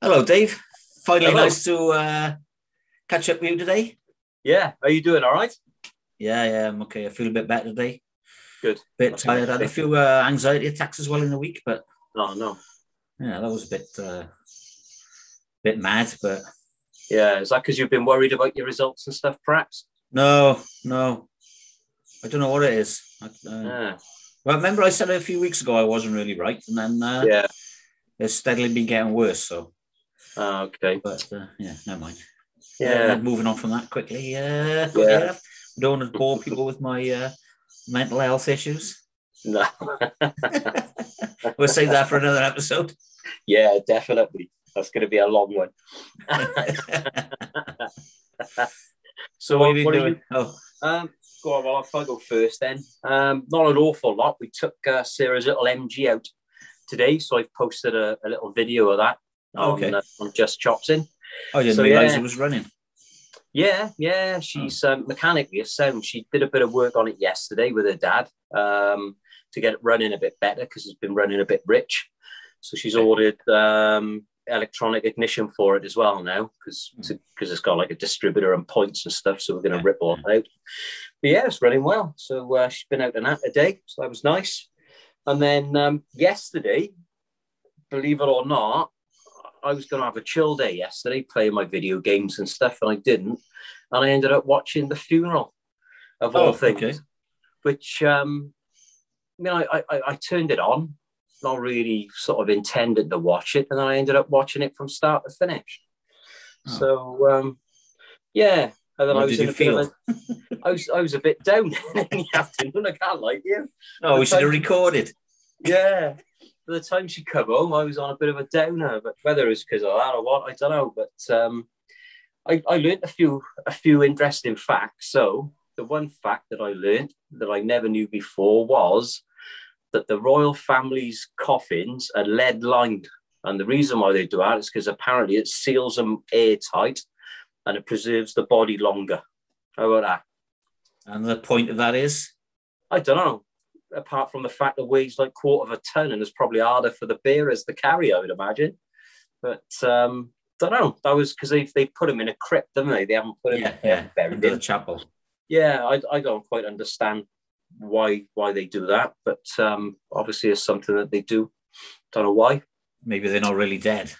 Hello, Dave. Finally, Hello. nice to catch up with you today. Yeah, are you doing all right? Yeah, I'm okay. I feel a bit better today. Good. Bit tired. I had a few anxiety attacks as well in the week, but Oh, no. yeah, that was a bit mad. But Yeah, is that because you've been worried about your results and stuff, perhaps? no, I don't know what it is. Yeah. Well, remember I said a few weeks ago I wasn't really right, and then Yeah. it's steadily been getting worse. So, Okay. but yeah, never mind. Yeah. Moving on from that quickly. Yeah. I don't want to bore people with my mental health issues. No. We'll save that for another episode. Yeah, definitely. That's going to be a long one. So what have you been doing? Go on, well, I'll go first then. Not an awful lot. We took Sarah's little MG out today, so I've posted a little video of that on Just Chopsing. I didn't realise it was running. Yeah. She's mechanically sound. She did a bit of work on it yesterday with her dad to get it running a bit better because it's been running a bit rich. So she's ordered electronic ignition for it as well now because it's got like a distributor and points and stuff. So we're going to rip all that out. But yeah, it's running well. So she's been out and that today. So that was nice. And then yesterday, believe it or not, I was going to have a chill day yesterday, playing my video games and stuff, and I didn't. And I ended up watching the funeral of all things, which, I turned it on, not really sort of intended to watch it. And then I ended up watching it from start to finish. So, yeah. And then What did you feel? I was a bit down in the afternoon. I can't lie to you. Oh, we should have recorded. Yeah. By the time she come home, I was on a bit of a downer, but whether it's because of that or what, I don't know. But I learned a few interesting facts. So the one fact that I learned that I never knew before was that the royal family's coffins are lead lined. And the reason why they do that is because apparently it seals them airtight and it preserves the body longer. How about that? And the point of that is? I don't know. Apart from the fact that it weighs like 1/4 ton and it's probably harder for the bearers to carry, I would imagine. But don't know. That was because they put them in a crypt, haven't they? They haven't put them buried in the chapel. Yeah, I don't quite understand why they do that, but obviously it's something that they do. Don't know why. Maybe they're not really dead.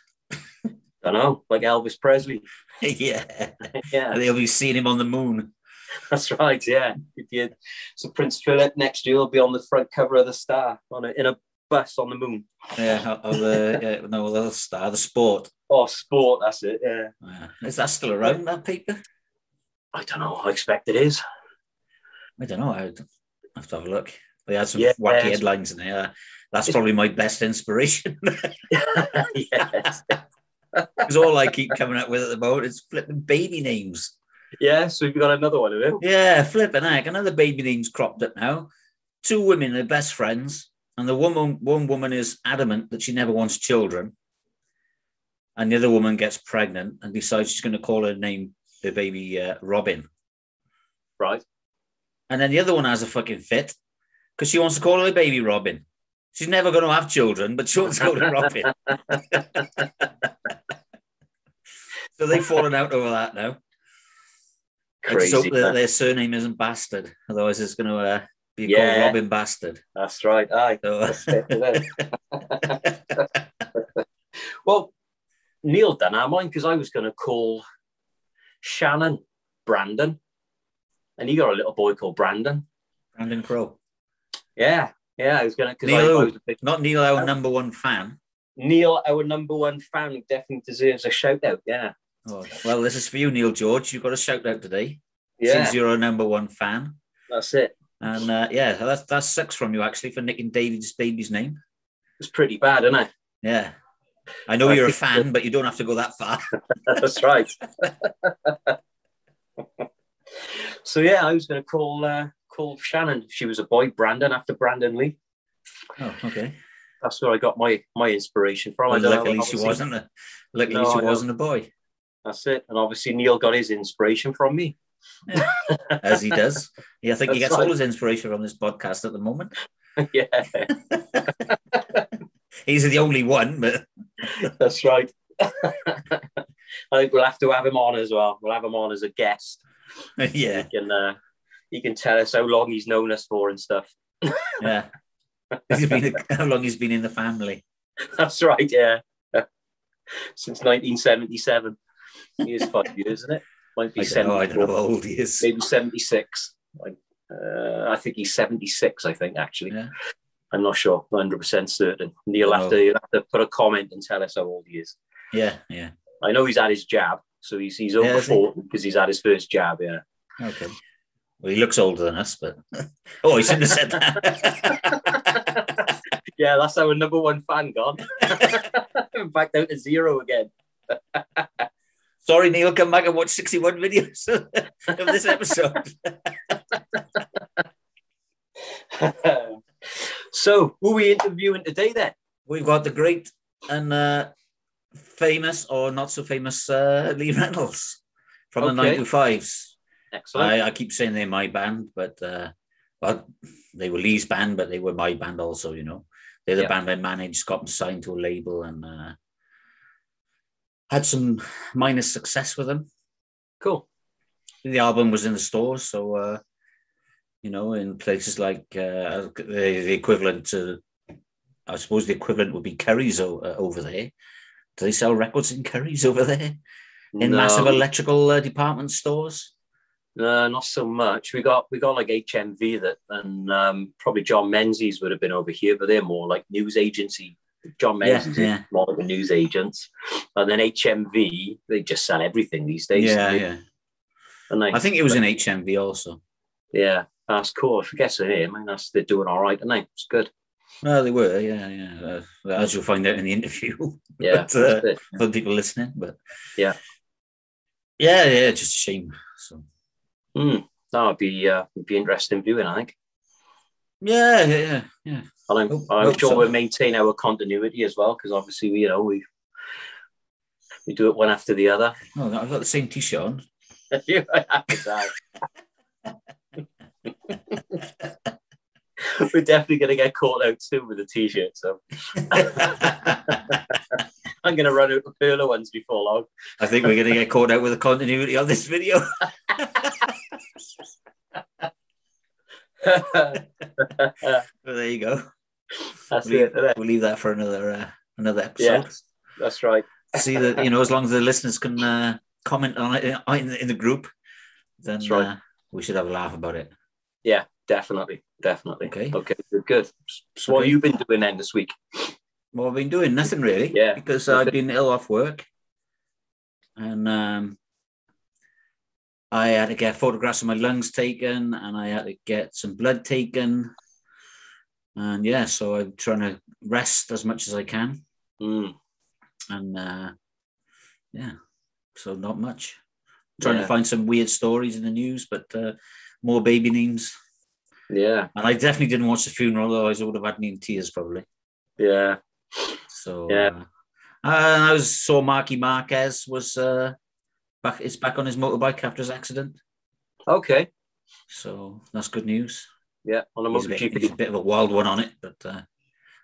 Don't know, like Elvis Presley. Yeah. And they'll be seeing him on the moon. That's right, yeah. So Prince Philip next year will be on the front cover of the Star in a bus on the moon. Yeah, the Star, the Sport. Oh, Sport, that's it, yeah. Is that still around, that paper? I don't know, I expect it is. I don't know, I'd have to have a look. They had some wacky headlines in there. That's probably my best inspiration. Yes. Because all I keep coming up with at the moment is flipping baby names. Yeah, so we've got another one of them. Yeah, flipping heck. Another baby name's cropped up now. 2 women are best friends, and one woman is adamant that she never wants children, and the other woman gets pregnant and decides she's going to call her baby Robin. Right. And then the other one has a fucking fit because she wants to call her baby Robin. She's never going to have children, but she wants to call her Robin. So they've fallen out over that now. Crazy. I just hope that their surname isn't Bastard. Otherwise, it's going to be called Robin Bastard. That's right. Aye. So, well, Neil done that mine because I was going to call Shannon Brandon, and he got a little boy called Brandon. Brandon Crowe. Yeah. I was going to not Neil, our number one fan. Neil, our number one fan, definitely deserves a shout out. Yeah. Oh, well, this is for you, Neil George. You've got a shout out today. Yeah. Since you're our number one fan. That's it. And that sucks from you actually for nicking David's baby's name. It's pretty bad, isn't it? Yeah. I know you're a fan, but you don't have to go that far. That's right. So yeah, I was going to call Shannon if she was a boy, Brandon after Brandon Lee. Oh, okay. That's where I got my inspiration from. Well, luckily she wasn't a boy. That's it. And obviously Neil got his inspiration from me. Yeah, as he does. Yeah, I think he gets right. all his inspiration from this podcast at the moment. Yeah. He's the only one, but that's right. I think we'll have to have him on as well. We'll have him on as a guest. Yeah. He can tell us how long he's known us for and stuff. Yeah. How long he's been in the family. That's right, yeah. Since 1977. He is 5 years, isn't it? Might be I don't know how old he is. Maybe 76. I think he's 76, I think, actually. Yeah. I'm not sure, 100% certain. He'll have to put a comment and tell us how old he is. Yeah. I know he's had his jab, so he's over 40 because he's had his first jab, yeah. Okay. Well, he looks older than us, but... Oh, he shouldn't have said that. Yeah, that's our number one fan gone. Back down to 0 again. Sorry, Neil, come back and watch 61 videos of this episode. So, who are we interviewing today then? We've got the great and famous or not so famous Lee Reynolds from the 925s. Excellent. I keep saying they're my band, but well, they were Lee's band, but they were my band also, you know. They're the band I managed, got them signed to a label and had some minor success with them. Cool. The album was in the stores, so, you know, in places like the equivalent to, I suppose the equivalent would be Curry's over there. Do they sell records in Curry's over there? In massive electrical department stores? No, not so much. We got like HMV that, and probably John Menzies would have been over here, but they're more like news agency. John Menzies is more like the news agents, and then HMV, they just sell everything these days. Yeah. And I think it was in HMV also. Yeah, that's cool. I forget the name. I mean, they're doing all right, aren't they? It's good. Well, they were, yeah. As you'll find out in the interview. Yeah, but, for people listening, but yeah, just a shame. So. That would be interesting viewing, I think. Yeah. I'm sure we'll maintain our continuity as well, because obviously we do it one after the other. Oh, I've got the same T-shirt on. We're definitely going to get caught out soon with the T-shirt, so I'm going to run out of Perla ones before long. I think we're going to get caught out with the continuity on this video. Well, there you go. We'll leave that for another episode. Yeah, that's right. See that, you know, as long as the listeners can comment on it in the group, then we should have a laugh about it. Yeah, definitely. Okay, good. So what have you been doing then this week? Well, I've been doing nothing really. Yeah, because I've been ill off work, and I had to get photographs of my lungs taken, and I had to get some blood taken, and so I'm trying to rest as much as I can, and so not much. Trying to find some weird stories in the news, but more baby names. Yeah, and I definitely didn't watch the funeral, otherwise I would have had me in tears probably. Yeah. So I saw Marky Marquez was back on his motorbike after his accident. Okay. So that's good news. Yeah, on a MotoGP. He's a bit of a wild one on it, but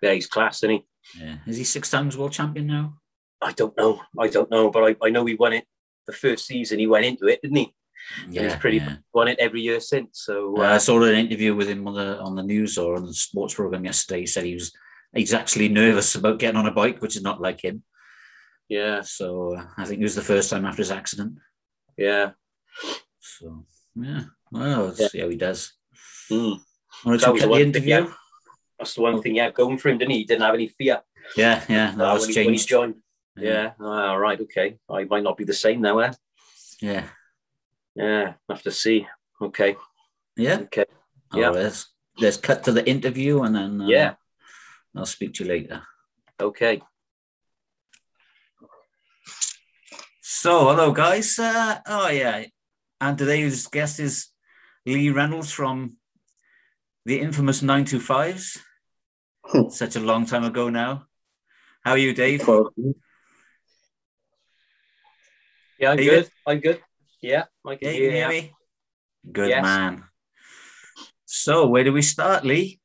yeah, he's class, isn't he? Yeah. Is he 6 times world champion now? I don't know, but I know he won it the first season he went into it, didn't he? Yeah, and he's won it every year since. So I saw an interview with him on the news or on the sports program yesterday. He said he's actually nervous about getting on a bike, which is not like him. Yeah. So I think it was the first time after his accident. Yeah. So well, let's see how he does. Mm. That was the interview. That's the one thing he had going for him, didn't he? He didn't have any fear. Yeah. That was changed. When he joined. Yeah. All right. Okay. I might not be the same now, eh? Yeah. Yeah. Have to see. Okay. Yeah. Okay. Yeah. Let's cut to the interview, and then I'll speak to you later. Okay. So, hello, guys. And today's guest is Lee Reynolds from the infamous 925s. Such a long time ago now. How are you, Dave? Yeah, I'm good. I'm good. Yeah, I can hear me. Good, man. So, where do we start, Lee?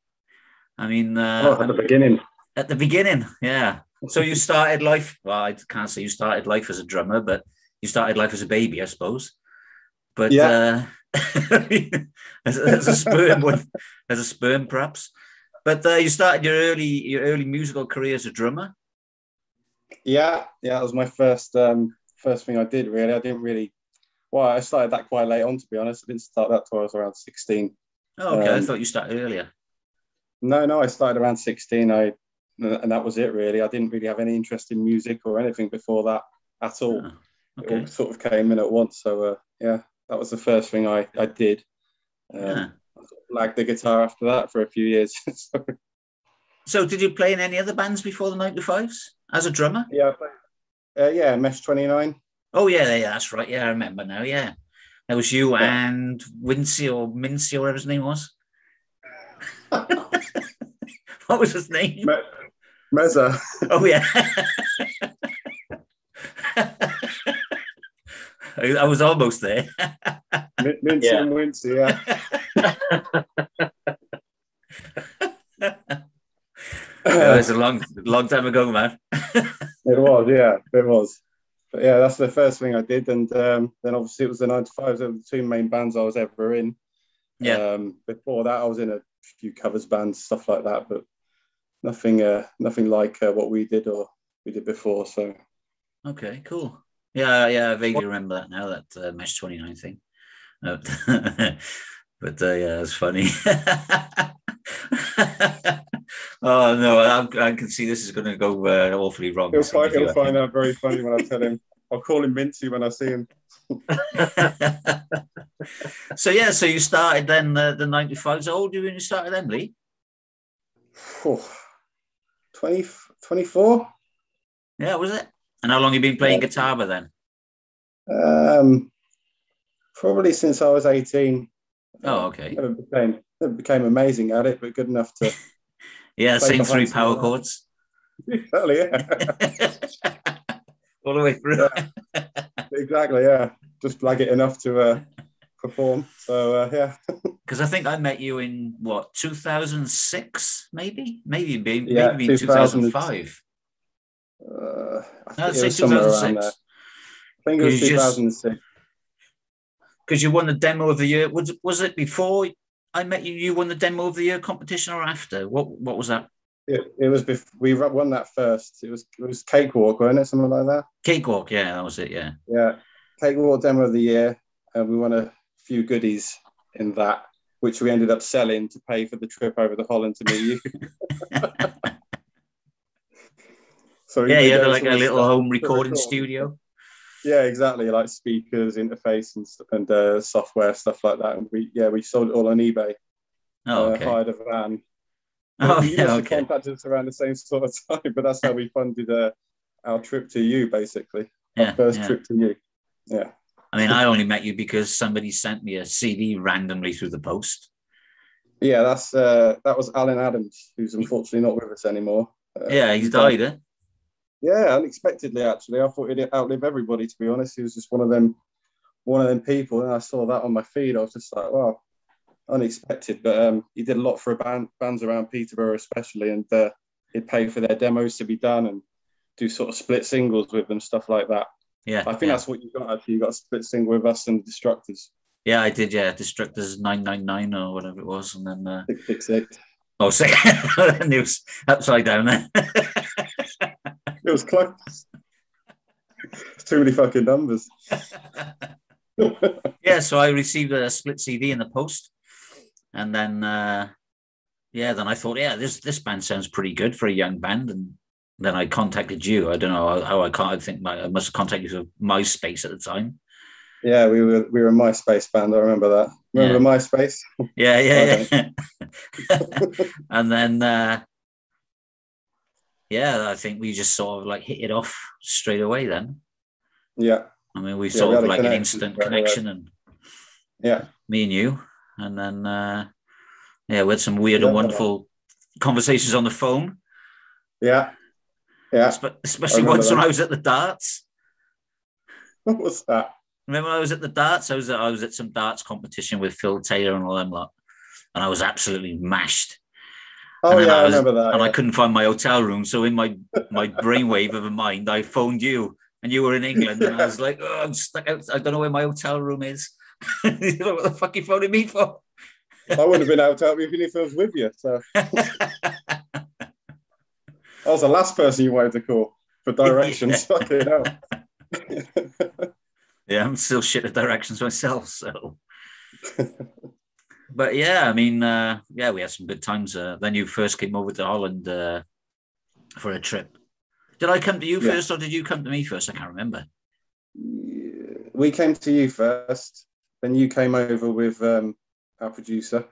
I mean... at the beginning. At the beginning, yeah. So you started life. Well, I can't say you started life as a drummer, but you started life as a baby, I suppose. But Yeah. as a sperm, as a sperm, perhaps. But you started your early musical career as a drummer. Yeah, that was my first thing I did. Really, I didn't really. Well, I started that quite late on, to be honest. I didn't start that till I was around 16. Oh, okay, I thought you started earlier. No, I started around 16. And that was it, really. I didn't really have any interest in music or anything before that at all. Oh, okay. It all okay. sort of came in at once. So yeah, that was the first thing I did. Yeah. I sort of lagged the guitar after that for a few years. So did you play in any other bands before the 95s as a drummer? Yeah, yeah, Mesh 29. Oh yeah, that's right. Yeah, I remember now. Yeah, that was you Yeah. and Wincy or Mincy or whatever his name was. What was his name? Mezza. Oh yeah. I was almost there. Mincy and Wincy, yeah. It was a long time ago, man. It was. But yeah, that's the first thing I did, and then obviously it was the 95s. They were the two main bands I was ever in. Yeah. Before that, I was in a few covers bands, stuff like that, but nothing like what we did before. So. Okay, cool. Yeah, I vaguely remember that now. That Mesh 29 thing. But yeah, it's funny. Oh no, I can see this is going to go awfully wrong. He'll find that very funny when I tell him. I'll call him Mincy when I see him. So you started then the 95s. How old were you when you started then, Lee? 24. Yeah, was it? And how long have you been playing guitar by then? Probably since I was 18. Oh, okay. Never became amazing at it, but good enough to. Yeah, sing through power chords. Exactly, yeah. All the way through. Yeah. Exactly, yeah. Just blag it enough to perform. So yeah. Because I think I met you in what 2006, maybe 2005. I'd say 2006. I think it was 2006. Because you won the demo of the year. Was it before I met you? You won the demo of the year competition, or after? What was that? It was before we won that first. It was Cakewalk, wasn't it? Something like that. Cakewalk, yeah, that was it. Yeah. Yeah, Cakewalk demo of the year, and we won a few goodies in that, which we ended up selling to pay for the trip over to Holland to meet you. So yeah, you had like a little home recording studio. Yeah, exactly, like speakers, interface, and software, stuff like that. And we sold it all on eBay. Oh, okay. Hired a van. Oh, you must have contacted us around the same sort of time, but that's how we funded our trip to you, basically. Our first trip to you. Yeah. I mean, I only met you because somebody sent me a CD randomly through the post. Yeah, that was Alan Adams, who's unfortunately not with us anymore. Yeah, he's died, eh? Yeah, unexpectedly, actually. I thought he'd outlive everybody, to be honest. He was just one of them people, and I saw that on my feed. I was just like, wow, unexpected. But he did a lot for bands around Peterborough, especially, and he'd pay for their demos to be done and do sort of split singles with them, stuff like that. Yeah, I think that's what you got, actually. You got a split single with us and Destructors. Yeah, I did, yeah. Destructors 999 or whatever it was, and then... 666. Oh, and it was upside down there. It was close. It's too many fucking numbers. Yeah, so I received a split CD in the post, and then then I thought, this band sounds pretty good for a young band, and then I contacted you. I don't know how I must have contacted you through MySpace at the time. Yeah, we were a MySpace band. I remember that. Remember MySpace? Yeah. And then I think we just sort of like hit it off straight away then. Yeah. I mean, we sort of like an instant connection, and me and you, and then we had some weird and wonderful conversations on the phone. Yeah. Especially once when I was at the darts. What was that? Remember, I was at the darts. I was at some darts competition with Phil Taylor and all them lot, and I was absolutely mashed. Oh yeah, I remember that. And Yeah. I couldn't find my hotel room. So in my brainwave of a mind, I phoned you, and you were in England, and I was like, "Oh, I'm stuck out. I don't know where my hotel room is." You know what the fuck you phoning me for? I wouldn't have been able to help you if I was with you. So I was the last person you wanted to call for directions. Fucking hell. Yeah, I'm still shit at directions myself. So, but yeah, I mean, yeah, we had some good times. Then you first came over to Holland for a trip. Did I come to you first, or did you come to me first? I can't remember. We came to you first, then you came over with our producer.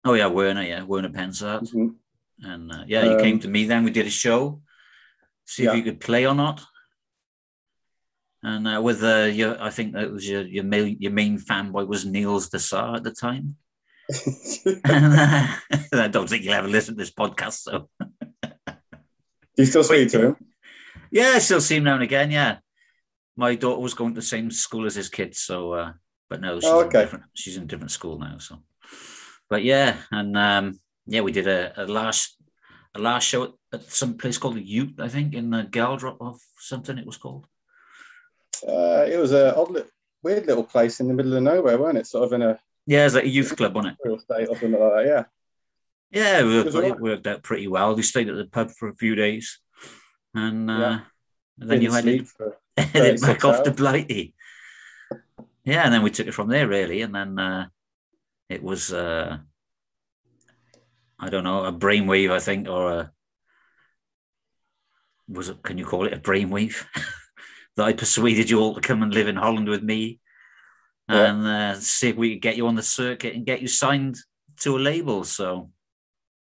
Oh yeah, Werner Pensart. Mm-hmm. And you came to me then. We did a show, see if you could play or not. And with I think that was your main fanboy was Niels de Saar at the time. And, I don't think you'll ever listen to this podcast. So, do you still speak to him? Yeah, I still see him now and again. Yeah, my daughter was going to the same school as his kids, so but no, she's in a different school now. So, but yeah, and we did a last show at some place called the Ute, I think, in the Galdrop or something it was called. It was a weird little place in the middle of nowhere, weren't it? Sort of in a it's like a youth club, wasn't it? Real estate or something like that. Yeah. Yeah, it worked out pretty well. We stayed at the pub for a few days, and then you headed back off to Blighty. Yeah, and then we took it from there, really, and then it was I don't know, a brainwave, I think, or can you call it a brainwave? That I persuaded you all to come and live in Holland with me, and see if we could get you on the circuit and get you signed to a label. So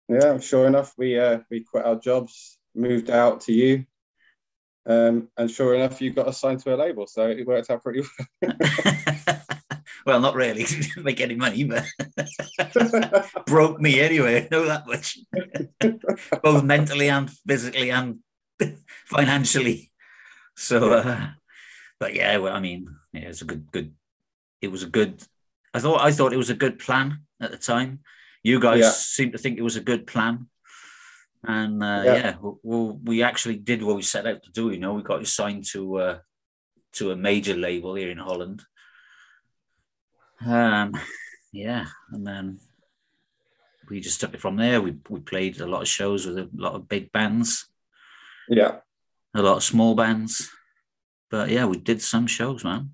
yeah, sure enough, we quit our jobs, moved out to you, and sure enough, you got assigned to a label. So it worked out pretty well. Well, not really. Didn't make any money, but broke me anyway. I know that much, both mentally and physically and financially. So, but yeah, well, I mean, yeah, it's a good. It was a good. I thought it was a good plan at the time. You guys seemed to think it was a good plan, and we actually did what we set out to do. You know, we got you signed to a major label here in Holland. And then we just took it from there. We played a lot of shows with a lot of big bands. Yeah. A lot of small bands. But yeah, we did some shows, man.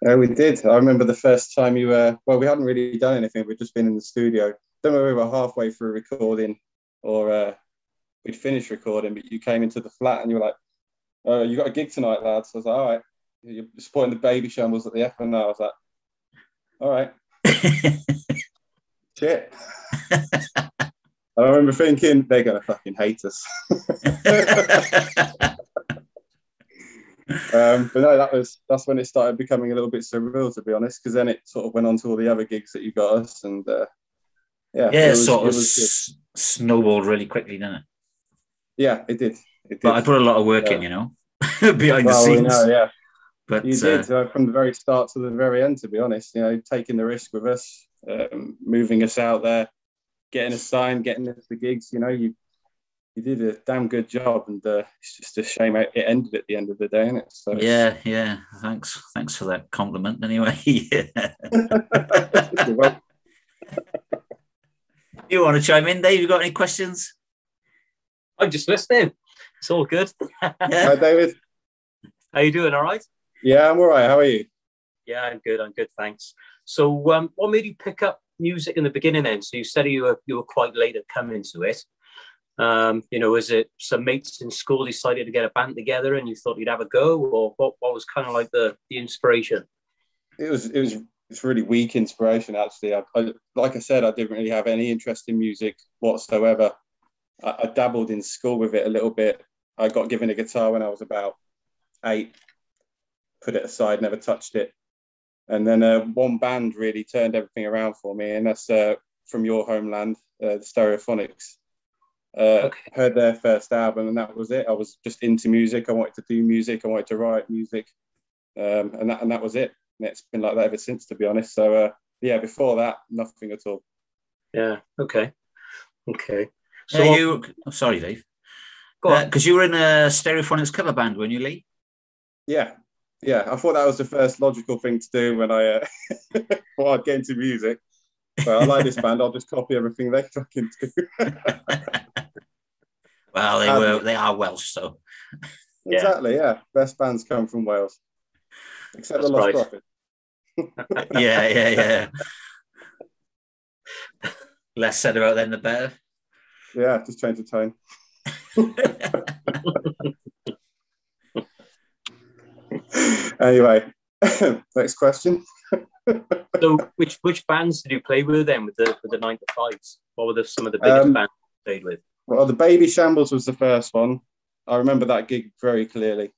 Yeah, we did. I remember the first time you we hadn't really done anything. We'd just been in the studio. Don't know if we were halfway through recording or we'd finished recording, but you came into the flat and you were like, "Oh, you got a gig tonight, lads." So I was like, "All right." You're supporting the Baby Shambles at the F&O. I was like, "All right." Shit. I remember thinking, they're going to fucking hate us. But no, that's when it started becoming a little bit surreal, to be honest, because then it sort of went on to all the other gigs that you got us, and it was snowballed really quickly, didn't it? Yeah, it did. But I put a lot of work in, you know, behind the scenes. Yeah. But you did from the very start to the very end, to be honest. You know, taking the risk with us, moving us out there, getting us signed, getting us the gigs. You know, you did a damn good job, and it's just a shame it ended at the end of the day, isn't it? So yeah. Thanks for that compliment. Anyway, You want to chime in, Dave? You got any questions? I'm just listening. It's all good. Hi, David. How you doing? All right? Yeah, I'm all right. How are you? Yeah, I'm good. Thanks. So, what made you pick up music in the beginning then? So you said you were quite late at coming to it. Was it some mates in school decided to get a band together and you thought you'd have a go, or what was kind of like the inspiration? It's really weak inspiration, actually. I like I said, I didn't really have any interest in music whatsoever. I dabbled in school with it a little bit. I got given a guitar when I was about 8, put it aside, never touched it. And then one band really turned everything around for me, and that's from your homeland, the Stereophonics. Heard their first album, and that was it. I was just into music. I wanted to do music. I wanted to write music, and that was it. And it's been like that ever since, to be honest. So before that, nothing at all. Yeah. Okay. So sorry, Dave. go on. Because you were in a Stereophonics cover band, weren't you, Lee? Yeah. I thought that was the first logical thing to do when I before I'd get into music. So I like this band. I'll just copy everything they fucking do. Well, they are Welsh, so exactly. Yeah, best bands come from Wales, except That's the Lost right. Prophet. yeah. Less said about them, the better. Yeah, just change the tone. Anyway, next question. So, which bands did you play with then with the 9 to 5s? What were some of the biggest bands you played with? Well, the Baby Shambles was the first one. I remember that gig very clearly.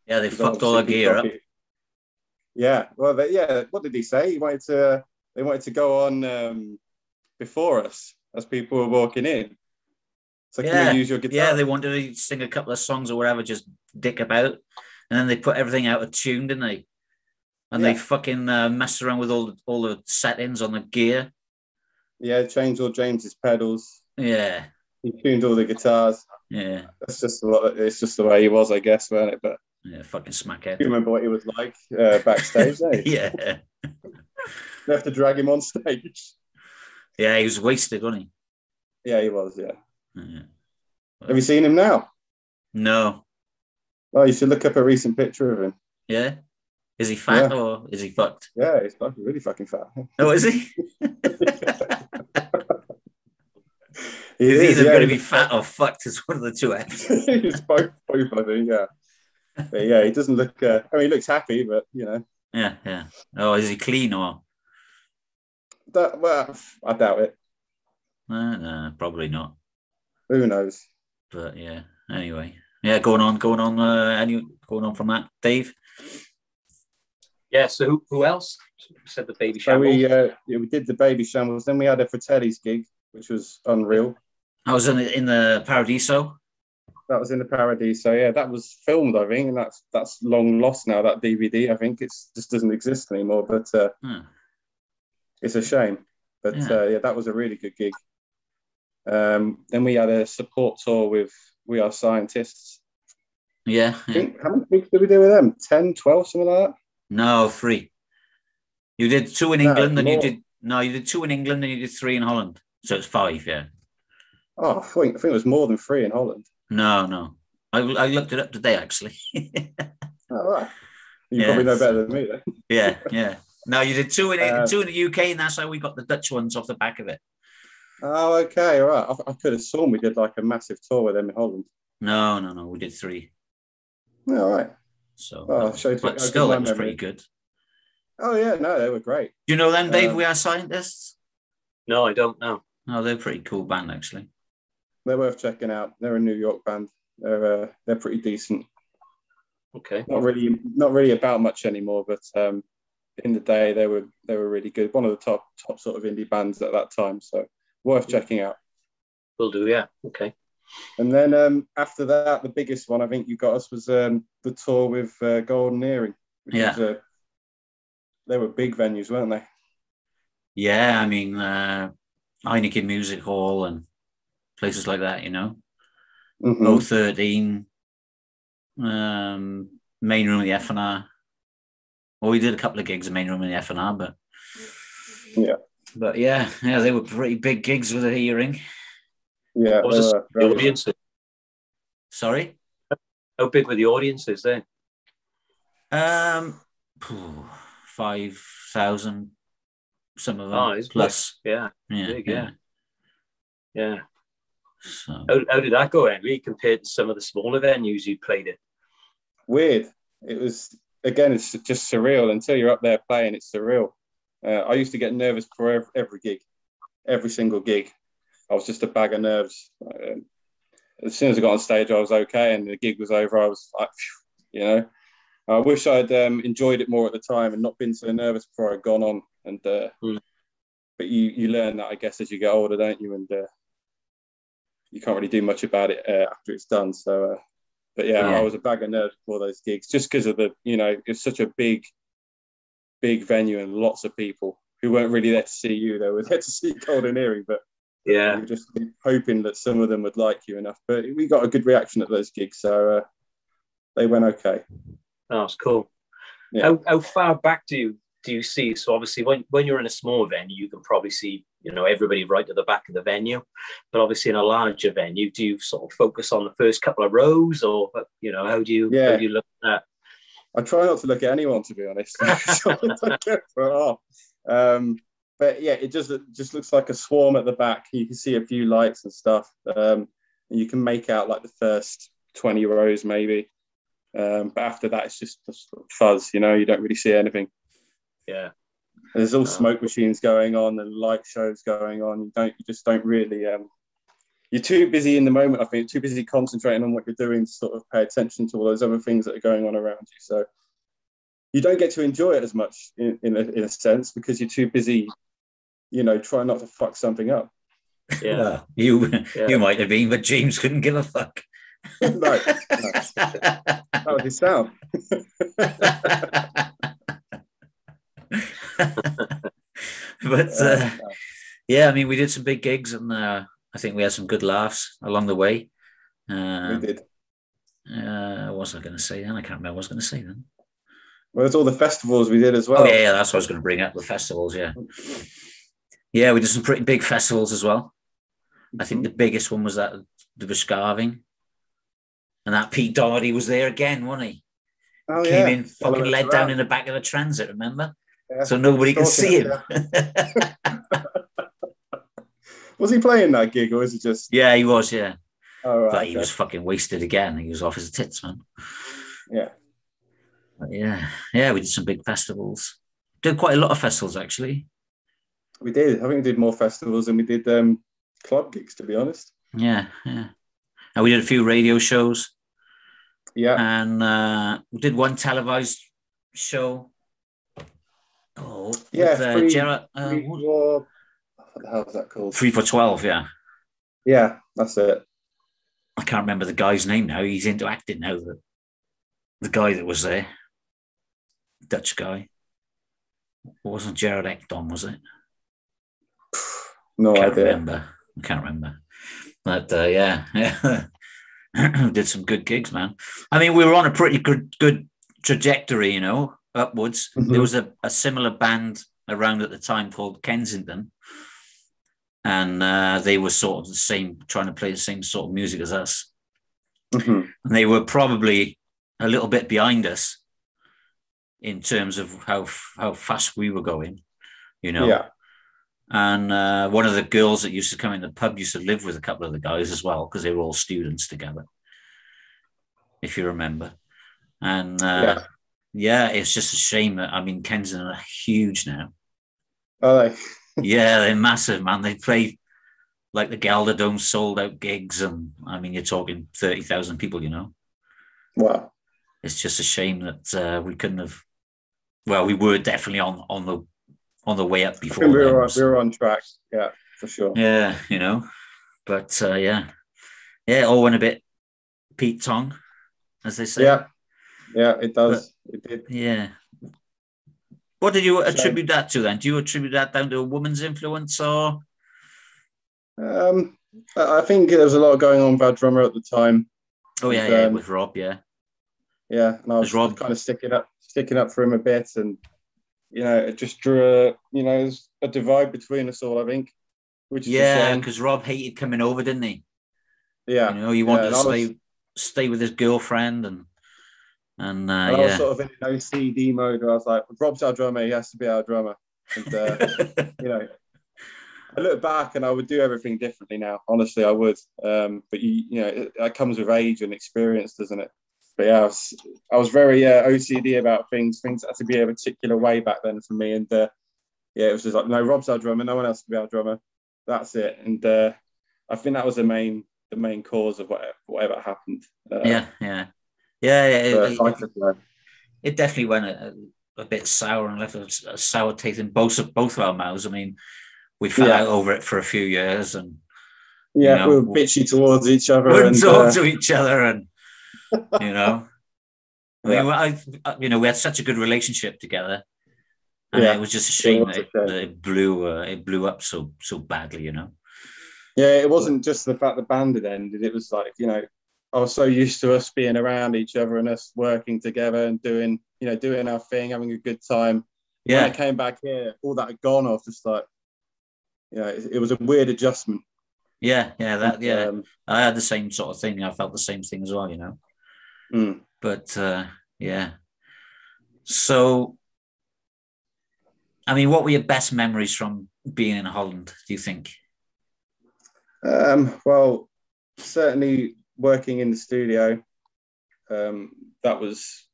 Yeah, they fucked all their gear up. Yeah, well, what did he say? They wanted to go on before us as people were walking in. So can we use your guitar? Yeah, they wanted to sing a couple of songs or whatever, just dick about. And then they put everything out of tune, didn't they? And they fucking messed around with all the settings on the gear. Yeah, changed all James's pedals. Yeah. He tuned all the guitars. Yeah. It's just the way he was, I guess, wasn't it? But yeah, fucking smackhead. You remember what he was like backstage, eh? Yeah. They have to drag him on stage. Yeah, he was wasted, wasn't he? Yeah, he was, yeah. Well, have you seen him now? No. Oh, you should look up a recent picture of him. Yeah? Is he fat or is he fucked? Yeah, he's really fucking fat. Oh, is he? He's either going to be fat or fucked. It's one of the two options. He's both, I think, yeah. But yeah, he doesn't look... he looks happy, but, you know. Yeah. Oh, is he clean or...? Well, I doubt it. No, probably not. Who knows? But, yeah, anyway. Yeah, going on from that, Dave? Yeah, so who else said the Baby Shambles? So we did the Baby Shambles. Then we had a Fratelli's gig, which was unreal. I was in the Paradiso. That was in the Paradiso. Yeah, that was filmed, I think, and that's long lost now. That DVD, I think, just doesn't exist anymore. But it's a shame. But yeah, that was a really good gig. Then we had a support tour with We Are Scientists. Yeah. How many gigs did we do with them? 10, 12, something like that? No, 3. You did 2 in England, and you did 2 in England, and you did 3 in Holland. So it's 5, yeah. Oh, I think it was more than 3 in Holland. No. I looked it up today, actually. Oh, right. You probably know better than me, then. Yeah. No, you did 2 in the UK, and that's how we got the Dutch ones off the back of it. Oh, okay, all right. I could have sworn we did like a massive tour with them in Holland. No. We did 3. All right. So, but still, it was pretty good. Oh, yeah, no, they were great. Do you know them, Dave? We Are Scientists? No, I don't know. No, they're a pretty cool band, actually. They're worth checking out. They're a New York band. They're pretty decent. Okay. Not really about much anymore, but in the day they were really good. One of the top sort of indie bands at that time, so worth checking out. Will do, yeah. Okay. And then after that, the biggest one I think you got us was the tour with Golden Earring. They were big venues, weren't they? Yeah, I mean, Heineken Music Hall and places like that, you know. Mm-hmm. 013, main room of the FNR. Well, we did a couple of gigs in main room of the FNR, but yeah, they were pretty big gigs with a hearing. Yeah, what was the audiences? Sorry, how big were the audiences then? 5,000. Some of them plus. Yeah. So how did that go, Henry, compared to some of the smaller venues you played in? Weird. It was, again, it's just surreal. Until you're up there playing, it's surreal. I used to get nervous before every gig, every single gig. I was just a bag of nerves. As soon as I got on stage, I was okay, and the gig was over. I was like, you know, I wish I'd enjoyed it more at the time and not been so nervous before I'd gone on. And but you learn that, I guess, as you get older, don't you? And you can't really do much about it after it's done. So, but yeah, I was a bag of nerves before those gigs, just because of it's such a big venue and lots of people who weren't really there to see you. They were there to see Golden Earring, but Yeah. You're just hoping that some of them would like you enough. But we got a good reaction at those gigs, so they went okay. Oh, that's cool. Yeah. How far back do you see? So obviously, when you're in a small venue, you can probably see everybody right at the back of the venue. But obviously, in a larger venue, do you sort of focus on the first couple of rows, or how do you look at that? I try not to look at anyone, to be honest. But yeah, it just looks like a swarm at the back. You can see a few lights and stuff. And you can make out like the first 20 rows maybe. But after that, it's just fuzz. You don't really see anything. Yeah. There's all smoke machines going on and light shows going on. You just don't really. You're too busy in the moment. I think too busy concentrating on what you're doing to sort of pay attention to all those other things that are going on around you. So you don't get to enjoy it as much in a sense because you're too busy, trying not to fuck something up. Yeah, well, you might have been, but James couldn't give a fuck. No. That was his sound. But yeah, I mean, we did some big gigs, and I think we had some good laughs along the way. We did. What was I going to say then? I can't remember what I was going to say then. Well, there's all the festivals we did as well. Oh yeah, that's what I was going to bring up, the festivals. Yeah, we did some pretty big festivals as well. I think the biggest one was that the Bescarving, and that Pete Doherty was there again, wasn't he? Oh, Came in fucking led down in the back of the transit, remember? Yeah. So nobody could see him. Was he playing that gig or was he just? Yeah, he was, yeah. Oh, right, but he was fucking wasted again. He was off his tits, man. Yeah. But yeah, we did some big festivals. Did quite a lot of festivals, actually. We did. I think we did more festivals than we did club gigs, to be honest. Yeah. And we did a few radio shows. Yeah. And we did one televised show. Oh, yeah. With Gerard. What the hell is that called? 3 for 12, yeah. Yeah, that's it. I can't remember the guy's name now. He's into acting now. The guy that was there. Dutch guy. It wasn't Gerard Ekdom, was it? No I can't remember. But yeah. Did some good gigs, man. I mean, we were on a pretty good trajectory, upwards. Mm-hmm. There was a similar band around at the time called Kensington. And they were sort of the same, trying to play the same sort of music as us. Mm-hmm. And they were probably a little bit behind us in terms of how fast we were going, Yeah. And one of the girls that used to come in the pub used to live with a couple of the guys as well, because they were all students together, if you remember. And yeah, it's just a shame that, Kensington are huge now. Are they? Yeah, they're massive, man. They play like the Galder Dome sold out gigs, and you're talking 30,000 people, Wow. It's just a shame that we couldn't have. Well, we were definitely on the way up before. We were on track, yeah, for sure. Yeah, but yeah, it all went a bit Pete Tong, as they say. Yeah, it does. But, it did. Yeah. What did you attribute that to then? Do you attribute that down to a woman's influence, or? I think there was a lot going on with our drummer at the time. Oh yeah, with Rob, yeah. Yeah, and I was kind of sticking up for him a bit, and it just drew a divide between us all, I think. Which is because Rob hated coming over, didn't he? Yeah, he wanted to stay with his girlfriend, and I was sort of in an OCD mode where I was like, Rob's our drummer, he has to be our drummer. And I look back and I would do everything differently now. Honestly, I would. But it comes with age and experience, doesn't it? But yeah, I was very OCD about things. Things had to be a particular way back then for me. And it was just like, no, Rob's our drummer. No one else can be our drummer. That's it. And I think that was the main cause of whatever happened. It definitely went a bit sour and left a sour taste in both of our mouths. We fell out over it for a few years, and we were bitchy towards each other. Wouldn't talk to each other, and we had such a good relationship together, and it was just a shame that it blew up so badly. Yeah, it wasn't just the fact the band had ended. It was like, I was so used to us being around each other and us working together and doing our thing, having a good time. When I Yeah, came back here, all that had gone. I was just like, it was a weird adjustment. yeah. I had the same sort of thing. I felt the same thing as well. Mm. But yeah. So, I mean, what were your best memories from being in Holland, do you think? Well, certainly working in the studio. That was,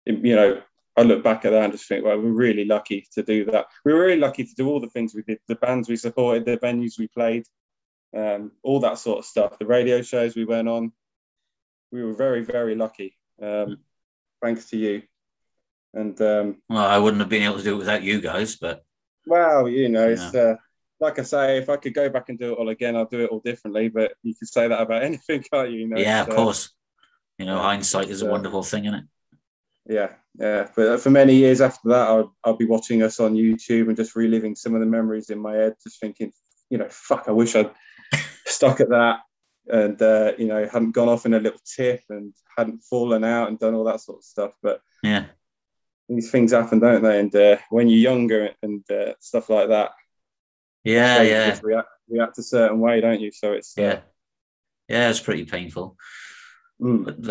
I look back at that and just think, well, we're really lucky to do that. We were really lucky to do all the things we did, the bands we supported, the venues we played, all that sort of stuff, the radio shows we went on. We were very, very lucky, thanks to you. And well, I wouldn't have been able to do it without you guys, but well, it's like I say, if I could go back and do it all again, I'll do it all differently. But you can say that about anything, can't you? Yeah, of course. Hindsight is a wonderful thing, isn't it? Yeah. But for many years after that, I'll be watching us on YouTube and just reliving some of the memories in my head, just thinking, fuck, I wish I'd stuck at that and, hadn't gone off in a little tip and hadn't fallen out and done all that sort of stuff. But yeah, these things happen, don't they? And when you're younger and stuff like that, yeah. You just react a certain way, don't you? So it's it's pretty painful. Mm. But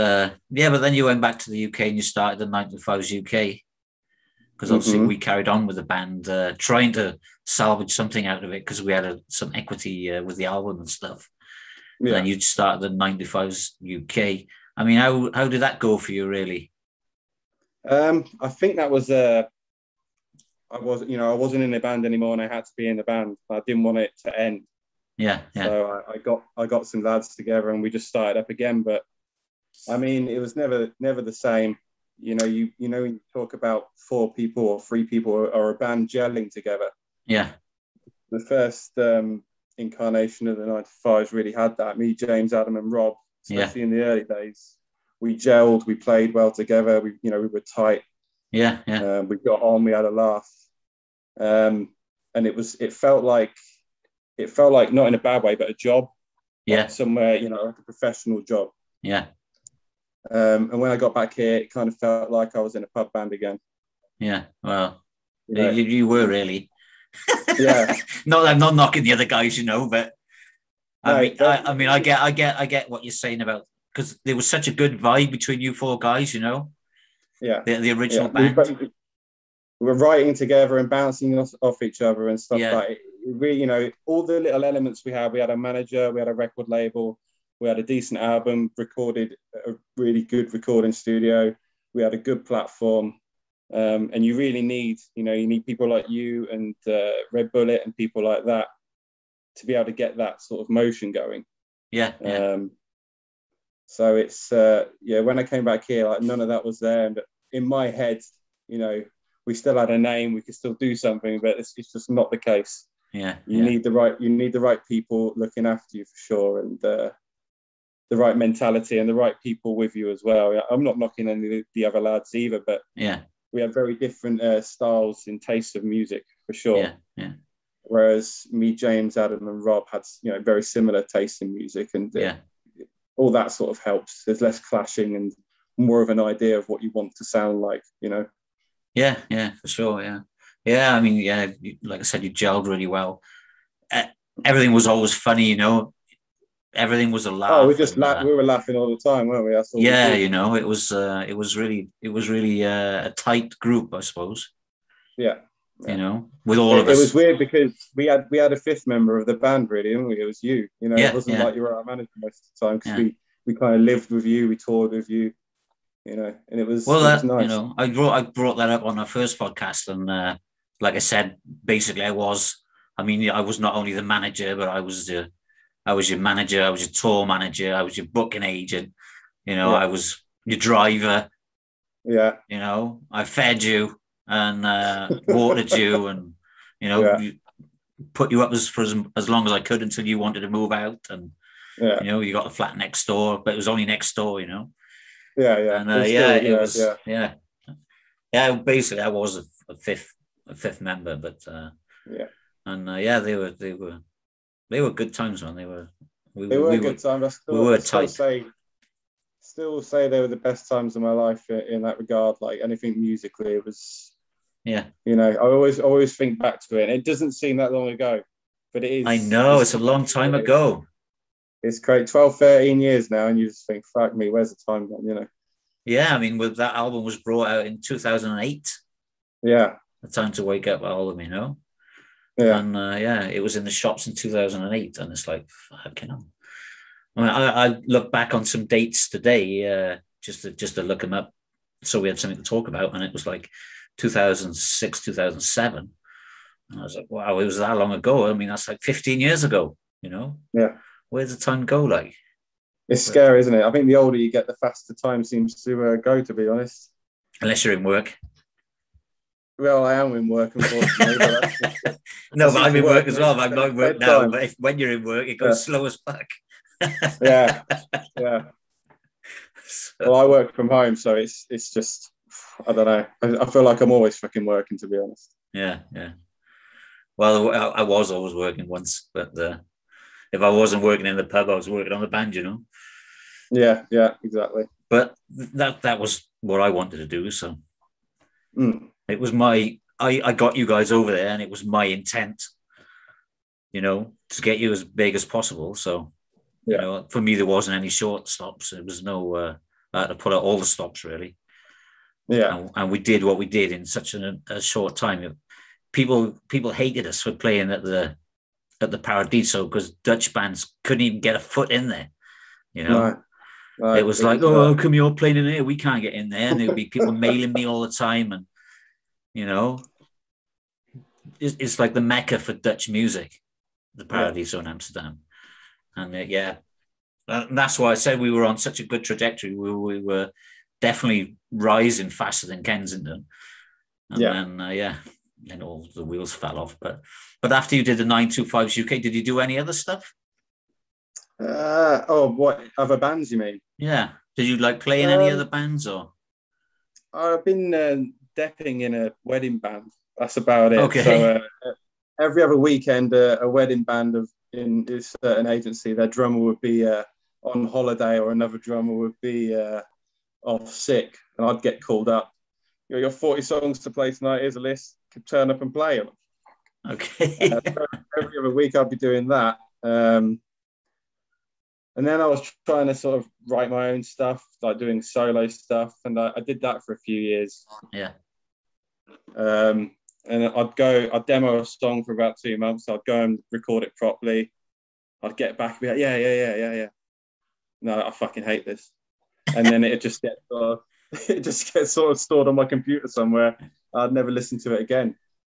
but then you went back to the UK and you started the 95s UK, because obviously we carried on with the band, trying to salvage something out of it because we had some equity with the album and stuff. Yeah. And you'd started the 95s UK. I mean, how did that go for you, really? I think that was I wasn't in the band anymore, and I had to be in the band. I didn't want it to end. Yeah. So I got some lads together, and we just started up again. But I mean, it was never the same. When you talk about 4 people or 3 people or a band gelling together. Yeah. The first incarnation of the 95s really had that. Me, James, Adam, and Rob, especially in the early days, we gelled, we played well together. We were tight. Yeah. We got on, we had a laugh. And it felt like not in a bad way, but a job. Yeah. Like somewhere, like a professional job. Yeah. And when I got back here, it kind of felt like I was in a pub band again. Yeah. Well, you were really. Yeah. I'm not knocking the other guys, but I get what you're saying about, because there was such a good vibe between you 4 guys, Yeah. The original band. We were writing together and bouncing off each other and stuff like it. We, all the little elements we had a manager, we had a record label, we had a decent album, recorded a really good recording studio, we had a good platform. And you really need people like you and Red Bullet and people like that to be able to get that sort of motion going. Yeah. So it's when I came back here, like none of that was there. And in my head, we still had a name, we could still do something, but it's just not the case. Yeah. You need the right people looking after you for sure, and the right mentality and the right people with you as well. I'm not knocking any of the other lads either, but we have very different styles and tastes of music for sure. Yeah. Whereas me, James, Adam, and Rob had very similar tastes in music, and all that sort of helps. There's less clashing and more of an idea of what you want to sound like. Yeah, for sure. Yeah. I mean, like I said, you gelled really well. Everything was always funny, Everything was a laugh. Oh, we were laughing all the time, weren't we? That's all it was really a tight group, I suppose. Yeah. With all of us. It was weird because we had a 5th member of the band, really, didn't we? It was you. It wasn't like you were our manager most of the time, because we kind of lived with you, we toured with you, and it was nice. I brought that up on our first podcast, and like I said, basically I was not only the manager, but I was your manager, I was your tour manager, I was your booking agent, I was your driver. Yeah. I fed you and watered you, and put you up for as long as I could until you wanted to move out, and you got a flat next door, but it was only next door. Yeah. And basically I was a fifth member, but they were They were good times, man. They were. They were good times. We were I still tight. say they were the best times of my life in that regard. Like anything musically, it was. Yeah. You know, I always think back to it. And it doesn't seem that long ago, but it is. I know, it's a long time ago. It's great. 12, 13 years now, and you just think, fuck me, where's the time gone, you know? Yeah, I mean, with that album was brought out in 2008. Yeah. The Time to Wake Up album, you know? Yeah. And it was in the shops in 2008. And it's like, fucking hell. I mean, I look back on some dates today, just to look them up. So we had something to talk about. And it was like 2006, 2007. And I was like, wow, it was that long ago. I mean, that's like 15 years ago, you know? Yeah. Where's the time go like? It's scary, isn't it? I think the older you get, the faster time seems to go, to be honest. Unless you're in work. Well, I am in work, unfortunately. No, but I'm in work as well. I'm not in work now. But when you're in work, it goes slow as fuck. Yeah. Well, I work from home, so it's just, I don't know. I feel like I'm always fucking working, to be honest. Yeah. Well, I was always working once, but if I wasn't working in the pub, I was working on the band, you know. Yeah, exactly. But that was what I wanted to do. So it was I got you guys over there, and it was my intent, you know, to get you as big as possible. So, you know, for me, there wasn't any short stops. It was no, I had to put out all the stops really. Yeah. And we did what we did in such a short time. People hated us for playing at the Paradiso because Dutch bands couldn't even get a foot in there, you know. No, it was like, oh, how come you're playing in here? We can't get in there. And there would be people mailing me all the time. And, you know, it's like the Mecca for Dutch music, the Paradiso in Amsterdam. And and that's why I said we were on such a good trajectory. We were definitely rising faster than Kensington. And then all the wheels fell off. But after you did the 925s UK, did you do any other stuff? What other bands you mean? Yeah. Did you like play in any other bands or? I've been depping in a wedding band. That's about it. Okay. So every other weekend, a wedding band in a certain agency, their drummer would be on holiday, or another drummer would be off sick, and I'd get called up. You got 40 songs to play tonight. Here's a list. Could turn up and play them. Okay. So every other week, I'd be doing that. And then I was trying to sort of write my own stuff, like doing solo stuff. And I did that for a few years. Yeah. And I'd demo a song for about 2 months. I'd go and record it properly. I'd get back and be like, yeah. No, I fucking hate this. And then it just gets sort of stored on my computer somewhere. I'd never listen to it again.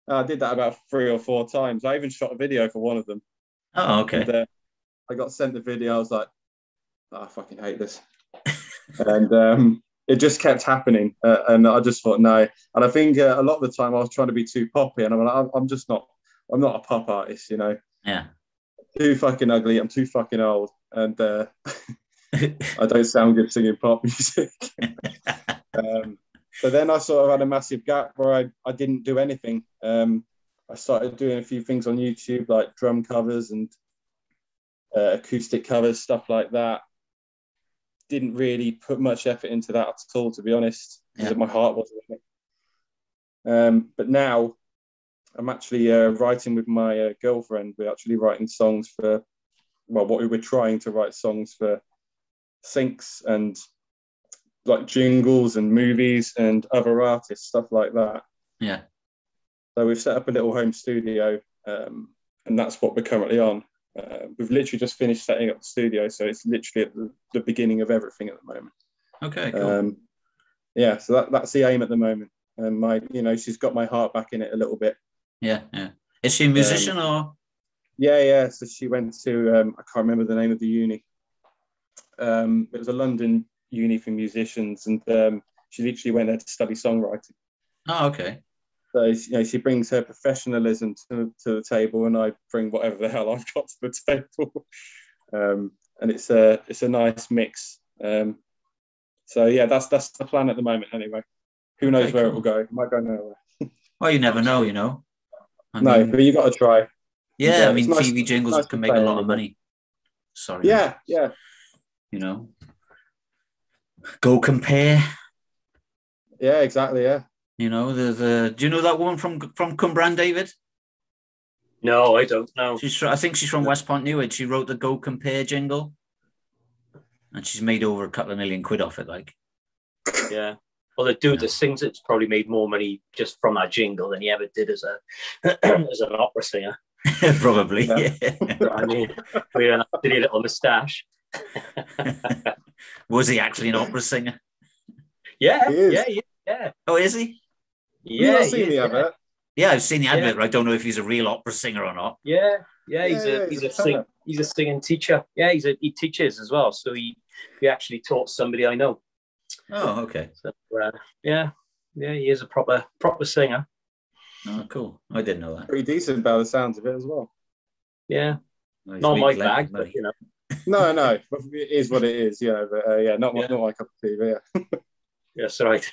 I did that about 3 or 4 times. I even shot a video for one of them. Oh, okay. And, I got sent the video. I was like, I fucking hate this. And it just kept happening. And I just thought, no. And I think a lot of the time I was trying to be too poppy. And I'm like, I'm not a pop artist, you know. Yeah. Too fucking ugly. I'm too fucking old. And I don't sound good singing pop music. So then I sort of had a massive gap where I didn't do anything. I started doing a few things on YouTube, like drum covers and acoustic covers, stuff like that. Didn't really put much effort into that at all, to be honest, because my heart wasn't in it. But now I'm actually writing with my girlfriend. We're actually writing songs for, what we were trying to write songs for syncs and like jingles and movies and other artists, stuff like that. Yeah. So we've set up a little home studio, and that's what we're currently on. We've literally just finished setting up the studio, so it's literally at the beginning of everything at the moment. Okay, cool. So that's the aim at the moment. And she's got my heart back in it a little bit. Yeah. Is she a musician or? Yeah. So she went to I can't remember the name of the uni. It was a London uni for musicians, and she literally went there to study songwriting. Oh, okay. So she brings her professionalism to the table, and I bring whatever the hell I've got to the table. And it's a nice mix. So yeah, that's the plan at the moment. Anyway, who knows where it will go? It might go nowhere. Well, you never know, you know. But you got to try. Yeah, I mean, it's TV jingles nice can to make a play lot of anyway. money. Sorry. Yeah, yeah. You know, go compare. Yeah, exactly. Yeah. You know, do you know that woman from Cumbrian, David? No, I don't know. I think she's from West Point Newid. She wrote the Go Compare jingle, and she's made over a couple of million quid off it. Like, yeah. Well, the dude that sings it's probably made more money just from that jingle than he ever did as as an opera singer. Probably. Yeah. I mean, we had a silly little moustache. Was he actually an opera singer? Yeah, He is. yeah. Oh, is he? Yeah, Have you not seen the advert? Yeah, I've seen the advert, but I don't know if he's a real opera singer or not. Yeah. He's a singing teacher. Yeah, he teaches as well. So he actually taught somebody I know. Oh, okay. So yeah, he is a proper singer. Oh, cool. I didn't know that. Pretty decent by the sounds of it as well. Yeah, Well, not my bag, but you know. No, it is what it is. Yeah, but not my cup of tea. But yeah. That's right.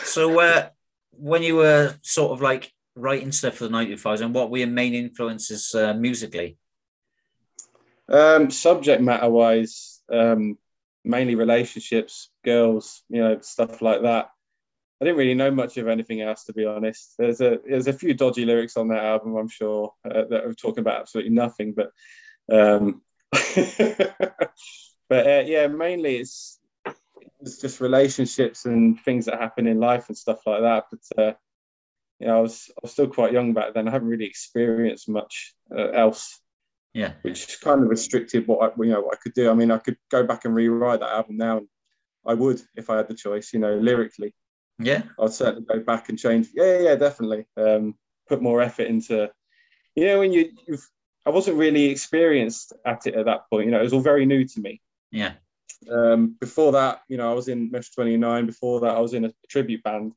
So, when you were sort of like writing stuff for the 95s, and what were your main influences musically? Subject matter wise, mainly relationships, girls, stuff like that. I didn't really know much of anything else, to be honest. There's a few dodgy lyrics on that album, I'm sure, that are talking about absolutely nothing. But mainly it's just relationships and things that happen in life and stuff like that. But I was still quite young back then. I haven't really experienced much else. Yeah, which kind of restricted what I could do. I mean, I could go back and rewrite that album now, and I would if I had the choice. Lyrically. Yeah, I'd certainly go back and change. Yeah, definitely. Put more effort into. When I wasn't really experienced at it at that point. It was all very new to me. Yeah. Before that, I was in Mesh 29. Before that, I was in a tribute band.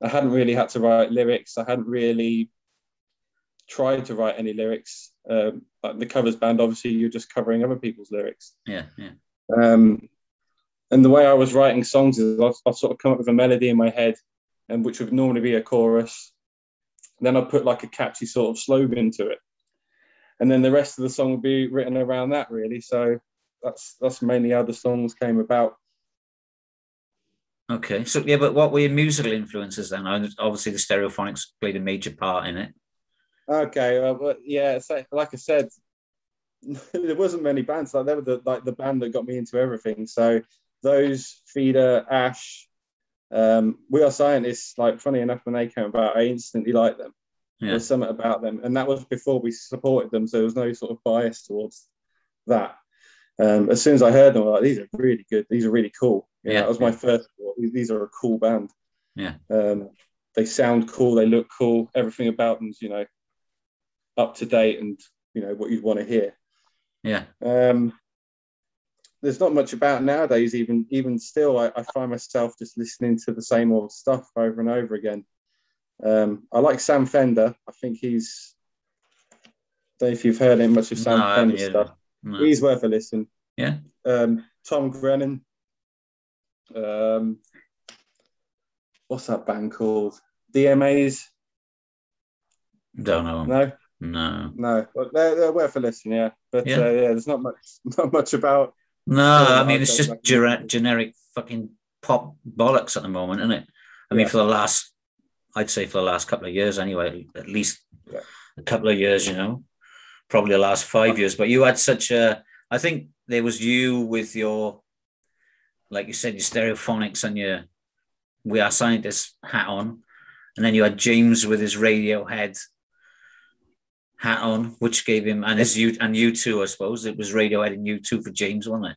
I hadn't really had to write lyrics. I hadn't really tried to write any lyrics. Like the covers band, obviously, you're just covering other people's lyrics. Yeah. And the way I was writing songs is I'll sort of come up with a melody in my head, and which would normally be a chorus. Then I'll put like a catchy sort of slogan to it, and then the rest of the song would be written around that, really. So that's mainly how the songs came about. Okay, so yeah, but what were your musical influences then? Obviously, the Stereophonics played a major part in it. Okay, but yeah, so, like I said, there wasn't many bands. Like they were the band that got me into everything. So those, Feeder, Ash, We Are Scientists. Like, funny enough, when they came about, I instantly liked them. Yeah. There was something about them, and that was before we supported them. So there was no sort of bias towards that. As soon as I heard them, I was like, these are really good. These are really cool. That was my first thought. These are a cool band. Yeah. They sound cool. They look cool. Everything about them's, up to date and, what you'd want to hear. Yeah. There's not much about nowadays. Even still, I find myself just listening to the same old stuff over and over again. I like Sam Fender. I think I don't know if you've heard much of Sam Fender stuff. No. He's worth a listen. Yeah. Tom Grennan. What's that band called? DMAs? Don't know. No. But they're worth a listen, yeah. But there's not much about. No, I mean, it's just generic fucking pop bollocks at the moment, isn't it? I mean, I'd say for the last couple of years anyway, at least a couple of years, probably the last 5 years. But you had I think there was you with your, like you said, your Stereophonics and your We Are Scientists hat on. And then you had James with his Radiohead hat on, which gave him, and U2, I suppose. It was Radiohead and U2 for James, wasn't it?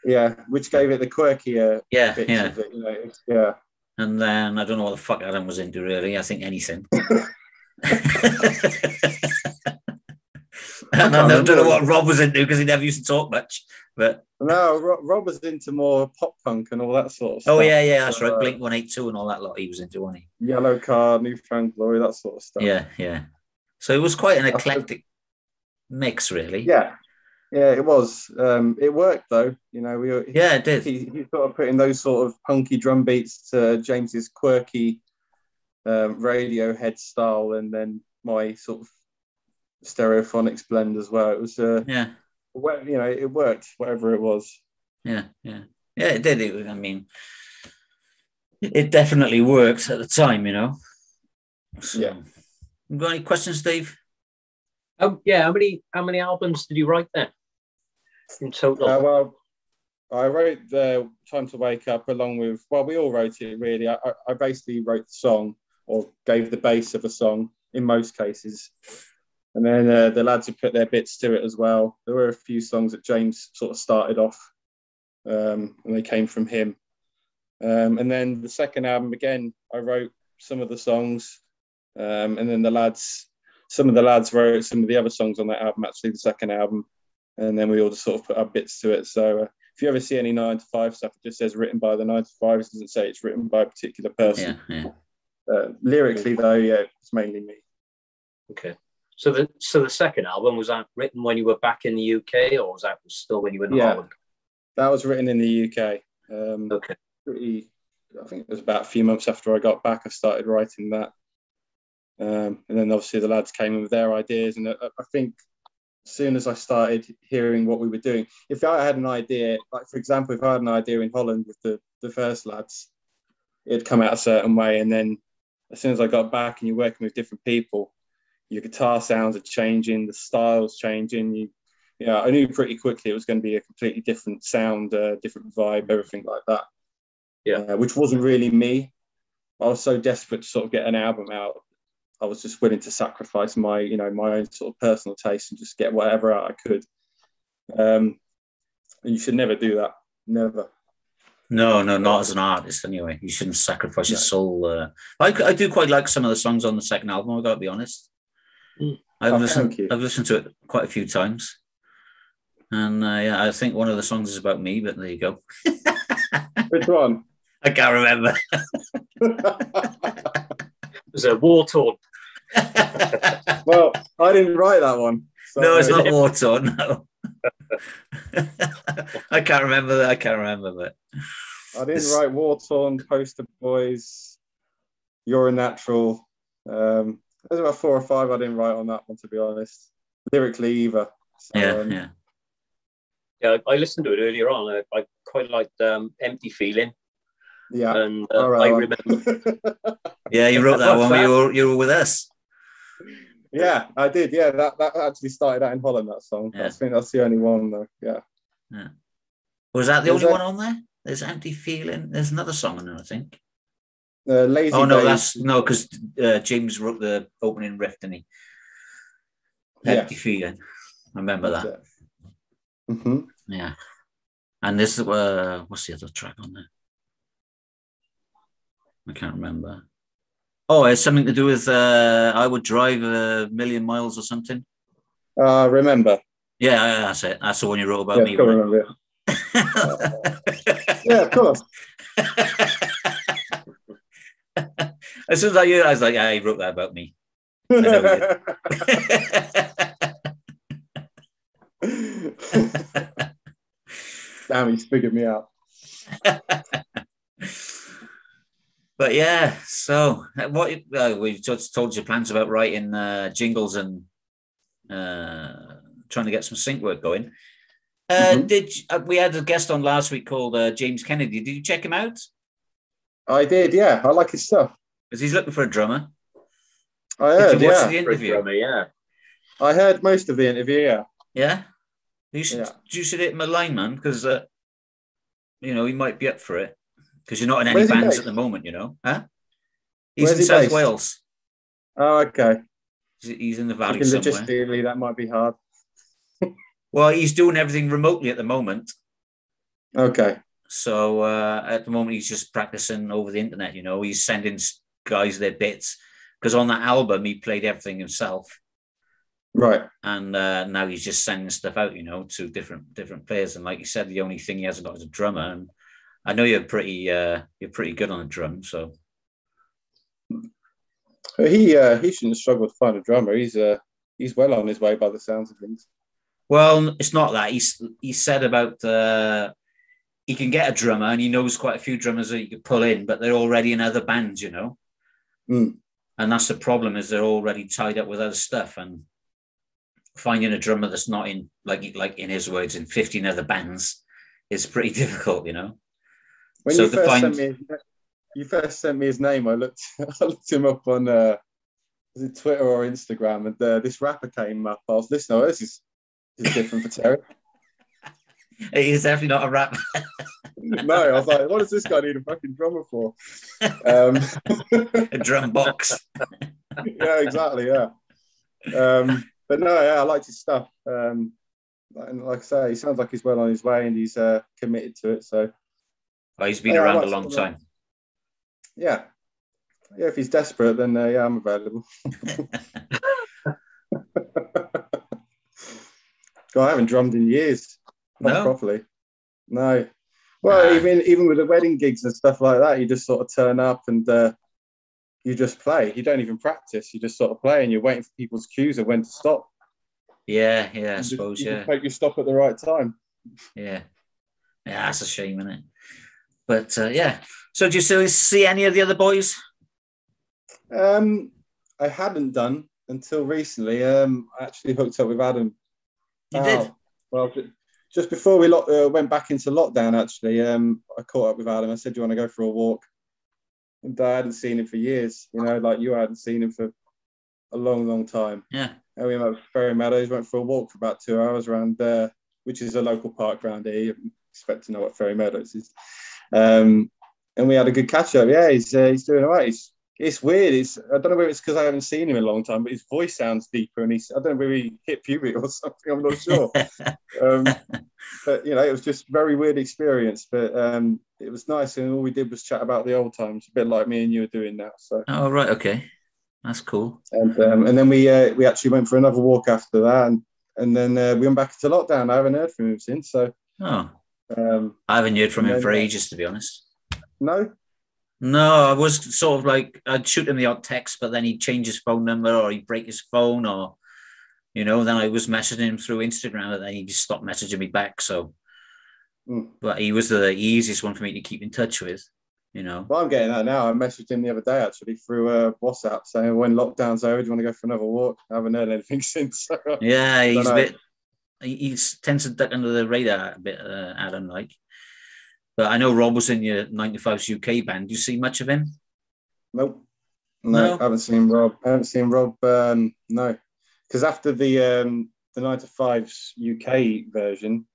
Yeah, which gave it the quirkier bits of it, yeah. And then I don't know what the fuck Adam was into, really. I think anything. I don't know what Rob was into because he never used to talk much. But no, Rob was into more pop punk and all that sort of stuff. Oh yeah, that's right. Blink 182 and all that lot he was into, wasn't he? Yellow Card, New Found Glory, that sort of stuff. Yeah. So it was quite an eclectic mix, really. Yeah, it was. It worked though. It did. He sort of put in those sort of punky drum beats to James's quirky Radiohead style, and then my sort of stereophonics blend as well. It was well, you know, it worked, whatever it was. Yeah, it did. I mean, it definitely worked at the time, you know. So, yeah. You got any questions, Dave? Yeah. How many albums did you write then in total? Well, I wrote the Time to Wake Up along with, well, we all wrote it really. I basically wrote the song, or gave the bass of a song in most cases. And then the lads had put their bits to it as well. There were a few songs that James sort of started off, and they came from him. And then the second album, again, I wrote some of the songs, and then some of the lads wrote some of the other songs on that album, actually, the second album. And then we all just sort of put our bits to it. So if you ever see any 9 to 5 stuff, it just says written by the 9 to 5s. It doesn't say it's written by a particular person. Lyrically, though, yeah, it's mainly me. Okay. So the second album, was that written when you were back in the UK, or was that still when you were in Holland? That was written in the UK. Okay. I think it was about a few months after I got back, I started writing that. And then obviously the lads came in with their ideas. And I think as soon as I started hearing what we were doing, if I had an idea, like for example, if I had an idea in Holland with the first lads, it'd come out a certain way. And then as soon as I got back and you're working with different people, your guitar sounds are changing, the style's changing. I knew pretty quickly it was going to be a completely different sound, different vibe, everything like that. Yeah. Which wasn't really me. I was so desperate to sort of get an album out. I was just willing to sacrifice my own sort of personal taste and just get whatever out I could. And you should never do that. Never. No, not as an artist anyway. You shouldn't sacrifice your soul. I do quite like some of the songs on the second album, I've got to be honest. I've listened to it quite a few times. And I think one of the songs is about me, but there you go. Which one? I can't remember. It was a war-torn. Well, I didn't write that one. So no, it's not war-torn, no. I can't remember that. But I didn't write war-torn, Poster Boys, You're a Natural. There's about 4 or 5 I didn't write on that one, to be honest. Lyrically either. So, Yeah, I listened to it earlier on. I quite liked Empty Feeling. Yeah. And I remember. Yeah, you wrote that one when you were with us. Yeah, I did. Yeah, that actually started out in Holland, that song. Yeah. I think that's the only one, though. Yeah. Was that the only one on there? There's Empty Feeling. There's another song on there, I think. Lazy Days. Because James wrote the opening riff, didn't he? Empty Feeling. I remember that. Mm-hmm. Yeah. And this what's the other track on there? I can't remember. Oh, it's something to do with I would drive 1,000,000 miles or something. Remember. Yeah, that's it. That's the one you wrote about me. I remember. Yeah, of course. As soon as I heard it, I was like, he wrote that about me. I know he did. Damn, he's figured me out. But yeah, so what we've just told you plans about writing jingles and trying to get some sync work going. We had a guest on last week called James Kennedy. Did you check him out? I did, yeah. I like his stuff. Because he's looking for a drummer. I heard, did you watch the interview? Drummer, yeah. I heard most of the interview, yeah. Yeah? You should hit him a line, man, because, he might be up for it. Because you're not in any bands at the moment, Huh? He's in South Wales. Oh, okay. He's in the valley somewhere. Logistically, that might be hard. Well, he's doing everything remotely at the moment. Okay. So at the moment, he's just practicing over the internet, He's sending guys their bits. Because on that album, he played everything himself. Right. And now he's just sending stuff out, to different players. And like you said, the only thing he hasn't got is a drummer. And I know you're pretty good on the drum, so. He shouldn't struggle to find a drummer. He's well on his way by the sounds of things. Well, it's not that. He said about he can get a drummer, and he knows quite a few drummers that he could pull in, but they're already in other bands, Mm. And that's the problem, is they're already tied up with other stuff, and finding a drummer that's not in, like in his words, in 15 other bands is pretty difficult, you know. When So you to first find, sent me his name, I looked I looked him up on was it Twitter or Instagram, and this rapper came up. I was listening. Oh, this is different for Terry. he's definitely not a rapper. No, I was like, what does this guy need a fucking drummer for? A drum box. Yeah, exactly. Yeah. But no, yeah, I liked his stuff. And like I say, he sounds like he's well on his way, and he's committed to it. So Oh, he's been yeah, around a long time. Yeah. Yeah, if he's desperate, then yeah, I'm available. God, I haven't drummed in years. Not properly. No. Well, even with the wedding gigs and stuff like that, you just sort of turn up and you just play. You don't even practice. You just sort of play, and you're waiting for people's cues of when to stop. Yeah, I suppose. You just make you stop at the right time. Yeah, that's a shame, isn't it? But yeah. So do you still see any of the other boys? I hadn't done until recently. I actually hooked up with Adam. You did? Well, just before we went back into lockdown, actually, I caught up with Adam. I said, "Do you want to go for a walk?" And I hadn't seen him for years. You know, like you hadn't seen him for a long, long time. Yeah. And we went to Ferry Meadows, went for a walk for about 2 hours around there, which is a local park around here. You expect to know what Ferry Meadows is. And we had a good catch up. Yeah, he's doing all right. It's weird. I don't know whether it's because I haven't seen him in a long time, but his voice sounds deeper, and I don't know whether he hit puberty or something. I'm not sure. But you know, it was just a very weird experience. But it was nice, and all we did was chat about the old times, a bit like me and you are doing now. So. Oh right, okay, that's cool. And then we actually went for another walk after that, and then we went back into lockdown. I haven't heard from him since. So. I haven't heard from him for ages, to be honest. No, I was sort of like, I'd shoot him the odd text, but then he'd change his phone number, or he'd break his phone, or, you know, then I was messaging him through Instagram, and then he just stopped messaging me back. So, but he was the easiest one for me to keep in touch with, you know. Well, I'm getting that now. I messaged him the other day, actually, through WhatsApp, saying, when lockdown's over, do you want to go for another walk? I haven't heard anything since. Yeah, he's a bit, he tends to duck under the radar a bit, Adam, like. But I know Rob was in your 95's UK band. Do you see much of him? Nope. No, I haven't seen Rob. No. Because after the 95's UK version,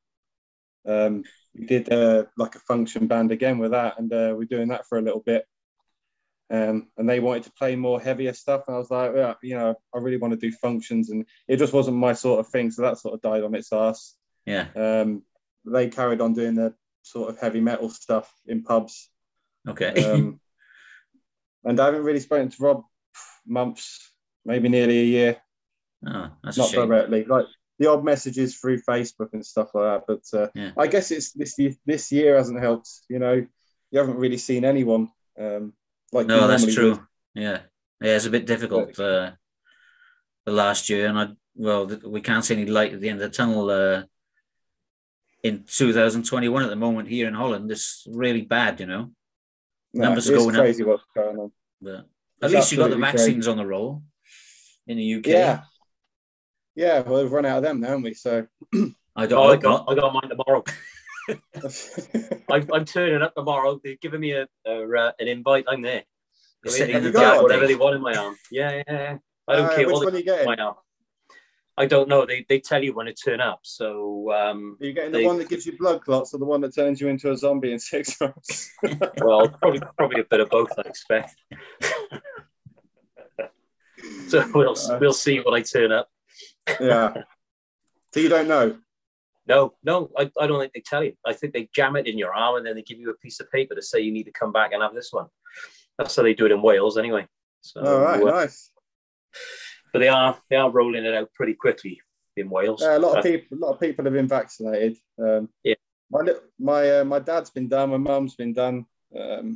we did like a function band again with that, and we're doing that for a little bit. And they wanted to play more heavier stuff, and I was like, yeah, you know, I really want to do functions, and it just wasn't my sort of thing, so that sort of died on its ass. Yeah. They carried on doing their sort of heavy metal stuff in pubs. Okay. And I haven't really spoken to Rob months, maybe nearly a year. Oh, that's not a shame. directly, like the odd messages through Facebook and stuff like that. But I guess it's this year hasn't helped. You know, you haven't really seen anyone. Like no, that's true. Would. Yeah, it's a bit difficult the last year, and we can't see any light at the end of the tunnel. In 2021 at the moment here in Holland, it's really bad, you know. Numbers are going up. It's crazy what's going on. But at least you got the vaccines on the roll in the UK. Yeah. Well, we've run out of them now, haven't we? So I got mine tomorrow. I'm turning up tomorrow. They're giving me an invite. I'm there. Whatever they want in my arm. Yeah. I don't care. Which one are you getting? My arm. I don't know. They tell you when to turn up. So are you getting the one that gives you blood clots, or the one that turns you into a zombie in 6 months? Well, probably a bit of both, I expect. So we'll see when I turn up. Yeah. So you don't know? No, I don't think they tell you. I think they jam it in your arm, and then they give you a piece of paper to say you need to come back and have this one. That's how they do it in Wales, anyway. So, all right, nice. But they are rolling it out pretty quickly in Wales. A lot of people have been vaccinated. My dad's been done. My mum's been done.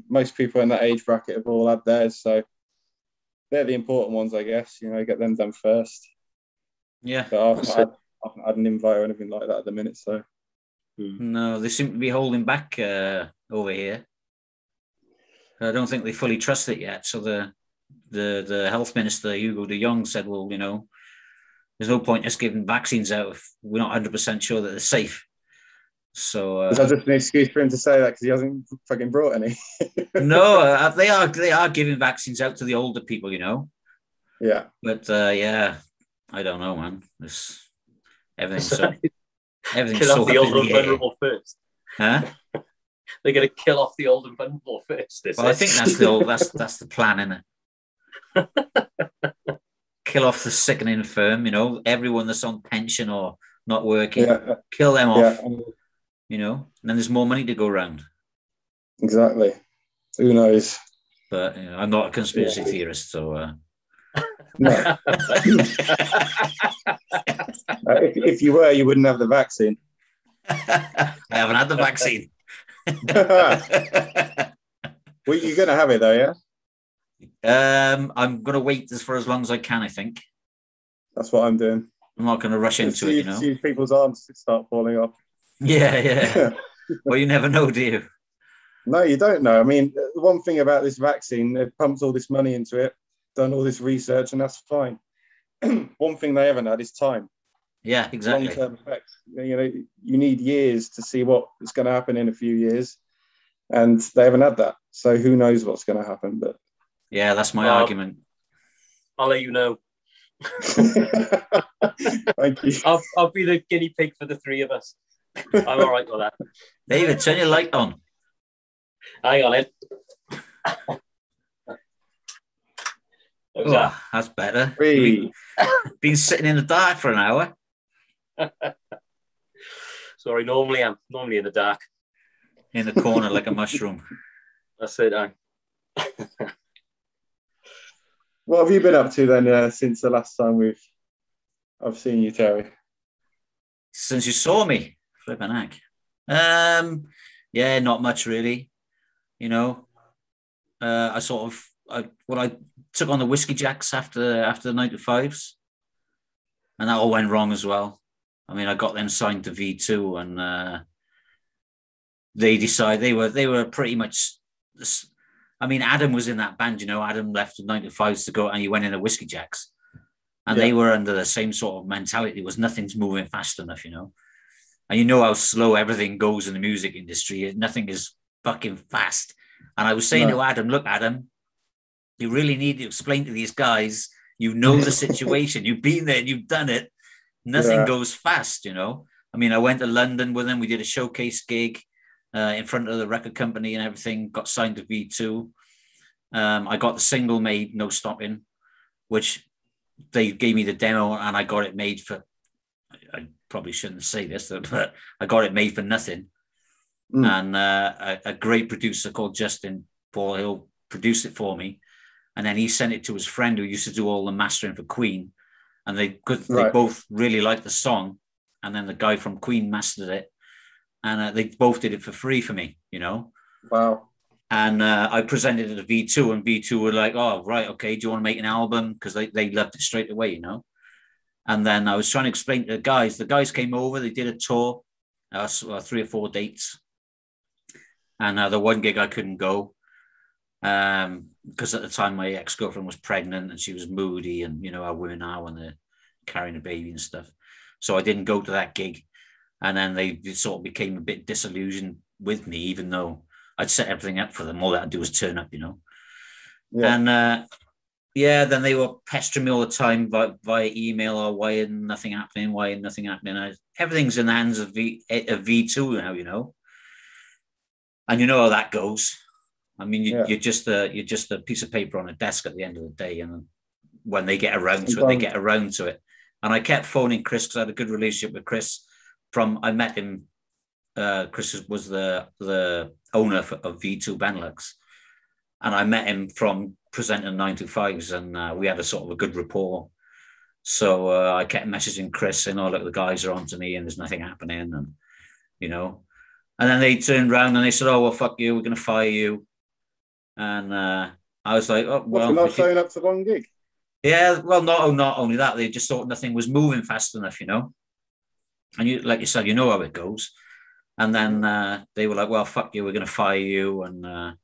Most people in that age bracket have all had theirs, so they're the important ones, I guess. You know, get them done first. Yeah. But I haven't had an invite or anything like that at the minute. So no, they seem to be holding back over here. I don't think they fully trust it yet, so the health minister, Hugo de Jong, said, well, there's no point us giving vaccines out if we're not 100% sure that they're safe. So is that just an excuse for him to say that because he hasn't fucking brought any? No, they are giving vaccines out to the older people, Yeah. But I don't know, man. Everything's so kill off the old and vulnerable first. Huh? They're going to kill off the old and vulnerable first. Well, I think that's the plan, isn't it? Kill off the sick and infirm, everyone that's on pension or not working, kill them off, and then there's more money to go around. Exactly. Who knows? But I'm not a conspiracy theorist, so. No. If you were, you wouldn't have the vaccine. I haven't had the vaccine. Well, you're going to have it, though, yeah? I'm going to wait for as long as I can, I think. That's what I'm doing. I'm not going to rush into it, See people's arms start falling off. Yeah. Well, you never know, do you? No, you don't know. I mean, the one thing about this vaccine, they've pumped all this money into it, done all this research, and that's fine. One thing they haven't had is time. Yeah, exactly. Long-term effects. You need years to see what is going to happen in a few years, and they haven't had that. So who knows what's going to happen? But yeah, that's my argument. I'll let you know. Thank you. I'll be the guinea pig for the three of us. I'm all right with that. David, turn your light on. Hang on, Ed. Oh, that's better. Been sitting in the dark for an hour. Sorry, normally I'm in the dark. In the corner like a mushroom. That's it, What have you been up to then since the last time I've seen you, Terry? Since you saw me, flipping heck. Yeah, not much really. I took on the Whiskey Jacks after the 9 to 5s, and that all went wrong as well. I mean, I got them signed to V2, and they decided they were pretty much. I mean, Adam was in that band. Adam left the 9 to 5s to go, and he went in the Whiskey Jacks, and they were under the same sort of mentality. Was nothing's moving fast enough, and how slow everything goes in the music industry. Nothing is fucking fast. And I was saying to Adam, look, Adam, you really need to explain to these guys, the situation, you've been there, you've done it. Nothing goes fast, I mean, I went to London with them. We did a showcase gig in front of the record company and everything, got signed to V2. I got the single made, No Stopping, which they gave me the demo and I got it made for, I probably shouldn't say this, but I got it made for nothing. And a great producer called Justin Paul Hill produced it for me, and then he sent it to his friend who used to do all the mastering for Queen, and they both really liked the song, and then the guy from Queen mastered it, and they both did it for free for me, Wow. And I presented it to V2, and V2 were like, oh, right, okay, do you want to make an album? Because they loved it straight away, And then I was trying to explain to the guys came over, they did a tour, 3 or 4 dates. And the one gig I couldn't go because at the time my ex-girlfriend was pregnant and she was moody, and how women are when they're carrying a baby and stuff. So I didn't go to that gig. And then they sort of became a bit disillusioned with me, even though I'd set everything up for them. All they had to do was turn up, Yeah. And then they were pestering me all the time via email, or why isn't nothing happening? Everything's in the hands of V2 now, And you know how that goes. I mean, you're just a piece of paper on a desk at the end of the day. And when they get around to it, they get around to it. And I kept phoning Chris because I had a good relationship with Chris. I met him. Chris was the owner of V2 Benelux, and I met him from presenting 9 to 5s, and we had a sort of a good rapport. So I kept messaging Chris saying, "Oh, look, the guys are on to me, and there's nothing happening," and And then they turned around and they said, "Oh, well, fuck you, we're going to fire you." And I was like, "Oh, well." Not showing up to one gig? Yeah, well, not only that, they just thought nothing was moving fast enough, And like you said, you know how it goes. And then they were like, "Well, fuck you, we're going to fire you." And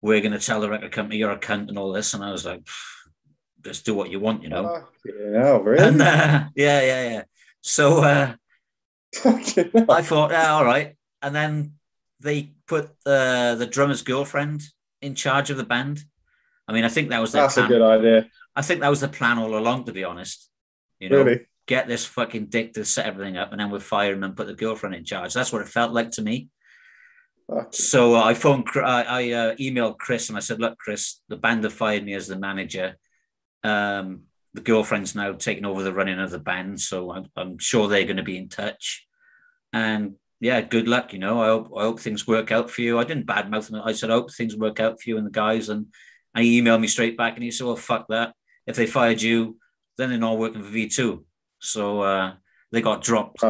we're going to tell the record company you're a cunt and all this. And I was like, just do what you want, you know. Yeah, really? And yeah. So I thought, yeah, all right. And then they put the drummer's girlfriend in charge of the band. I mean, I think that was their That's plan. a good idea. I think that was the plan all along, to be honest. You know, Really? get this fucking dick to set everything up, and then we'll fire him and put the girlfriend in charge. That's what it felt like to me. So I emailed Chris and I said, look, Chris, the band have fired me as the manager. The girlfriend's now taking over the running of the band, so I'm sure they're going to be in touch. And yeah, good luck. You know, I hope things work out for you. I didn't badmouth them. I said, I hope things work out for you and the guys. And he emailed me straight back and he said, well, fuck that. If they fired you, then they're not working for V2. So they got dropped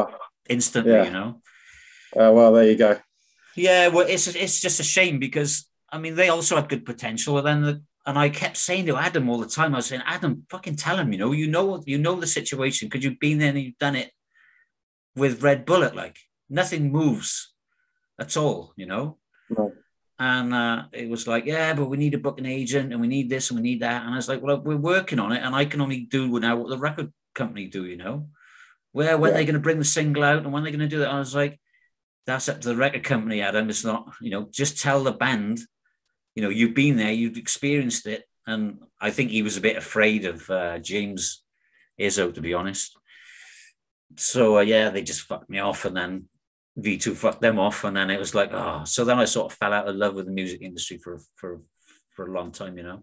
instantly, you know. Well, there you go. Yeah, well, it's just a shame because, I mean, they also had good potential. And I kept saying to Adam all the time, I was saying, Adam, fucking tell him, you know the situation because you've been there and you've done it with Red Bullet. Like, nothing moves at all, you know. No. And it was like, yeah, but we need a booking agent and we need this and we need that. And I was like, well, we're working on it. And I can only do now what the record company do, you know. When they're going to bring the single out and when they're going to do that. I was like, that's up to the record company, Adam. It's not, you know, just tell the band, you know, you've been there, you've experienced it. And I think he was a bit afraid of James Izzo, to be honest. So, yeah, they just fucked me off. And then V2 fucked them off. And then it was like, so then I sort of fell out of love with the music industry for a long time, you know.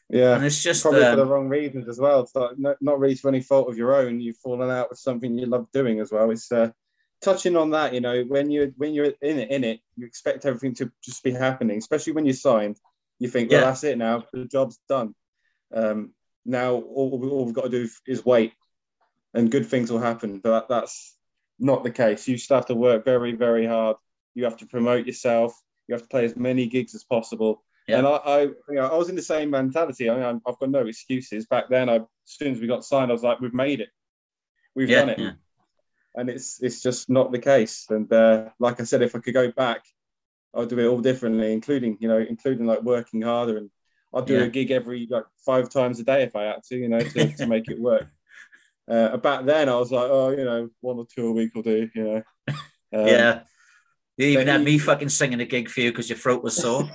Yeah, and it's just probably for the wrong reasons as well. It's like not really for any fault of your own. You've fallen out with something you love doing as well. It's touching on that, you know, when you're in it, you expect everything to just be happening, especially when you're signed. You think, well, that's it now. The job's done. Now all we've got to do is wait, and good things will happen. But that's not the case. You still have to work very, very hard. You have to promote yourself. You have to play as many gigs as possible. Yeah. And I was in the same mentality. I mean, I've got no excuses. Back then, as soon as we got signed, I was like, we've made it. We've done it. Yeah. And it's just not the case. And like I said, if I could go back, I'd do it all differently, including like working harder. And I'd do a gig every 5 times a day if I had to, you know, to make it work. Back then, I was like, 1 or 2 a week will do, you know. Yeah. You even had me fucking singing a gig for you because your throat was sore.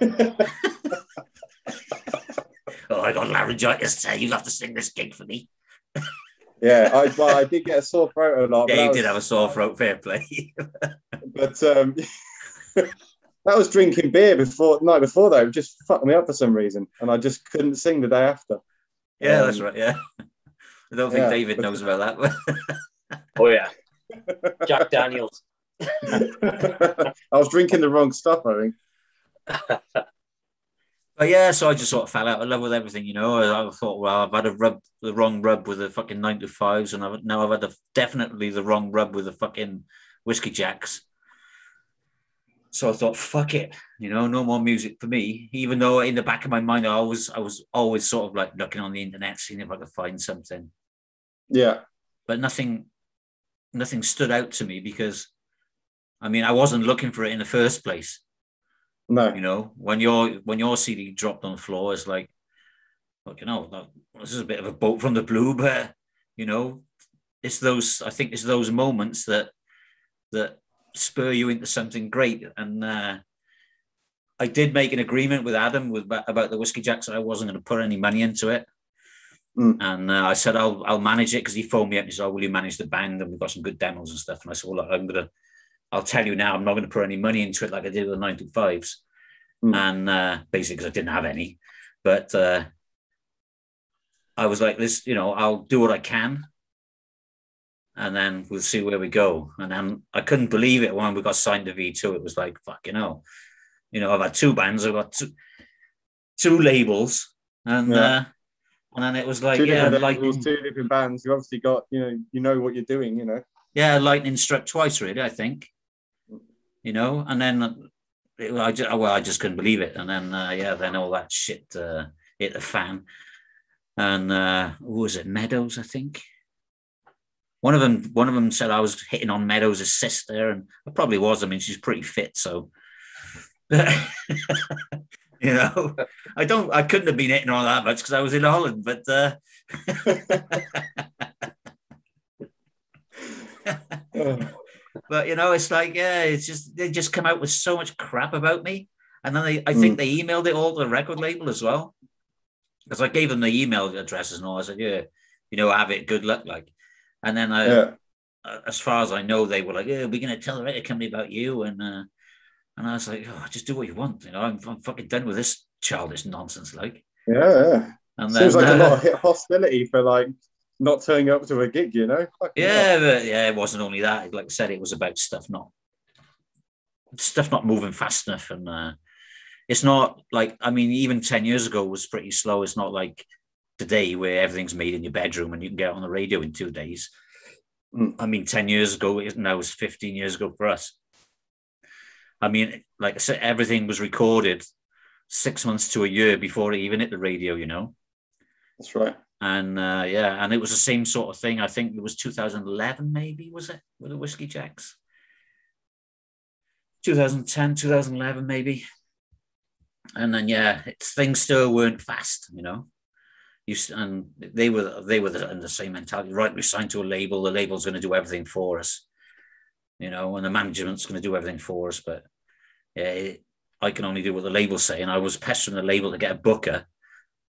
I got laryngitis. You'll have to sing this gig for me. Yeah, I did get a sore throat a lot. Yeah, you did have a sore throat, fair play. But that was drinking beer night before though. It just fucked me up for some reason. And I just couldn't sing the day after. Yeah, that's right, yeah. I don't think David knows about that. Oh, yeah. Jack Daniels. I was drinking the wrong stuff, I think. But yeah, so I just sort of fell out of love with everything, you know. I thought, well, I've had the wrong rub with the fucking 9 to 5s, and now I've had definitely the wrong rub with the fucking Whiskey Jacks. So I thought, fuck it, you know, no more music for me. Even though in the back of my mind, I was always sort of like looking on the internet, seeing if I could find something. Yeah. But nothing stood out to me because, I mean, I wasn't looking for it in the first place. No. You know, when your CD dropped on the floor, it's like, you know, this is a bit of a bolt from the blue, but you know, I think it's those moments that spur you into something great. And I did make an agreement with Adam about the Whiskey Jacks that I wasn't going to put any money into it. And I said I'll manage it because he phoned me up and he said, will you manage the band? And we've got some good demos and stuff. And I said, well, look, I'll tell you now, I'm not going to put any money into it like I did with the 9 to 5s. And basically because I didn't have any. But I was like, this, you know, I'll do what I can. And then we'll see where we go. And then I couldn't believe it when we got signed to V2. It was like, fucking hell. You know, I've had 2 bands. I've got two labels. And then it was like, 2 different bands. You obviously got, you know what you're doing, you know. Yeah, lightning struck twice, really, I think. You know, and then I just couldn't believe it. And then, then all that shit hit the fan. And who was it? Meadows, I think. One of them said I was hitting on Meadows' sister, and I probably was. I mean, she's pretty fit, so. But You know, I couldn't have been hitting on that much because I was in Holland, but but you know, it's like, yeah, it's just they just come out with so much crap about me, and then I think they emailed it all to the record label as well, because I gave them the email addresses and all. I said, yeah, you know, have it, good luck, like, and then as far as I know, they were like, yeah, we're gonna tell the record company about you, and I was like, oh, just do what you want, you know, I'm fucking done with this childish nonsense, like, yeah. And seems then, like a lot of hostility for like not turning up to a gig, you know. Yeah, but yeah, it wasn't only that. Like I said, it was about stuff not moving fast enough, and it's not like, I mean, even 10 years ago was pretty slow. It's not like today where everything's made in your bedroom and you can get on the radio in 2 days. I mean, 10 years ago, now it's 15 years ago for us. I mean, like I said, everything was recorded 6 months to a year before it even hit the radio, you know. That's right. And and it was the same sort of thing. I think it was 2011, maybe, was it, with the Whiskey Jacks? 2010, 2011, maybe. And then things still weren't fast, you know. And they were in the same mentality. Right, we signed to a label. The label's going to do everything for us, you know, and the management's going to do everything for us. But yeah, I can only do what the label's saying. I was pestering the label to get a booker,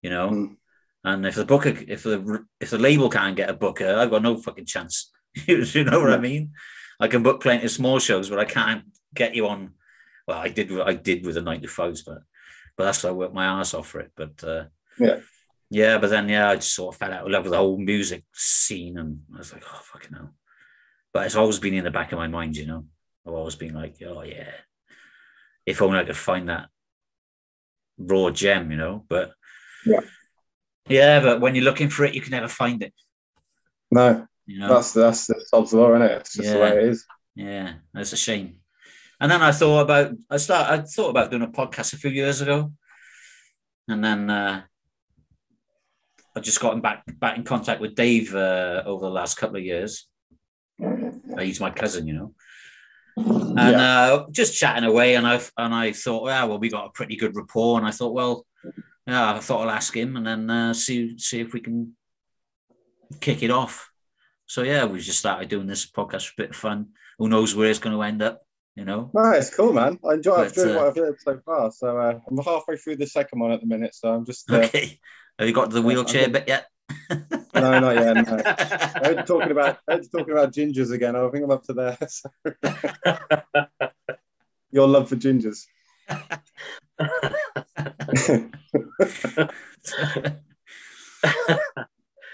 you know. And if the label can't get a booker, I've got no fucking chance. You know what I mean? I can book plenty of small shows, but I can't get you on. Well, I did with the 95s, but that's why I worked my ass off for it. But but then I just sort of fell out of love with the whole music scene, and I was like, oh fucking hell. But it's always been in the back of my mind, you know. I've always been like, oh yeah, if only I could find that raw gem, you know. But but when you're looking for it, you can never find it. No, you know, that's the sod's law, isn't it? It's just the way it is. Yeah, it's a shame. And then I thought about doing a podcast a few years ago, and then I just gotten back in contact with Dave over the last couple of years. He's my cousin, you know, and just chatting away, and I thought, well, we got a pretty good rapport, and I thought, well. Yeah, I thought I'll ask him and then see if we can kick it off. So we just started doing this podcast for a bit of fun. Who knows where it's going to end up, you know? No, it's cool, man. I've enjoyed what I've heard so far. So I'm halfway through the second one at the minute. So I'm just okay. Have you got to the wheelchair bit yet? No, not yet. No. I heard talking about gingers again. I think I'm up to there. So. Your love for gingers.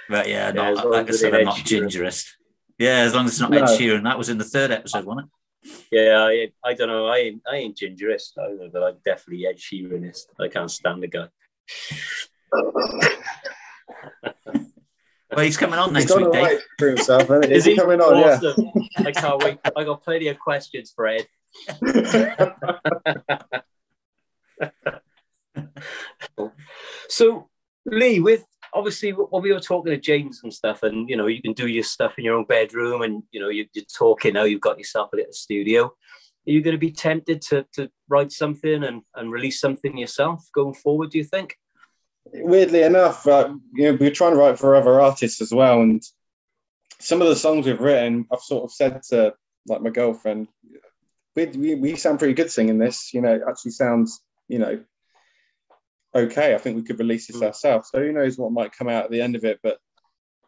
But like I said, I'm not gingerist. Yeah, as long as it's not Ed Sheeran. That was in the third episode, wasn't it? Yeah, I don't know. I ain't gingerist either, but I'm definitely Ed Sheeranist. I can't stand the guy. Well, he's coming on next week, Dave. For himself, is he coming on? Awesome. Yeah. I can't wait. I got plenty of questions for Ed. So, Lee, with obviously when we were talking to James and stuff, and you know, you can do your stuff in your own bedroom, and you know, you're talking now. You've got yourself a little studio. Are you going to be tempted to write something and release something yourself going forward? Do you think? Weirdly enough, we're trying to write for other artists as well, and some of the songs we've written, I've sort of said to like my girlfriend, we sound pretty good singing this. You know, it actually sounds, you know, okay. I think we could release this ourselves. So who knows what might come out at the end of it? But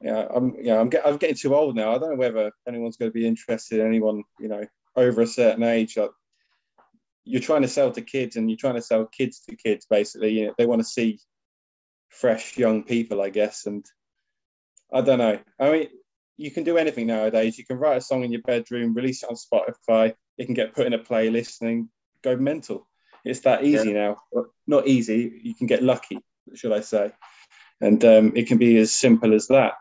I'm getting too old now. I don't know whether anyone's going to be interested in anyone, you know, over a certain age. Like, you're trying to sell to kids, and you're trying to sell kids to kids. Basically, you know, they want to see fresh young people, I guess. And I don't know. I mean, you can do anything nowadays. You can write a song in your bedroom, release it on Spotify. It can get put in a playlist and go mental. It's that easy now. Not easy. You can get lucky, should I say? And it can be as simple as that.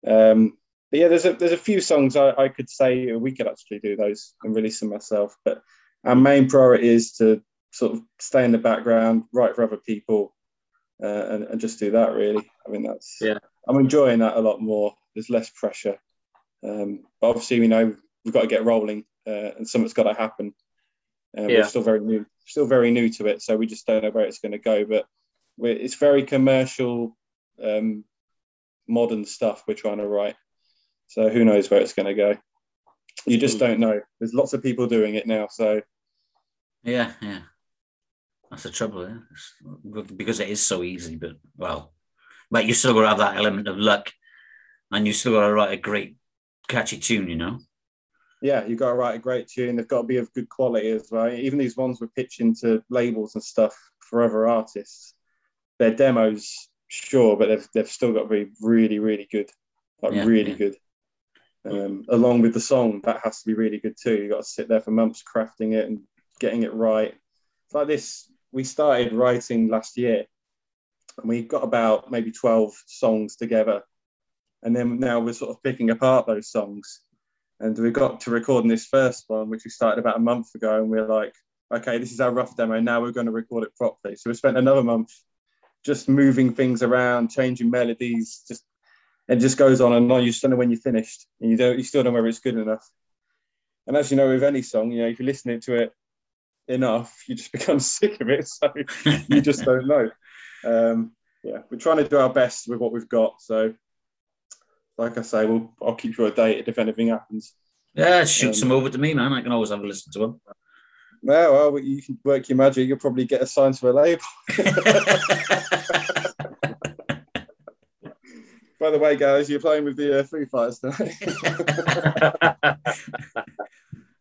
But yeah, there's a few songs I could say we could actually do those and release them myself. But our main priority is to sort of stay in the background, write for other people, and just do that. Really, I mean I'm enjoying that a lot more. There's less pressure. But obviously, we know we've got to get rolling, and something's got to happen. We're still very new still very new to it, so we just don't know where it's going to go. But it's very commercial, modern stuff we're trying to write. So who knows where it's going to go? You just don't know. There's lots of people doing it now, so yeah. That's the trouble, because it is so easy. But you still got to have that element of luck, and you still got to write a great, catchy tune, you know. Yeah, you've got to write a great tune. They've got to be of good quality as well. Even these ones we're pitching to labels and stuff for other artists, they're demos, sure, but they've still got to be really, really good, really good. Along with the song, that has to be really good too. You've got to sit there for months crafting it and getting it right. It's like this. We started writing last year, and we got about maybe 12 songs together. And then now we're sort of picking apart those songs. And we got to recording this first one, which we started about a month ago. And we're like, okay, this is our rough demo. Now we're going to record it properly. So we spent another month just moving things around, changing melodies. It just goes on and on. You just don't know when you're finished. And you still don't know whether it's good enough. And as you know, with any song, if you're listening to it enough, you just become sick of it. So you just don't know. We're trying to do our best with what we've got. So, like I say, I'll keep you updated if anything happens. Yeah, shoot some over to me, man. I can always have a listen to them. Yeah, well, you can work your magic. You'll probably get assigned to a label. By the way, guys, you're playing with the Foo Fighters tonight.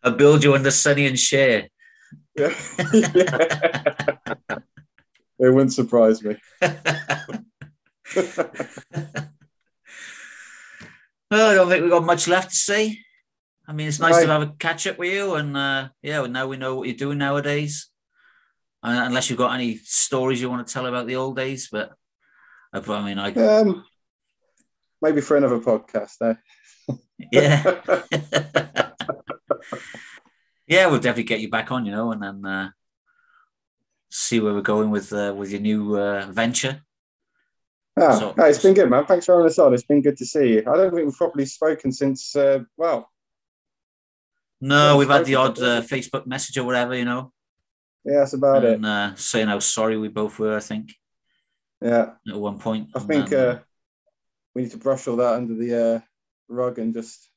I'll build you under Sonny and Cher. Yeah. It wouldn't surprise me. Well, I don't think we've got much left to say. I mean, it's nice to have a catch up with you, and now we know what you're doing nowadays. Unless you've got any stories you want to tell about the old days, but I mean, maybe for another podcast, eh? Yeah. Yeah, we'll definitely get you back on, and then see where we're going with your new venture. It's been good, man. Thanks for having us on. It's been good to see you. I don't think we've properly spoken since, No, we've had the odd Facebook message or whatever, Yeah, that's about it. And saying how sorry we both were, I think. Yeah. At one point. I think we need to brush all that under the rug and just...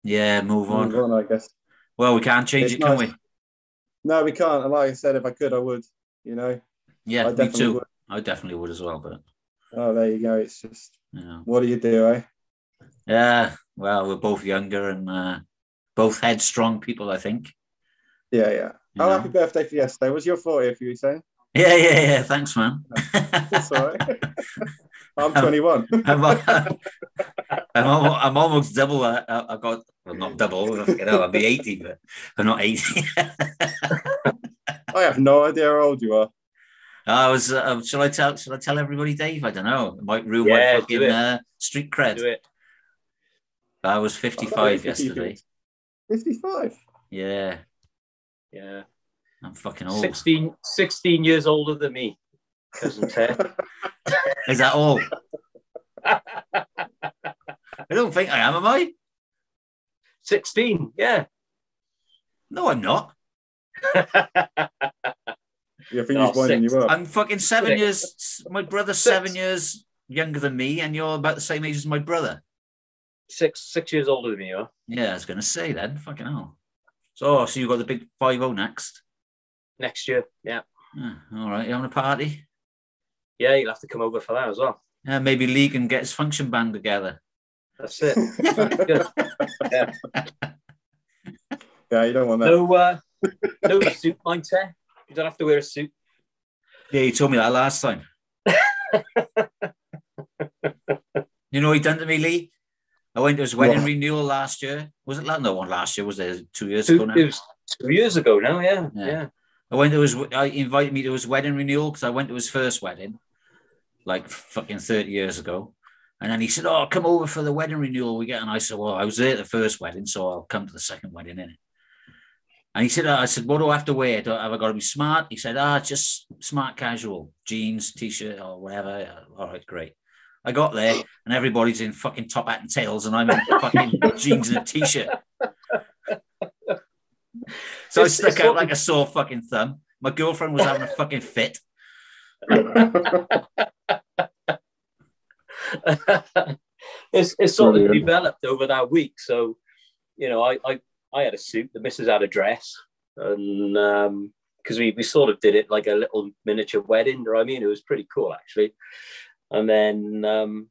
move on. Move on, I guess. Well, we can't change can we? No, we can't. And like I said, if I could, I would, Yeah, me too. I definitely would as well, but... Oh, there you go. It's just, what do you do, eh? Yeah, well, we're both younger and both headstrong people, I think. Yeah. Happy birthday for yesterday. Was your 40th, you were saying? Yeah. Thanks, man. That's all right. I'm 21. I'm almost double. I got, well, not double. I'll be 80, but I'm not 80. I have no idea how old you are. I was. Shall I tell everybody, Dave? I don't know. It might ruin my fucking street cred. Do it. I was 55 yesterday. 55. Yeah. I'm fucking old. 16 years older than me, cousin Ted. Is that all? I don't think I am I? 16, yeah. No, I'm not. I think he's winding you up. I'm fucking 7 years. My brother's 7 years younger than me, and you're about the same age as my brother. 6 years older than me, you are. Yeah, I was going to say then. Fucking hell. So you got the big 5-0 next? Next year, yeah. All right, you having a party? Yeah, you'll have to come over for that as well. Yeah, maybe Lee can get his function band together. That's it. Good. Yeah. Yeah, you don't want that. No suit, mind Ted. You don't have to wear a suit. Yeah, you told me that last time. You know what he done to me, Lee? I went to his wedding renewal last year. Was it last year? Was it 2 years ago now? It was 2 years ago now, yeah. He invited me to his wedding renewal because I went to his first wedding, like fucking 30 years ago. And then he said, "Oh, come over for the wedding renewal we get." And I said, "Well, I was there at the first wedding, so I'll come to the second wedding, innit?" And he said, I said, "What do I have to wear? Have I got to be smart?" He said, "Just smart casual, jeans, t-shirt or whatever." Yeah, all right, great. I got there and everybody's in fucking top hat and tails and I'm in fucking jeans and a t-shirt. So I stuck out like a sore fucking thumb. My girlfriend was having a fucking fit. It's sort of developed over that week. So, you know, I had a suit, the missus had a dress, and because we sort of did it like a little miniature wedding, you know what I mean? It was pretty cool, actually. And then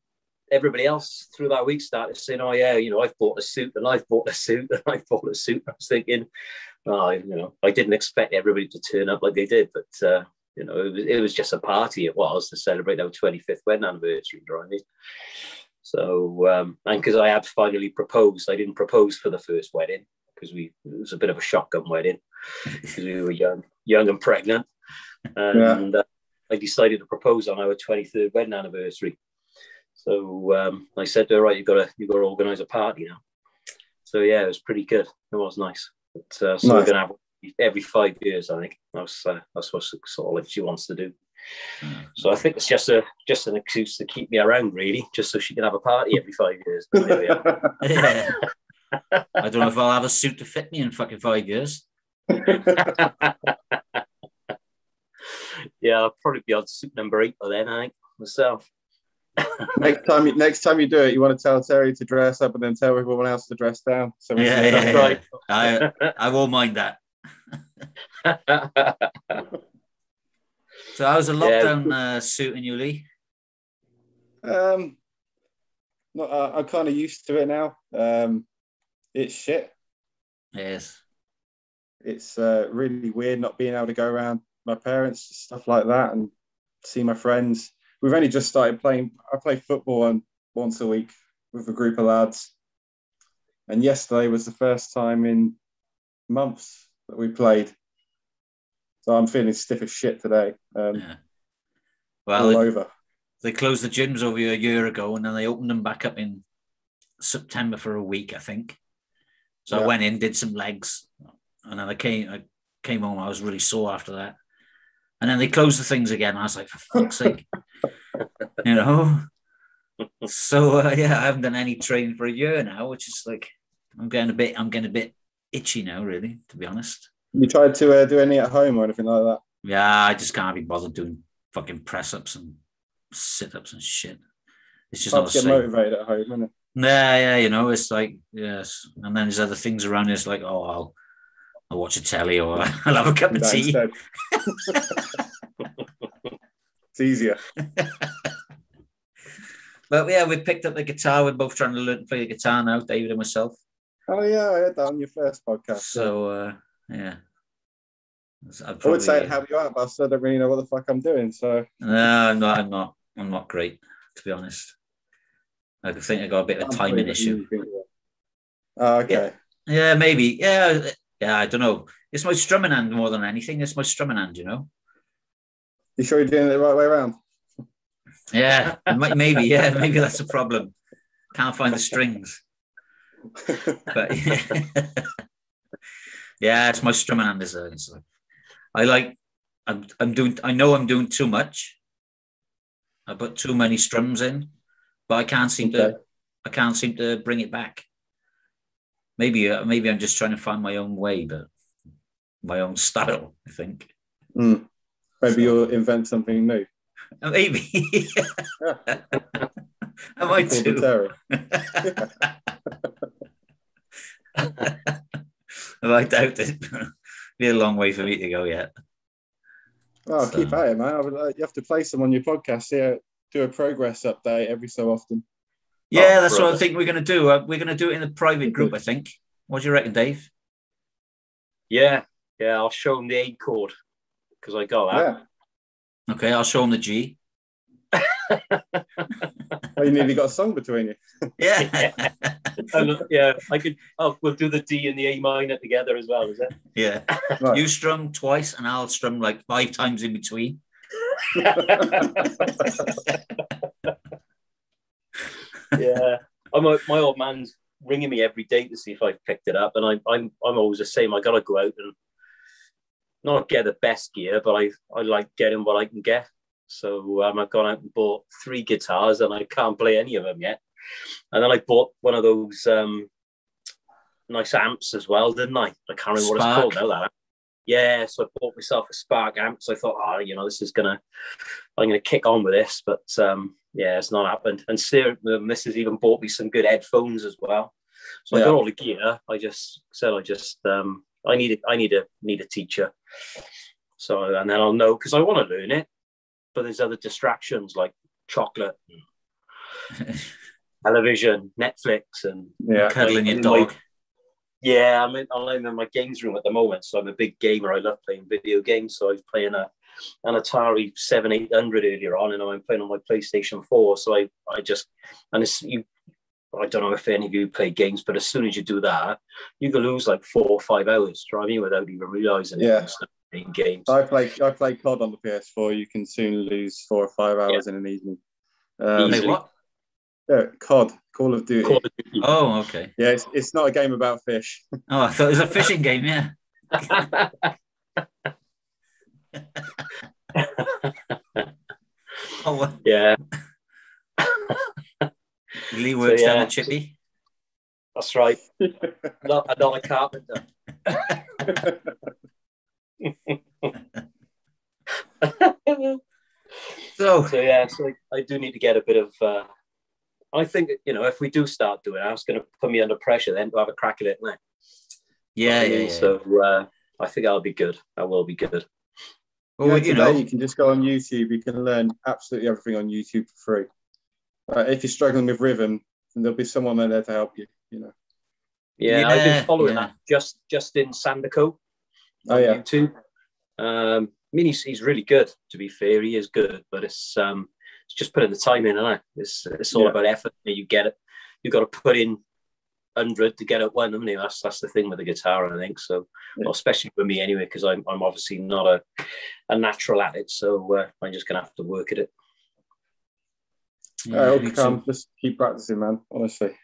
everybody else through that week started saying, oh, yeah, you know, I've bought a suit and I've bought a suit and I've bought a suit. I was thinking, oh, you know, I didn't expect everybody to turn up like they did, but, you know, it was just a party. It was to celebrate our 25th wedding anniversary, you know what I mean? So, and because I had finally proposed, I didn't propose for the first wedding because it was a bit of a shotgun wedding because we were young and pregnant. And I decided to propose on our 23rd wedding anniversary. So I said to her, right, you've got to organise a party now. So yeah, it was pretty good. It was nice. But, so nice. We're going to have every 5 years, I think. That's what sort of like she wants to do. So I think it's just an excuse to keep me around, really, just so she can have a party every 5 years. Yeah. I don't know if I'll have a suit to fit me in fucking 5 years. Yeah, I'll probably be on suit number 8 by then, I think, myself. Next time you do it, you want to tell Terry to dress up and then tell everyone else to dress down. So that's right. I won't mind that. So how's the lockdown suiting you, Lee? I'm kind of used to it now. It's shit. Yes. It's really weird not being able to go around my parents, stuff like that, and see my friends. We've only just started playing. I play football once a week with a group of lads. And yesterday was the first time in months that we played. So I'm feeling stiff as shit today. Well, all over. They closed the gyms over a year ago and then they opened them back up in September for a week, I think. So I went in, did some legs, and then I came home. I was really sore after that. And then they closed the things again. I was like, for fuck's sake. You know? So, I haven't done any training for a year now, which is like, I'm getting a bit itchy now, really, to be honest. You tried to do any at home or anything like that? Yeah, I just can't be bothered doing fucking press-ups and sit-ups and shit. It's just not the same. Get motivated at home, isn't it? Yeah, you know, it's like, yes. And then there's other things around it. It's like, oh, I'll watch a telly or I'll have a cup of tea. It's easier. But yeah, we picked up the guitar. We're both trying to learn to play the guitar now, David and myself. Oh yeah, I heard that on your first podcast. So yeah. I would say I'd help you out, but I still don't really know what the fuck I'm doing. So no, I'm not great, to be honest. I think I got a bit of a timing issue. Oh, okay. Yeah, maybe. Yeah, I don't know. It's my strumming hand more than anything. It's my strumming hand, you know. You sure you're doing it the right way around? Yeah, maybe. Yeah, maybe that's a problem. Can't find the strings. But yeah, it's my strumming hand. I know I'm doing too much. I put too many strums in, but I can't seem to bring it back. Maybe I'm just trying to find my own way, but my own style, I think. Maybe you'll invent something new. Maybe. I might do. I doubt it. Be a long way for me to go yet. Oh, keep at it, man. You have to play some on your podcast here. Do a progress update every so often. Yeah, that's what I think we're going to do. We're going to do it in a private group, I think. What do you reckon, Dave? Yeah, I'll show them the A chord because I got that. Yeah. Okay, I'll show them the G. Well, you nearly got a song between you. Yeah. Yeah, I could. Oh, we'll do the D and the A minor together as well, is it? Yeah. Right. You strum twice and I'll strum like 5 times in between. Yeah. My old man's ringing me every day to see if I've picked it up, and I'm always the same. I gotta go out and not get the best gear, but I like getting what I can get. So I've gone out and bought 3 guitars, and I can't play any of them yet. And then I bought one of those nice amps as well, didn't I? I can't remember what it's called now. That Yeah, so I bought myself a Spark amp. So I thought, I'm gonna kick on with this. But yeah, it's not happened. And Sarah, the missus, even bought me some good headphones as well. So I got all the gear. I need a teacher. So and then I'll know, because I want to learn it, but there's other distractions like chocolate, television, Netflix, and cuddling your dog. I'm in my games room at the moment, so I'm a big gamer. I love playing video games. So I was playing an Atari 7800 earlier on, and I'm playing on my PlayStation 4. So I don't know if any of you play games, but as soon as you do that, you can lose like 4 or 5 hours driving without even realizing it. In games, I play COD on the PS4. You can soon lose 4 or 5 hours in an evening. Easily. What? COD, Call of Duty. Oh, okay. Yeah, it's not a game about fish. Oh, I thought it was a fishing game. Yeah. Oh, well. Yeah. Lee works down at Chippy. That's right. not a carpenter. So I do need to get a bit of. I think if we do start doing it, it's going to put me under pressure then to have a crack at it, isn't it? Yeah. So I think that'll be good. That will be good. Well, you can just go on YouTube. You can learn absolutely everything on YouTube for free. If you're struggling with rhythm, then there'll be someone there to help you. Yeah, I've been following that. Justin Sanderco on YouTube. I mean, he's really good. To be fair, he is good, but it's just putting the time in, isn't it? It's all about effort. You get it. You've got to put in 100 to get it one. I mean, that's the thing with the guitar, I think. So, well, especially for me anyway, because I'm obviously not a natural at it. So I'm just gonna have to work at it. Just keep practicing, man. Honestly.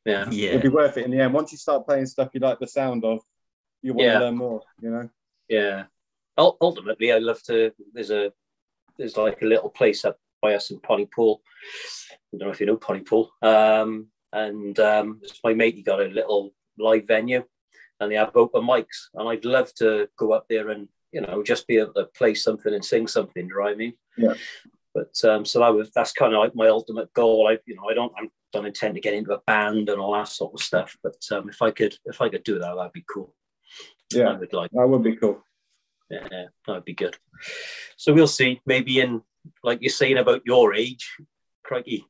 Yeah. It'll be worth it in the end. Once you start playing stuff you like the sound of, you want to learn more. Yeah. Ultimately, I love to. There's like a little place up by us in Pontypool. I don't know if you know Pontypool. And it's my mate. He got a little live venue, and they have open mics. And I'd love to go up there and just be able to play something and sing something. Do you know what I mean? Yeah. But that's kind of like my ultimate goal. I don't intend to get into a band and all that sort of stuff. But if I could do that, that'd be cool. Yeah, that would be cool. Yeah, that'd be good. So we'll see. Maybe in, like you're saying about your age, crikey,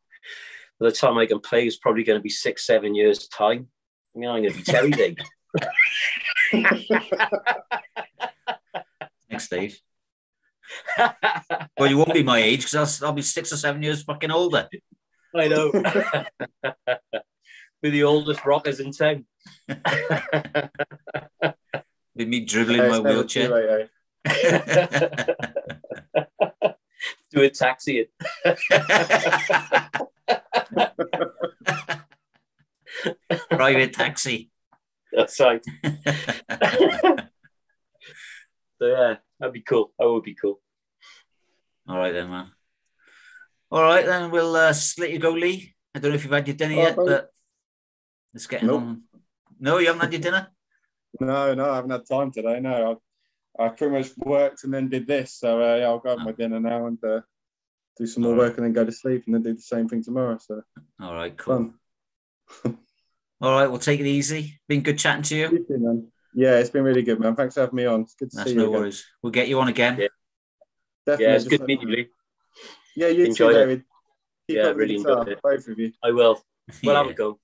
by the time I can play is probably going to be 6-7 years time. I mean, I'm going to be Terry's age. Thanks, Dave. Well, you won't be my age because I'll be 6 or 7 years fucking older. I know. We're the oldest rockers in town. With me dribbling my wheelchair. Do a taxi. Private taxi. That's right. So yeah, that'd be cool. That would be cool. All right then, man. All right then, we'll let you go, Lee. I don't know if you've had your dinner yet, but it's getting on. No, you haven't had your dinner? No, I haven't had time today. No, I pretty much worked and then did this. So I'll go have my dinner now and do some more work and then go to sleep and then do the same thing tomorrow. So all right, cool. All right, we'll take it easy. Been good chatting to you. You too, man. Yeah, it's been really good, man. Thanks for having me on. It's good to see you. No worries. We'll get you on again. Yeah. Definitely. Yeah, it's good meeting you. Yeah, you too, David. Keep up really guitar, enjoyed it. Both of you. I will. We'll have a go.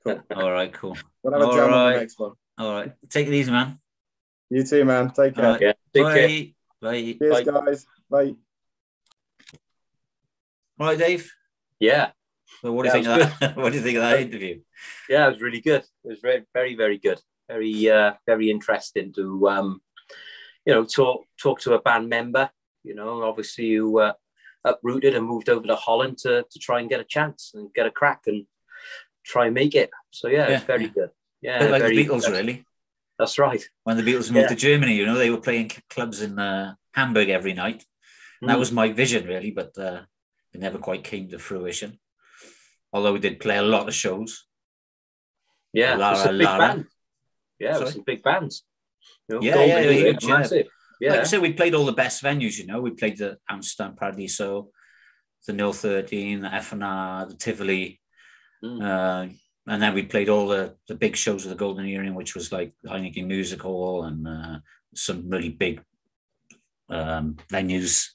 Cool. All right, cool. We'll have a jam on the next one. All right. Take it easy, man. You too, man. Take care. Right. Yeah. Take care. Bye. Cheers, guys. Bye. All right, Dave. Yeah. Well, what do you think of that? What do you think of that interview? Yeah, it was really good. It was very, very, very good. Very, very interesting to, talk to a band member. Obviously you uprooted and moved over to Holland to try and get a chance and get a crack and try and make it. So yeah, it's very good. Yeah, a bit like the Beatles, really. That's right. When the Beatles moved to Germany, they were playing clubs in Hamburg every night. That was my vision, really, but it never quite came to fruition. Although we did play a lot of shows. Yeah, some big bands. Yeah, some big bands. You know, Yeah, Golden huge, massive. Yeah. Like I said, we played all the best venues, you know. We played the Amsterdam Paradiso, the Nil 13, the FNR, the Tivoli. And then we played all the big shows of the Golden Earring, which was like Heineken Music Hall and some really big venues.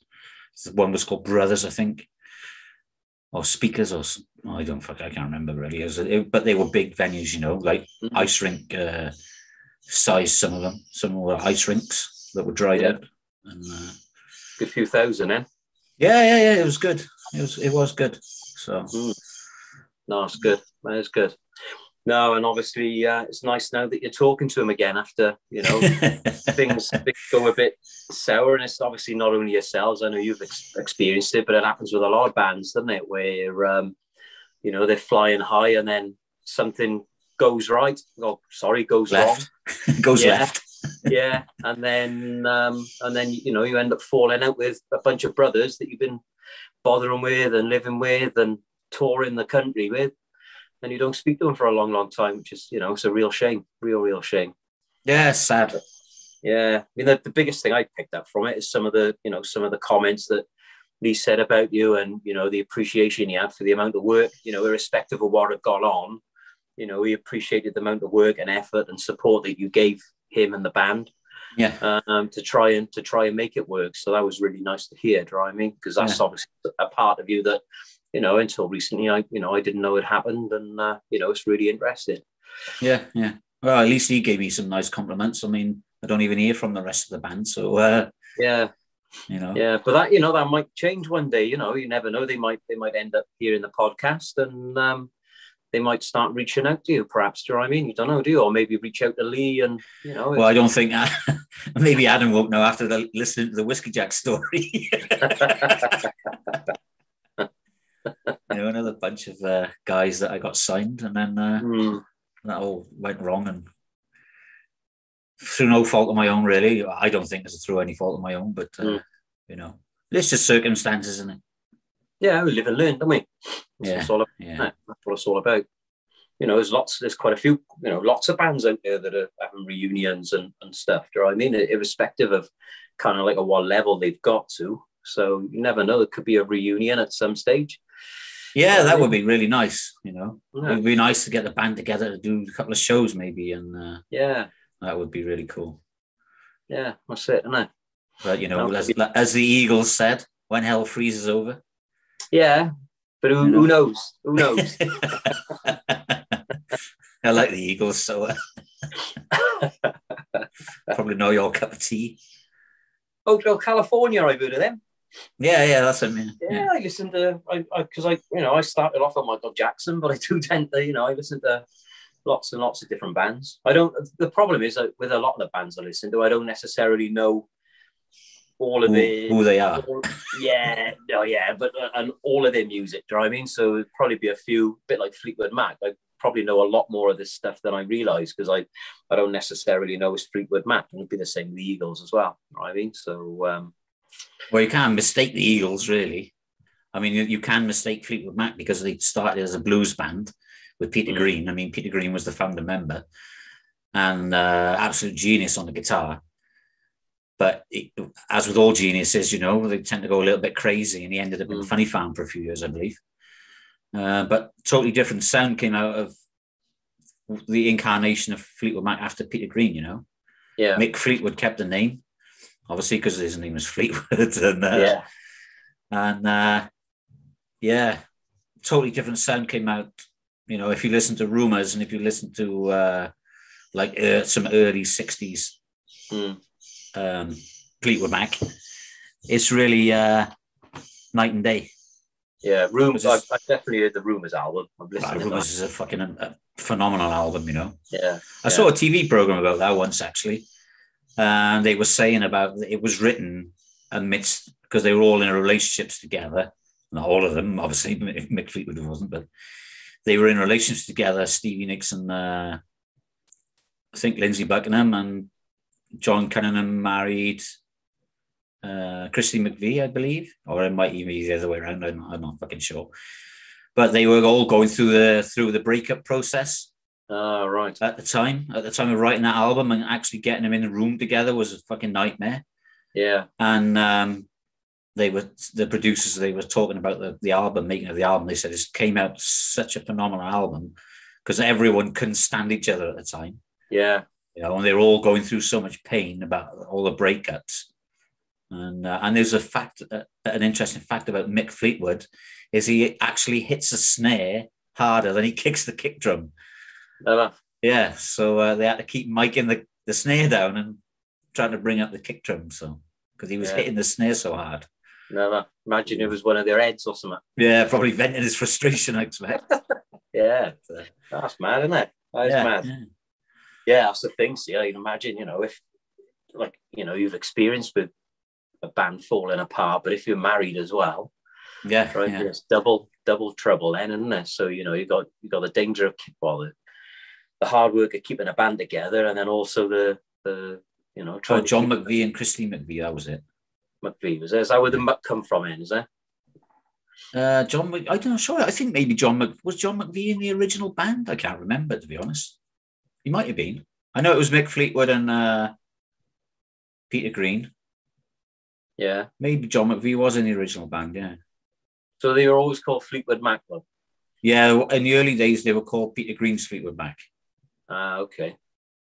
One was called Brothers, I think, or Speakers, or I can't remember really. But they were big venues, you know, like ice rink size. Some of them, some were ice rinks that were dried out. And a few thousand, then. Yeah. It was good. It was good. So. No, it's good. That is good. No, and obviously it's nice now that you're talking to him again after, you know, things go a bit sour. And it's obviously not only yourselves. I know you've experienced it, but it happens with a lot of bands, doesn't it? Where, you know, they're flying high and then something goes right. Oh, sorry, goes left. wrong. Goes left. Yeah. And then, you know, you end up falling out with a bunch of brothers that you've been bothering with and living with and touring the country with, and you don't speak to them for a long, long time, which is, you know, it's a real shame, real shame. Yeah, sad. Yeah, I mean, the biggest thing I picked up from it is some of the comments that Lee said about you, and you know, the appreciation he had for the amount of work, you know, irrespective of what had gone on, you know, he appreciated the amount of work and effort and support that you gave him and the band. Yeah. To try and make it work. So that was really nice to hear. Do you know what I mean? Because that's obviously a part of you that, you know, until recently, I didn't know it happened, and you know, it's really interesting. Yeah. Well, at least he gave me some nice compliments. I mean, I don't even hear from the rest of the band, so yeah, you know, yeah. But that, you know, that might change one day. You know, you never know. They might end up hearing the podcast, and they might start reaching out to you. Perhaps, do you know what I mean? You don't know, do you? Or maybe reach out to Lee, and you know. Well, I don't think maybe Adam won't know after listening to the Whiskey Jack story. You know, another bunch of guys that I got signed, and then that all went wrong, and through no fault of my own, really. I don't think it's through any fault of my own, but you know, it's just circumstances, isn't it? Yeah, we live and learn, don't we? That's what it's all about. You know, there's quite a few, you know, lots of bands out there that are having reunions and stuff. Do you know what I mean? Irrespective of kind of like what level they've got to. So you never know. It could be a reunion at some stage. Yeah, that would be really nice. You know, it would be nice to get the band together to do a couple of shows, maybe, and that would be really cool. Yeah, that's it, isn't it? But you know, as the Eagles said, when hell freezes over. Yeah, but who knows? Who knows? I like the Eagles, so probably know your cup of tea. Oh, California, I've heard of them. Yeah, that's it, man. Yeah, I listened to, because I started off on Michael Jackson, but I do tend to, you know, I listen to lots and lots of different bands. The problem is that with a lot of the bands I listen to, I don't necessarily know all of who they are. But and all of their music, do you know what I mean? So it'd probably be a few, bit like Fleetwood Mac. I probably know a lot more of this stuff than I realise, because I don't necessarily know it's Fleetwood Mac. And it'd be the same with the Eagles as well, you know what I mean? So well, you can't mistake the Eagles, really. I mean, you can mistake Fleetwood Mac because they started as a blues band with Peter Green. I mean, Peter Green was the founder member and absolute genius on the guitar. But as with all geniuses, you know, they tend to go a little bit crazy, and he ended up in Funny Farm for a few years, I believe. But totally different sound came out of the incarnation of Fleetwood Mac after Peter Green, you know. Yeah. Mick Fleetwood kept the name, obviously, because his name was Fleetwood. Totally different sound came out. You know, if you listen to Rumours and if you listen to some early 60s Fleetwood Mac, it's really night and day. Yeah, Rumours. I've definitely heard the Rumours album. Rumours is a fucking phenomenal album, you know. Yeah. I saw a TV program about that once, actually. And they were saying about it was written amidst, because they were all in relationships together. Not all of them, obviously. Mick Fleetwood wasn't, but they were in relationships together. Stevie Nicks and I think Lindsey Buckingham, and John Cunningham married Christy McVie, I believe, or it might even be the other way around. I'm not fucking sure. But they were all going through the breakup process, Oh, right. At the time of writing that album and actually getting them in the room together was a fucking nightmare. Yeah. And the producers, they were talking about the album, making of the album. They said it came out such a phenomenal album because everyone couldn't stand each other at the time. Yeah. You know, and they were all going through so much pain about all the breakups. And there's an interesting fact about Mick Fleetwood is he actually hits a snare harder than he kicks the kick drum. Yeah, so they had to keep miking the snare down and trying to bring up the kick drum, so because he was hitting the snare so hard. Never. Imagine it was one of their heads or something. Yeah, probably venting his frustration, I expect. Yeah, that's mad, isn't it? That is mad. Yeah, that's the thing. See, I can imagine, if, like, you've experienced with a band falling apart, but if you're married as well, right, it's double trouble then, isn't it? So you got the danger of the hard work of keeping a band together, and then also the John McVie and Christine McVie, that was it. McVie was there. Is that where the Muck come from? Is there? John, I don't know. Sure, I think maybe was John McVie in the original band. I can't remember, to be honest. He might have been. I know it was Mick Fleetwood and Peter Green. Yeah, maybe John McVie was in the original band. Yeah. So they were always called Fleetwood Mac, though. Yeah, in the early days they were called Peter Green's Fleetwood Mac. Okay.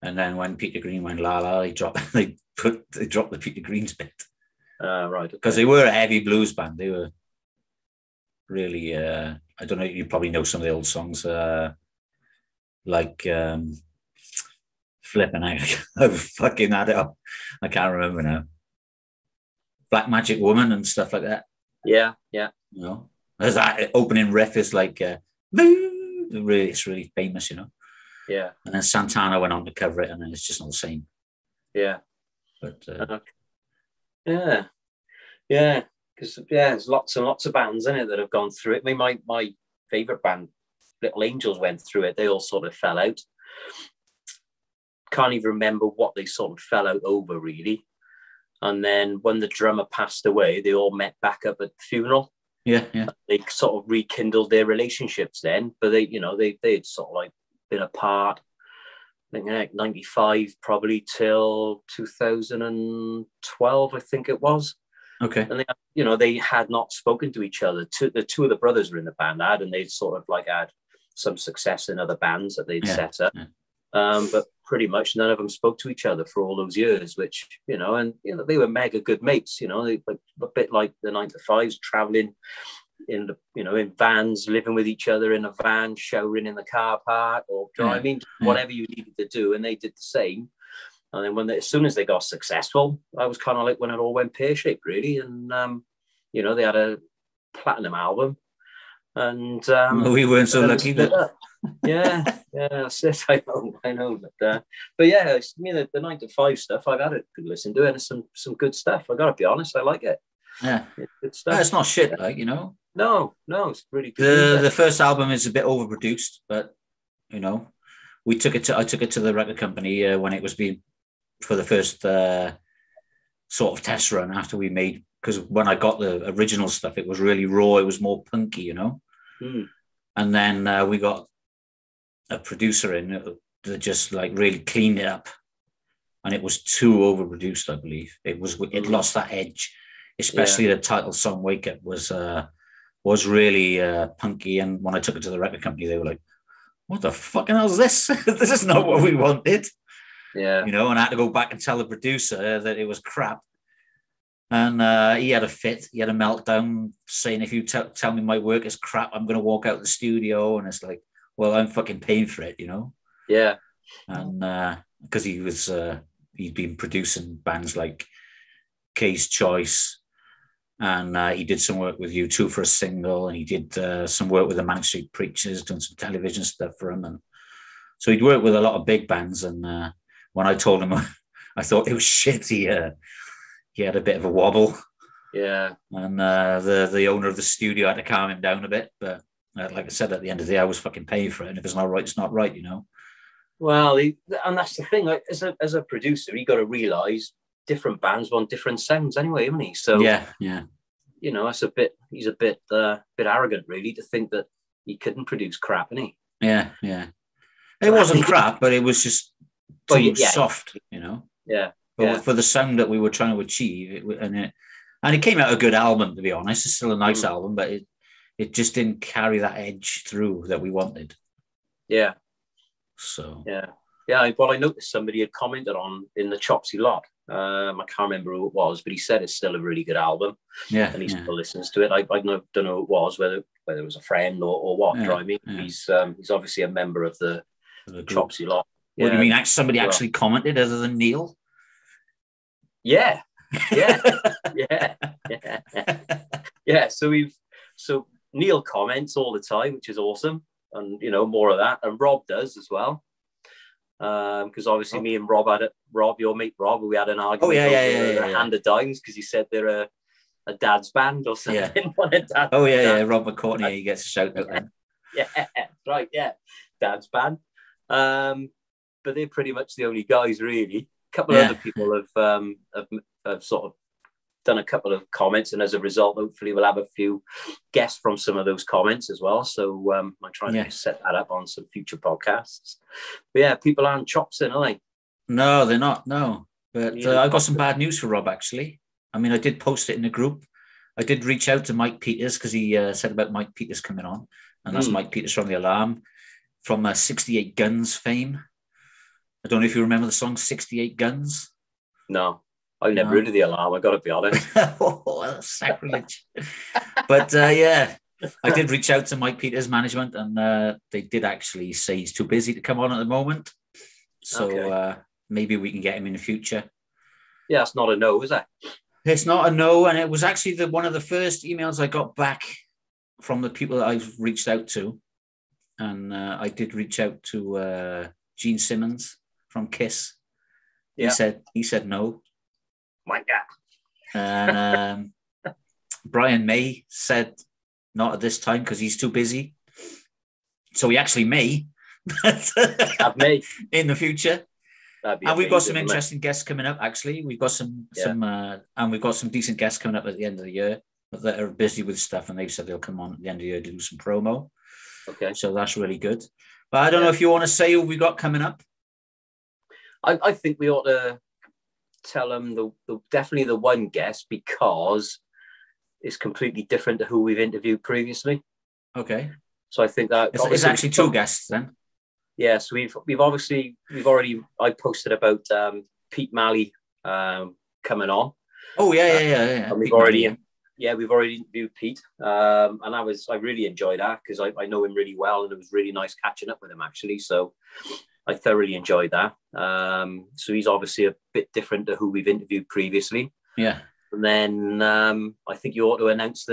And then when Peter Green went la la, they dropped the Peter Green's bit. Right. Because they were a heavy blues band. They were really, I don't know, you probably know some of the old songs, like flipping out. I've fucking had it up. I can't remember now. Black Magic Woman and stuff like that. Yeah. There's that opening riff is like, it's really famous, Yeah. And then Santana went on to cover it, and then it's just not the same. Yeah. But yeah, because there's lots and lots of bands in it that have gone through it. I mean, my favorite band, Little Angels, went through it. They all sort of fell out. Can't even remember what they sort of fell out over, really. And then when the drummer passed away, they all met back up at the funeral. Yeah. They sort of rekindled their relationships then, but they'd sort of like been apart. I think like 95 probably till 2012, I think it was. Okay. And they had not spoken to each other. The two of the brothers were in the band, and they'd sort of like had some success in other bands that they'd set up. Yeah. But pretty much none of them spoke to each other for all those years, which, they were mega good mates, they like a bit like the 9 to 5s, traveling in in vans, living with each other in a van, showering in the car park, or whatever you needed to do. And they did the same. And then as soon as they got successful, I was kind of like when it all went pear-shaped, really. And, they had a platinum album. And we weren't so lucky that. Yeah, that's it. I know. But yeah, the 9 to 5 stuff, I've had a good listen to it, and some good stuff. I got to be honest, I like it. Yeah, good stuff. No, it's not shit, No, it's really good. The first album is a bit overproduced, but I took it to the record company when it was being for the first sort of test run after we made, because when I got the original stuff, it was really raw. It was more punky, And then we got a producer in that just like really cleaned it up, and it was too overproduced. I believe it lost that edge, especially the title song "Wake Up" was really punky. And when I took it to the record company, they were like, "What the fucking hell is this? This is not what we wanted." Yeah, and I had to go back and tell the producer that it was crap. And he had a fit. He had a meltdown, saying, "If you tell me my work is crap, I'm going to walk out of the studio." And it's like, well, I'm fucking paying for it, Yeah. And because he'd been producing bands like Kay's Choice, and he did some work with U2 for a single, and he did some work with the Manic Street Preachers, doing some television stuff for him. And so he'd worked with a lot of big bands. And when I told him I thought it was shit, he had a bit of a wobble. Yeah. And the owner of the studio had to calm him down a bit. But like I said, at the end of the day, I was fucking paying for it. And if it's not right, it's not right, Well, and that's the thing. Like, as a producer, you got to realise different bands want different sounds anyway, haven't he? So yeah. He's a bit arrogant, really, to think that he couldn't produce crap, isn't he? Yeah. It wasn't crap, but it was just too yeah. soft, you know. Yeah. But for the sound that we were trying to achieve, it came out a good album, to be honest. It's still a nice album, but it just didn't carry that edge through that we wanted. Yeah. So yeah. Well, I noticed somebody had commented on in the Chopsy lot. I can't remember who it was, but he said it's still a really good album. Yeah, and he still listens to it. I don't know who it was, whether it was a friend or what. Yeah, you know what I mean? Yeah. He's obviously a member of the Chopsy lot. What do you mean? Somebody actually commented other than Neil? Yeah. So Neil comments all the time, which is awesome, and more of that. And Rob does as well, because obviously me and Rob, your mate Rob, we had an argument over a Hand of Dimes because he said they're a dad's band or something. Yeah. Rob McCourtney, he gets a shout out then. Yeah, right. Yeah, dad's band. But they're pretty much the only guys, really. A couple of other people have sort of done a couple of comments, and as a result, hopefully we'll have a few guests from some of those comments as well. So I'm trying to set that up on some future podcasts. But yeah, people aren't chopsing, are they? No, they're not. No, but I've got some bad news for Rob, actually. I mean, I did post it in the group. I did reach out to Mike Peters because he said about Mike Peters coming on, and that's Mike Peters from The Alarm, from 68 Guns fame. I don't know if you remember the song 68 Guns. No, I've never heard of The Alarm, I've got to be honest. That's sacrilege. But I did reach out to Mike Peters' management, and they did actually say he's too busy to come on at the moment. So maybe we can get him in the future. Yeah, it's not a no, is it? It's not a no, and it was actually one of the first emails I got back from the people that I've reached out to. And I did reach out to Gene Simmons from Kiss. He said no. My God. And Brian May said not at this time because he's too busy. So he actually may. Have me in the future. And we've got some interesting guests coming up. Actually, we've got some and we've got some decent guests coming up at the end of the year that are busy with stuff, and they've said they'll come on at the end of the year to do some promo. Okay, so that's really good. But I don't know if you want to say who we got coming up. I think we ought to tell them definitely the one guest, because it's completely different to who we've interviewed previously. Okay. So I think that it's actually two guests then. Yeah, so we've already I posted about Pete Malley coming on. Oh yeah. And we've already interviewed Pete, and I really enjoyed that because I know him really well, and it was really nice catching up with him actually. So I thoroughly enjoyed that. So he's obviously a bit different to who we've interviewed previously. Yeah. And then I think you ought to announce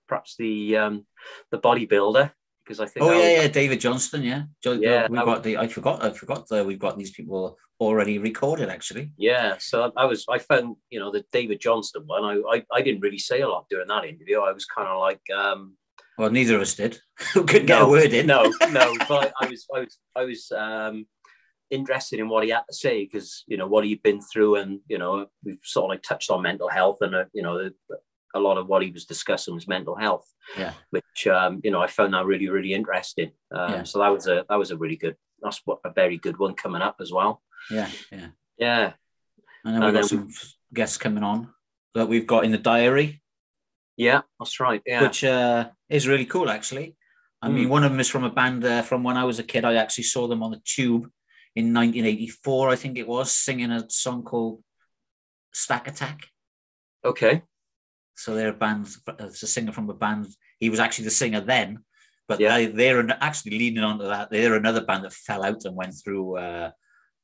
perhaps the bodybuilder. Because I think David Johnston, I forgot we've got these people already recorded actually. Yeah, so I found the David Johnston one. I didn't really say a lot during that interview. I was kind of like, well, neither of us did. We couldn't get a word in. No, but I was interested in what he had to say because what he'd been through, and we've sort of like touched on mental health, and a lot of what he was discussing was mental health, which I found that really, really interesting. So that was a really good, a very good one coming up as well. Yeah. And then we've got some guests coming on that we've got in the diary. Yeah, that's right. Yeah, which is really cool actually. I mean, one of them is from a band from when I was a kid. I actually saw them on the Tube in 1984, I think it was, singing a song called Stack Attack. Okay. So they're a band, it's a singer from a band. He was actually the singer then, but they're actually leading on to that. They're another band that fell out and went through a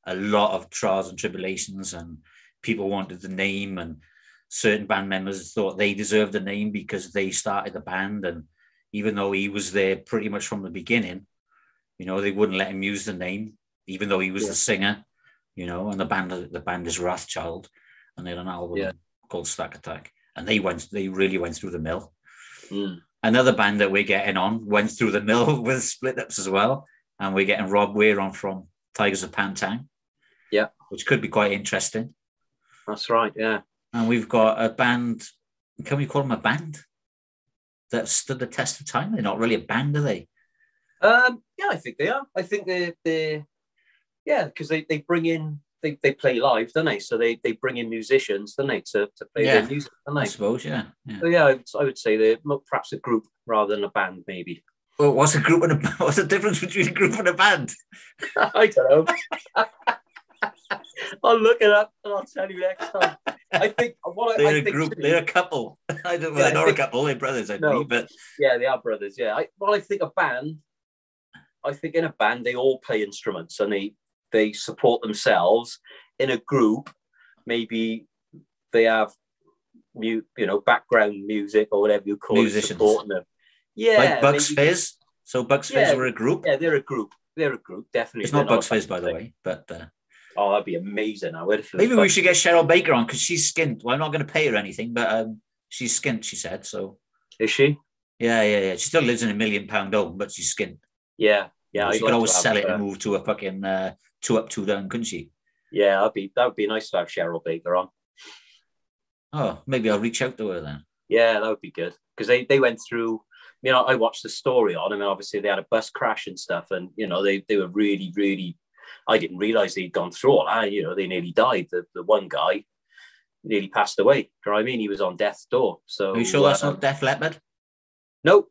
lot of trials and tribulations, and people wanted the name, and certain band members thought they deserved the name because they started the band. And even though he was there pretty much from the beginning, they wouldn't let him use the name, even though he was the singer, and the band is Wrathchild, and they had an album called Stack Attack. And they really went through the mill. Another band that we're getting on went through the mill with split ups as well. And we're getting Rob Weir on from Tigers of Pantang. Yeah. Which could be quite interesting. That's right, yeah. And we've got a band, can we call them a band? That stood the test of time? They're not really a band, are they? Yeah, I think they are. I think they're yeah, because they bring in they play live, don't they? So they bring in musicians, don't they, to play their music, don't they? I suppose, yeah. So yeah, I would say they're perhaps a group rather than a band, maybe. Well, what's the difference between a group and a band? I don't know. I'll look it up and I'll tell you next time. I think they're a group. They're a couple. I don't. Well, they're not a couple. They're brothers, I believe. But yeah, they are brothers. Yeah. I think a band. I think in a band they all play instruments and they support themselves. In a group, maybe they have background music or whatever you call it, supporting them. Yeah, like Bucks Fizz. So Bucks Fizz were a group. Yeah, they're a group. They're a group, definitely. It's not Bucks Fizz, by the way, but. Oh, that'd be amazing. Maybe we should get Cheryl Baker on because she's skint. Well, I'm not going to pay her anything, but she's skint, she said. So is she? Yeah. She still lives in £1 million home, but she's skint. Yeah. She could always sell it and move to a fucking 2 up, 2 down, couldn't she? Yeah, that would be nice to have Cheryl Baker on. Oh, maybe I'll reach out to her then. Yeah, that would be good because they went through. I watched the story on. I mean, obviously they had a bus crash and stuff, and they were really, really. I didn't realize they'd gone through all that. They nearly died. The one guy nearly passed away. Do you know what I mean? He was on death's door. So are you sure that's not Def Leppard? Nope.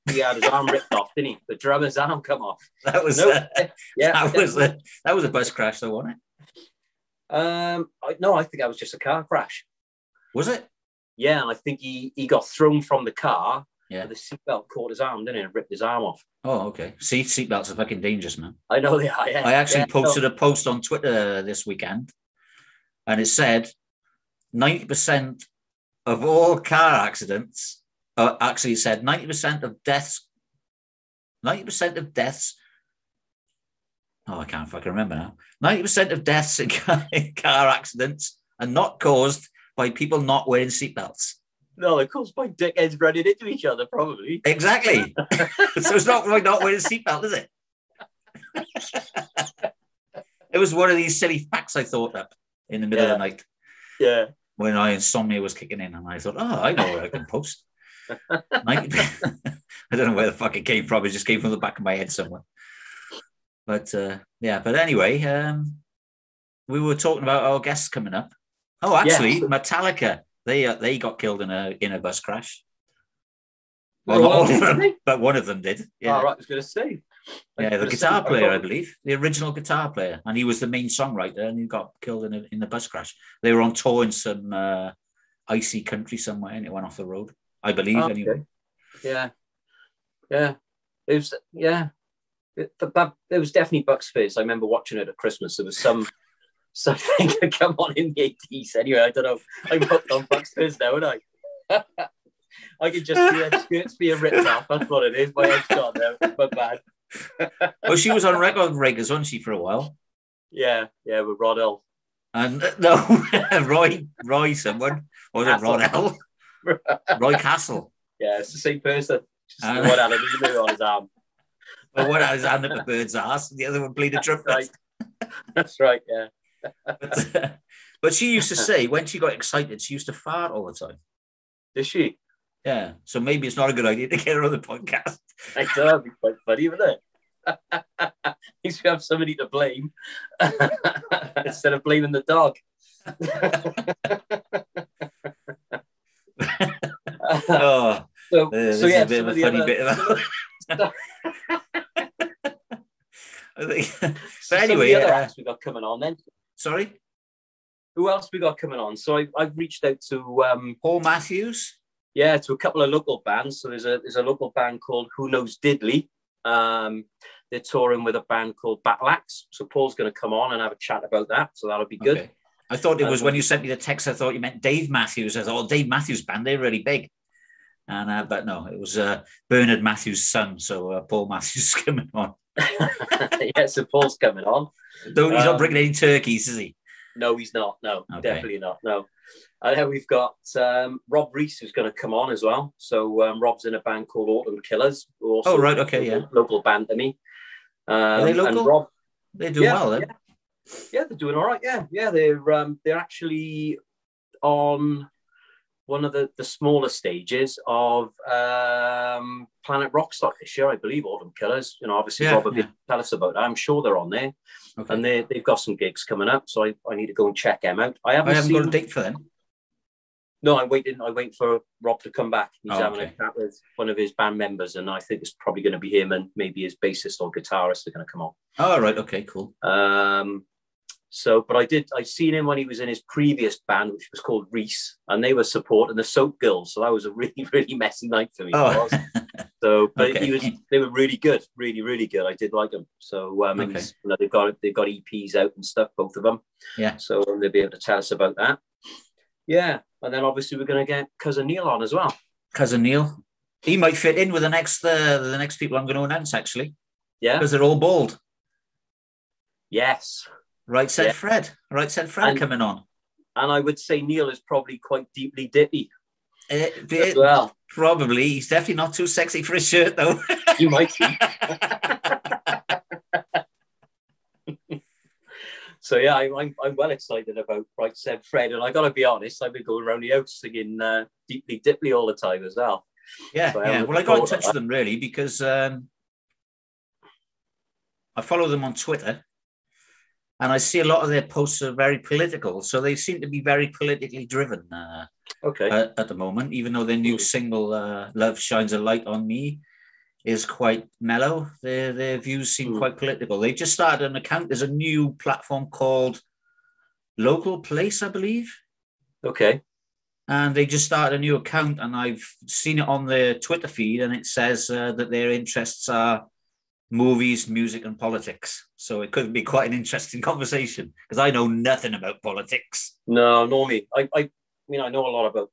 He had his arm ripped off, didn't he? The drummer's arm come off. That was that was a bus crash, though, wasn't it? No, I think that was just a car crash. Was it? Yeah, and I think he got thrown from the car. Yeah. The seatbelt caught his arm, didn't it? And ripped his arm off. Oh, okay. Seatbelts are fucking dangerous, man. I know they are, yeah. I actually posted a post on Twitter this weekend, and it said 90% of all car accidents, actually said 90% of deaths, oh, I can't fucking remember now. 90% of deaths in car accidents are not caused by people not wearing seatbelts. No, of course, by dickheads running into each other, probably. Exactly. So it's not wearing a seatbelt, is it? It was one of these silly facts I thought up in the middle of the night. Yeah. When my insomnia was kicking in, and I thought, I know where I can post. I don't know where the fuck it came from. It just came from the back of my head somewhere. But but anyway, we were talking about our guests coming up. Oh, actually, Metallica. They got killed in a bus crash. Well, not all of them, but one of them did. Yeah, right. I was going to say. Yeah, the guitar player, I believe, the original guitar player, and he was the main songwriter, and he got killed in the bus crash. They were on tour in some icy country somewhere, and it went off the road. I believe, anyway. Yeah. It was it was definitely Bucks Fizz. I remember watching it at Christmas. There was something that come on in the 80s. Anyway, I don't know. I'm hooked on Bucks Fizz now, aren't I? I could just see her skirts being ripped off. That's what it is. My head's gone now. But bad. Well, she was on Record Breakers, wasn't she, for a while? Yeah, with Rod L. And no, Roy someone. Or was it Rod L? Roy Castle. Yeah, it's the same person. Just the one had an emu on his arm. Well, one had his hand up a bird's ass, and the other one played a trumpet. That's right, yeah. But she used to say, when she got excited, she used to fart all the time. Did she? Yeah, so maybe it's not a good idea to get her on the podcast. I thought that'd be quite funny, wouldn't it? At least we have somebody to blame instead of blaming the dog. So yeah, a bit of a funny bit of that. I think. But anyway, other acts we got coming on then. Sorry, who else we got coming on? So I've reached out to Paul Matthews. Yeah, to a couple of local bands. So there's a local band called Who Knows Diddley. They're touring with a band called Battle Axe. So Paul's going to come on and have a chat about that. So that'll be good. Okay. I thought it was when you sent me the text, I thought you meant Dave Matthews. I thought, Dave Matthews band, they're really big. And but no, it was Bernard Matthews' son. So Paul Matthews is coming on. Yeah, so Paul's coming on. He's not bringing any turkeys, is he? No, he's not. No, definitely not. No. And then we've got Rob Reese, who's going to come on as well. So Rob's in a band called Autumn Killers. Also right, okay, yeah. Local band to me. Are they local? And Rob, they're doing well then. Yeah, they're doing all right. Yeah, they're actually on one of the smaller stages of Planet Rockstock this year, I believe, Autumn Killers. Obviously, Robert did tell us about that. I'm sure they're on there. Okay. And they've got some gigs coming up, so I need to go and check them out. I haven't got a date for them. No, I'm waiting for Rob to come back. He's having a chat with one of his band members, and I think it's probably going to be him and maybe his bassist or guitarist are going to come on. Oh, right. Okay, cool. But I'd seen him when he was in his previous band, which was called Reese, and they were supporting the Soap Girls. So that was a really, really messy night for me. Oh. So, but they were really good, really, really good. I did like them. So, they've got EPs out and stuff, both of them. Yeah. So they'll be able to tell us about that. Yeah. And then obviously we're going to get Cousin Neil on as well. Cousin Neil. He might fit in with the next people I'm going to announce, actually. Yeah. Because they're all bald. Yes. Right said Fred. Right said Fred coming on. And I would say Neil is probably quite deeply dippy. As well. Probably. He's definitely not too sexy for his shirt, though. You might be. So yeah, I'm well excited about Right Said Fred, and I got to be honest, I've been going around the house singing Deeply Dipply all the time as well. Yeah, so yeah. Well, I got in touch with them really because I follow them on Twitter, and I see a lot of their posts are very political, so they seem to be very politically driven. At the moment, even though their new single "Love Shines a Light on Me" is quite mellow. Their views seem quite political. They just started an account. There's a new platform called Local Place, I believe. Okay. And they just started a new account, and I've seen it on their Twitter feed, and it says that their interests are movies, music, and politics. So it could be quite an interesting conversation because I know nothing about politics. No, normally I mean I know a lot about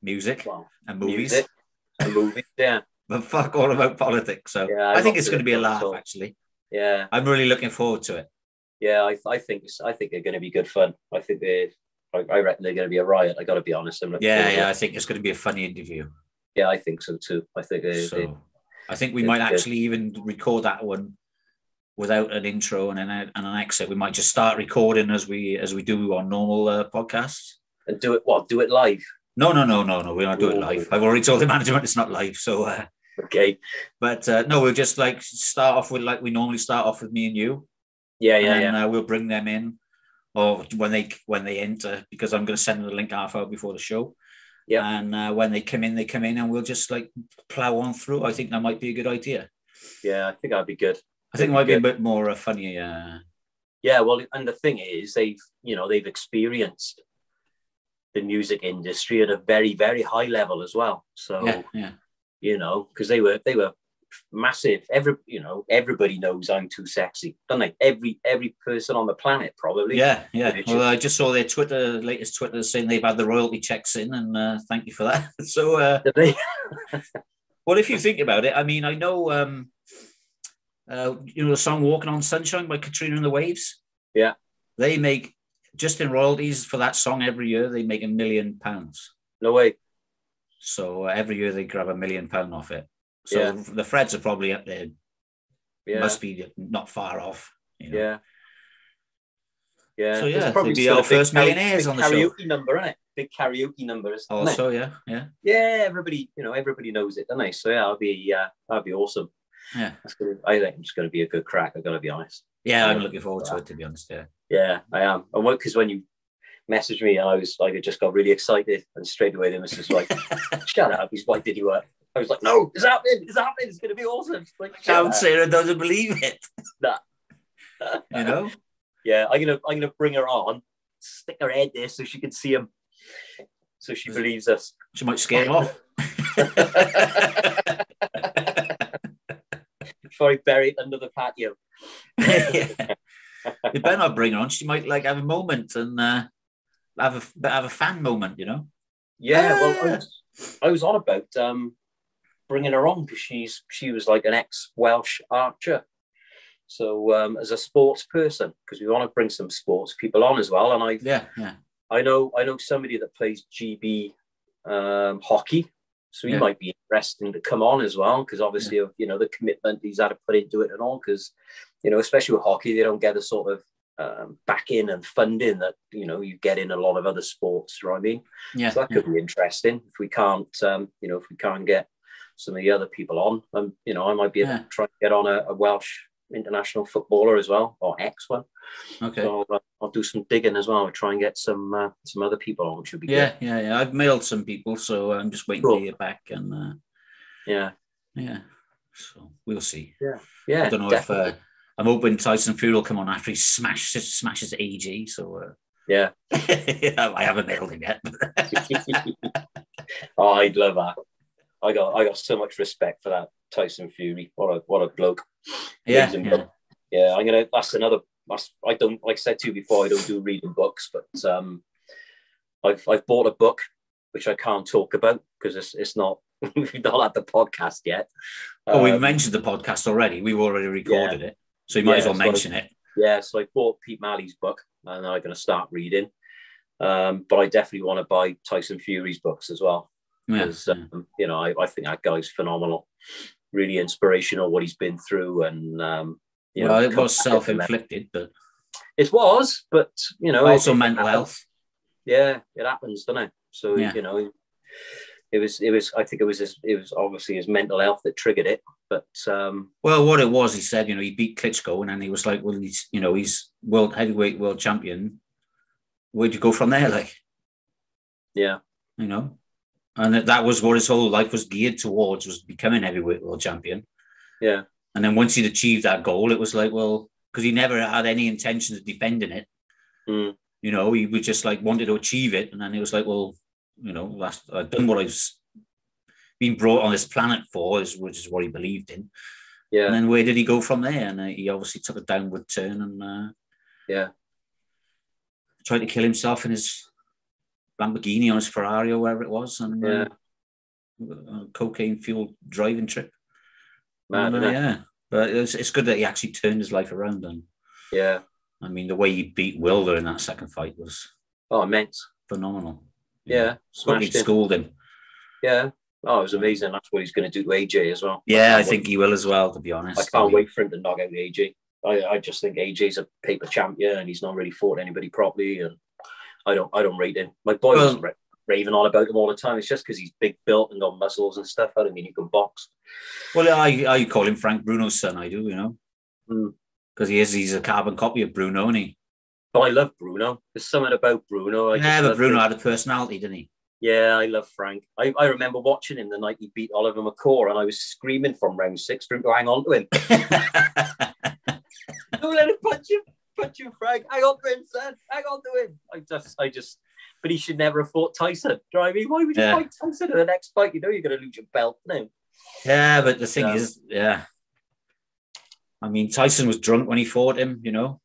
music and movies. Yeah. But fuck all about politics. So yeah, I think it's going to be a laugh, actually. Yeah. I'm really looking forward to it. Yeah, I think they're going to be good fun. I reckon they're going to be a riot. I got to be honest. I think it's going to be a funny interview. Yeah, I think so too. I think we might actually even record that one without an intro and an exit. We might just start recording as we do on normal podcasts. And do it live? No. We're not doing it live. I've already told the management it's not live. So okay. But no, we'll just start off with like we normally start off with me and you. Yeah. We'll bring them in, or when they enter, because I'm going to send them the link half hour before the show. Yeah. And when they come in, and we'll just plow on through. I think that might be a good idea. Yeah, I think that'd be good. I think it might be a bit more funny. Yeah, well, and the thing is, they've experienced the music industry at a very, very high level as well. So yeah. Because they were massive. Everybody knows I'm Too Sexy, don't they? Every person on the planet probably. Yeah. Well, I just saw their latest Twitter saying they've had the royalty checks in, and thank you for that. So, well, if you think about it, I mean, I know, the song "Walking on Sunshine" by Katrina and the Waves. Yeah, they make just in royalties for that song every year. They make £1 million. No way. So every year they grab £1 million off it. So the Freds are probably up there. Yeah. Must be not far off. Yeah. So they'll be our first millionaires on the show. Karaoke number, isn't it? Big karaoke number. Also, yeah. Yeah, everybody knows it, don't they? So that'll be awesome. Yeah. I think it's going to be a good crack. I've got to be honest. Yeah, I'm looking forward to it, to be honest. Yeah, I am. And because when you messaged me, I was like, I just got really excited, and straight away the missus was like, "Shut up, he's white. Did he work?" I was like, "No, it's happening. It's happening. It's going to be awesome." Sarah doesn't believe it. Nah. Yeah, I'm gonna bring her on, stick her head there so she can see him, so she believes us. She might scare him off. Before I bury it under the patio. You better not bring her on. She might have a moment and have a fan moment, Yeah, well, I was on about bringing her on because she was like an ex-Welsh archer. So as a sports person, because we want to bring some sports people on as well, and I know somebody that plays GB hockey. So he might be interesting to come on as well, because obviously of the commitment he's had to put into it and all. Because especially with hockey, they don't get the sort of backing and funding that you get in a lot of other sports. You know what I mean? Yeah. So that could be interesting if we can't, if we can't get some of the other people on. I might be able to try and get on a Welsh international footballer as well, or ex one. Okay. So I'll do some digging as well. I'll try and get some other people on, which would be good. Yeah. I've mailed some people, so I'm just waiting to hear back. And yeah. So we'll see. Yeah. I don't know if I'm hoping Tyson Fury will come on after he smashes AJ. So yeah, I haven't mailed him yet. Oh, I'd love that. I got so much respect for that Tyson Fury. What a bloke. Yeah. I'm gonna. I don't, like I said to you before, I don't do reading books, but I've bought a book which I can't talk about because it's not we've not had the podcast yet. Oh, we mentioned the podcast already. We've already recorded it, so you might as well mention it. Yeah, so I bought Pete Malley's book, and I'm going to start reading. But I definitely want to buy Tyson Fury's books as well. Because, I think that guy's phenomenal. Really inspirational, what he's been through. And, it was self-inflicted, but... It was, but, Also mental health. Yeah, it happens, doesn't it? So, it was, I think it was obviously his mental health that triggered it. But what it was, he said, he beat Klitschko, and then he was like, well, he's heavyweight world champion. Where'd you go from there? Like, yeah, and that was what his whole life was geared towards, was becoming heavyweight world champion. Yeah, and then once he'd achieved that goal, it was like, well, because he never had any intention of defending it. He was just like wanted to achieve it, and then he was like, well, I've done what I've been brought on this planet for, which is what he believed in. Yeah. And then where did he go from there? And he obviously took a downward turn and tried to kill himself in his Lamborghini on his Ferrari or wherever it was, and a cocaine-fueled driving trip. Mad, but it's good that he actually turned his life around. And I mean, the way he beat Wilder in that second fight was immense, phenomenal. Smashed him. Schooled him. Yeah. Oh, it was amazing. That's what he's going to do to AJ as well. Yeah, I think he will as well, to be honest. I can't wait for him to knock out AJ. I just think AJ's a paper champion and he's not really fought anybody properly, and I don't rate him. My boy was raving on about him all the time. It's just because he's big built and got muscles and stuff. I don't mean he can box. Well, I call him Frank Bruno's son. I do, because he's a carbon copy of Bruno, isn't he? But I love Bruno. There's something about Bruno. But Bruno had a personality, didn't he? Yeah, I love Frank. I remember watching him the night he beat Oliver McCall, and I was screaming from round 6 for him to hang on to him. Don't let him punch him, Frank. Hang on to him, son. Hang on to him. I just. But he should never have fought Tyson. Do you know what I mean? Why would you fight Tyson in the next fight? You're going to lose your belt now. Yeah, but the thing is, I mean, Tyson was drunk when he fought him, I know.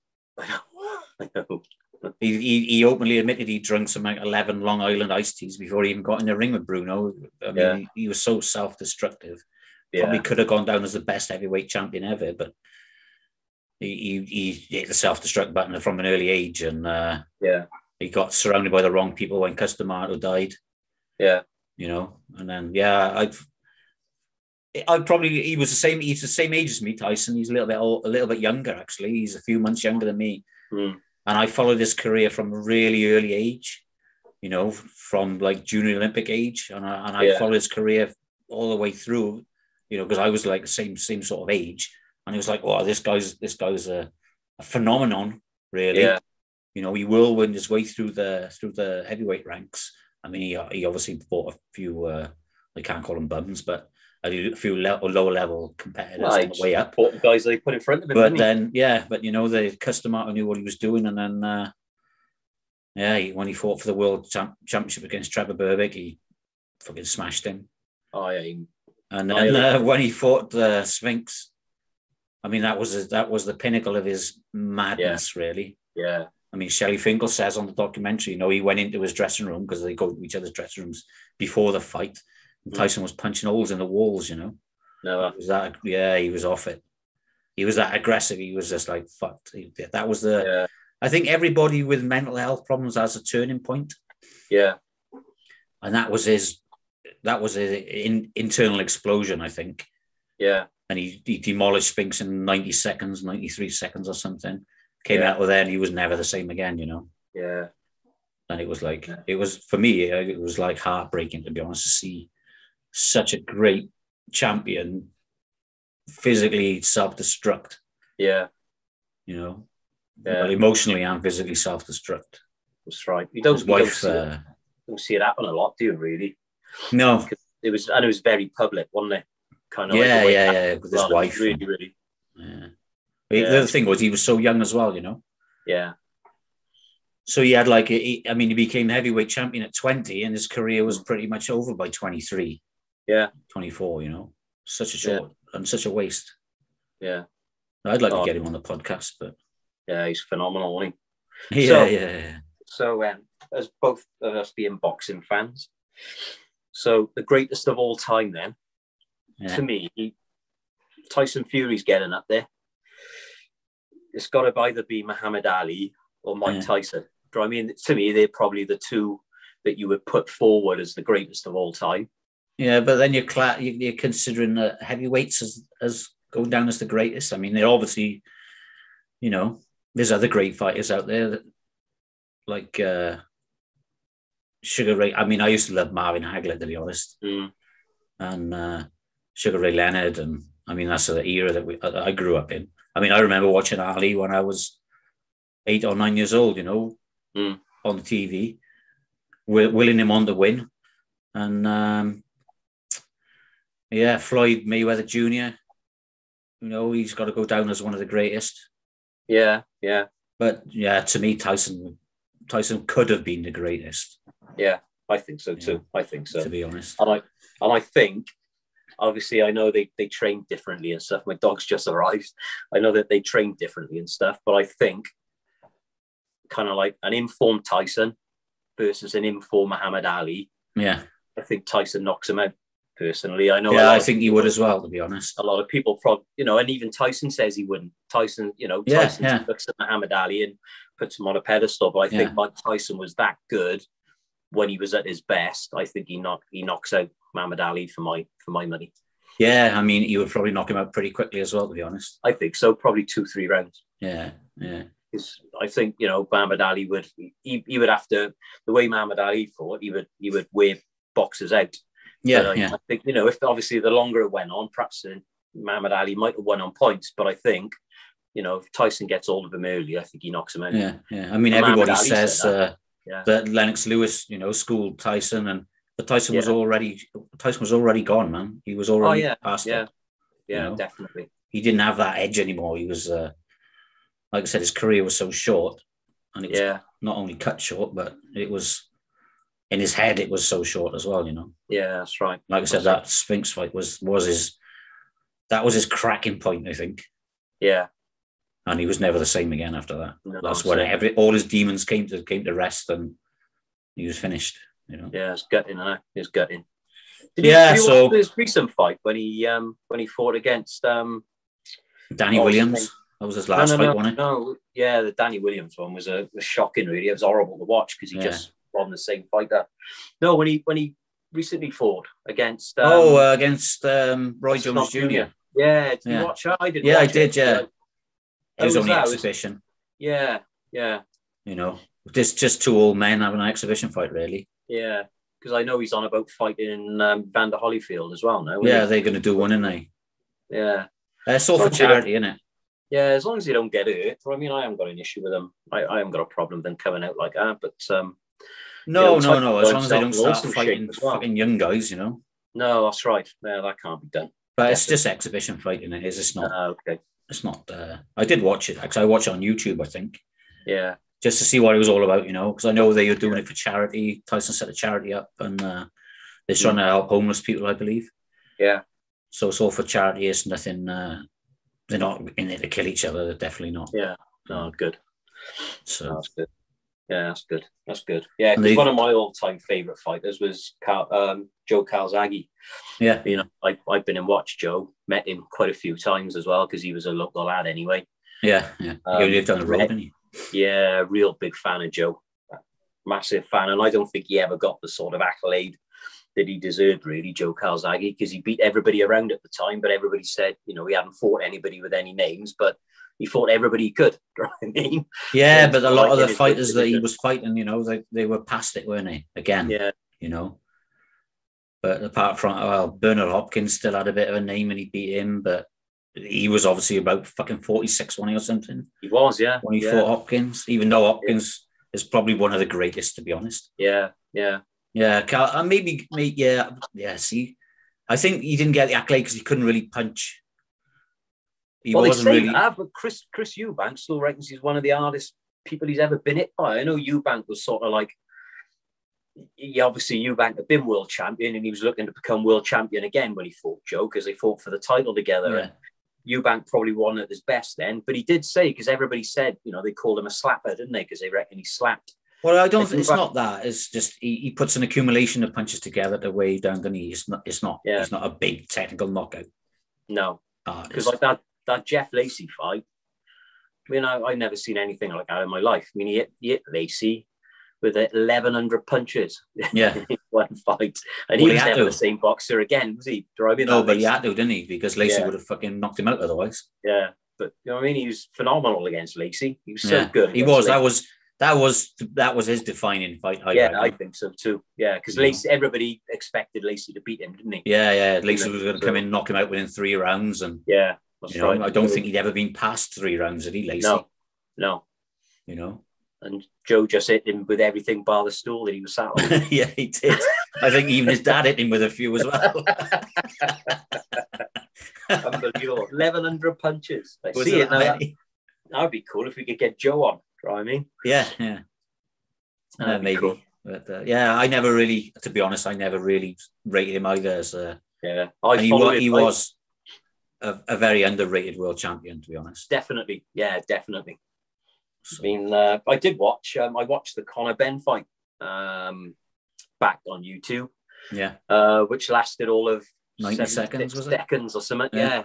He openly admitted he drank some like 11 Long Island iced teas before he even got in the ring with Bruno. I mean, he was so self-destructive. Probably could have gone down as the best heavyweight champion ever, but he hit the self-destruct button from an early age, and he got surrounded by the wrong people when Customato died. Yeah, and then he was the same. He's the same age as me, Tyson. He's a little bit younger actually. He's a few months younger than me. And I followed his career from a really early age, from like junior Olympic age. And I followed his career all the way through, because I was like the same sort of age. And he was like, oh, this guy's a phenomenon, really. Yeah. He whirlwind his way through the heavyweight ranks. I mean, he obviously fought a few, I can't call them bums, but a few lower level competitors on the way up. The guys they put in front of him. But then, the Customato knew what he was doing, and then, when he fought for the world championship against Trevor Berbick, he fucking smashed him. Oh yeah. And then when he fought the Sphinx, I mean, that was the pinnacle of his madness, really. Yeah. I mean, Shelley Finkel says on the documentary, he went into his dressing room because they go to each other's dressing rooms before the fight. And Tyson was punching holes in the walls, No. He was off it. He was that aggressive. He was just like, fucked. That was I think everybody with mental health problems has a turning point. Yeah. And that was his internal explosion, I think. Yeah. And he demolished Spinks in 90 seconds, 93 seconds or something. Came out with there, and he was never the same again, Yeah. And it was like, for me, it was like heartbreaking, to be honest, to see such a great champion physically self-destruct. Yeah. Well, emotionally and physically self-destruct. That's right. You don't see it happen a lot, do you? Really? No. It was very public, wasn't it? Kind of yeah. With his wife. Really. Yeah. The other thing was he was so young as well, Yeah. So he had he became heavyweight champion at 20, and his career was pretty much over by 23. Yeah. 24. Such a short and such a waste. Yeah. I'd like to get him on the podcast, but yeah, he's phenomenal, isn't he? Yeah. So, as both of us being boxing fans, so the greatest of all time, then, to me, Tyson Fury's getting up there. It's got to either be Muhammad Ali or Mike Tyson. Do you know what I mean? To me, they're probably the two that you would put forward as the greatest of all time. Yeah, but then you're considering heavyweights as going down as the greatest. I mean, they're obviously, there's other great fighters out there that, like Sugar Ray. I mean, I used to love Marvin Hagler, to be honest, and Sugar Ray Leonard, and I mean that's the era that I grew up in. I mean, I remember watching Ali when I was 8 or 9 years old, on the TV, willing him on to win, and Floyd Mayweather Jr. He's got to go down as one of the greatest. Yeah. But to me, Tyson could have been the greatest. Yeah, I think so too. I think so, to be honest. And I think, obviously, I know they train differently and stuff. My dog's just arrived. I know that they train differently and stuff, but I think kind of like an informed Tyson versus an informed Muhammad Ali. Yeah, I think Tyson knocks him out. Personally, I know. Yeah, I think he would as well, to be honest. A lot of people probably, and even Tyson says he wouldn't. Tyson looks at Muhammad Ali and puts him on a pedestal. But I think Mike Tyson was that good when he was at his best. I think he knocks out Muhammad Ali for my money. Yeah, I mean, he would probably knock him out pretty quickly as well, to be honest. I think so, probably 2-3 rounds. Yeah. I think Muhammad Ali would have to, the way Muhammad Ali fought, he would wear boxers out. Yeah, I think, if obviously the longer it went on, perhaps Muhammad Ali might have won on points, but I think, if Tyson gets hold of him early, I think he knocks him out. Yeah. I mean, everybody says that Lennox Lewis, schooled Tyson, but Tyson was already gone, man. He was already past it. Yeah, definitely. He didn't have that edge anymore. He was, like I said, his career was so short, and it was not only cut short, but it was. In his head, it was so short as well, Yeah, that's right. Like I said, that Sphinx fight was his cracking point, I think. Yeah. And he was never the same again after that. No, that's when all his demons came to rest, and he was finished. Yeah, it's gutting, isn't it? It's gutting. Did you watch his recent fight when he fought against Danny Williams? That was his last fight, wasn't it? No, yeah, the Danny Williams one was shocking. Really, it was horrible to watch because he just. On the same fighter. No, when he recently fought against against Roy Jones Jr. Yeah, did you watch that? I did. Yeah, I did. Yeah, it was only exhibition. Yeah. Just two old men having an exhibition fight, really. Yeah, because I know he's on about fighting Vander Holyfield as well now. Yeah, they're going to do one, aren't they? Yeah, it's all for charity, isn't it? Yeah, as long as they don't get hurt. I mean, I haven't got an issue with them. I haven't got a problem with them coming out like that, but. No. As long as they don't start fighting fucking young guys, No, that's right. No, that can't be done. But it's just exhibition fighting. It is. It's not. Okay. It's not. I did watch it. Actually, I watched it on YouTube, I think. Yeah. Just to see what it was all about, because I know they were doing it for charity. Tyson set a charity up, and they're trying to help homeless people, I believe. Yeah. So it's all for charity. It's nothing. They're not in it to kill each other. They're definitely not. Yeah. No, good. So that's good. Yeah, that's good. That's good. Yeah, because one of my all-time favourite fighters was Joe Calzaghe. Yeah. I've been and watched Joe. Met him quite a few times as well because he was a local lad anyway. Yeah. He lived on the road, didn't he? Yeah, real big fan of Joe. Massive fan. And I don't think he ever got the sort of accolade that he deserved, really, Joe Calzaghe, because he beat everybody around at the time. But everybody said, he hadn't fought anybody with any names. But, he fought everybody he could. Do you know what I mean? Yeah, Yeah, but a so lot like of the in his fighters that he division. was fighting, they were past it, weren't they? Again, Yeah, But apart from, well, Bernard Hopkins still had a bit of a name and he beat him, but he was obviously about fucking 46 when he or something. he was. Yeah, When he yeah, fought Hopkins, even though Hopkins is probably one of the greatest, to be honest. yeah. Yeah, maybe, yeah. See, I think he didn't get the accolade because he couldn't really punch. He Well, they wasn't say really. that, but Chris Eubank still reckons he's one of the hardest people he's ever been hit by. I know Eubank was sort of like, obviously Eubank had been world champion and he was looking to become world champion again when he fought Joe, because they fought for the title together. Yeah. And Eubank probably won at his best then, but he did say, because everybody said, they called him a slapper, didn't they? Because they reckon he slapped. Well, I don't. It's not that. It's just he puts an accumulation of punches together to weigh down the knee. It's not. Yeah. He's not a big technical knockout. No, because like that Jeff Lacey fight. I mean, I never seen anything like that in my life. I mean, he hit Lacey with 1,100 punches. Yeah, in one fight, and he was never the same boxer again, was he? Driving. No, but he had to, didn't he? Because Lacey Yeah. would have fucking knocked him out otherwise. Yeah, but you know what I mean. He was phenomenal against Lacey. He was so good. He was. That was his defining fight. I think so too. Yeah, because Lacey, everybody expected Lacey to beat him, didn't he? Yeah. Lacey was going to come in and knock him out within 3 rounds, and yeah, that's right. I don't think he'd ever been past 3 rounds, did he, Lacey? No. And Joe just hit him with everything bar the stool that he was sat on. Yeah, he did. I think even his dad hit him with a few as well. Unbelievable. 1,100 punches. I see it now. That would be cool if we could get Joe on. You know what I mean? Yeah. Maybe. Cool. But I never really, to be honest, I never really rated him either as he was a very underrated world champion, to be honest. Definitely. Yeah, definitely. So. I mean, I did watch. I watched the Conor Benn fight back on YouTube. Yeah. Which lasted all of 90 seconds, was it? Seconds or something. Yeah.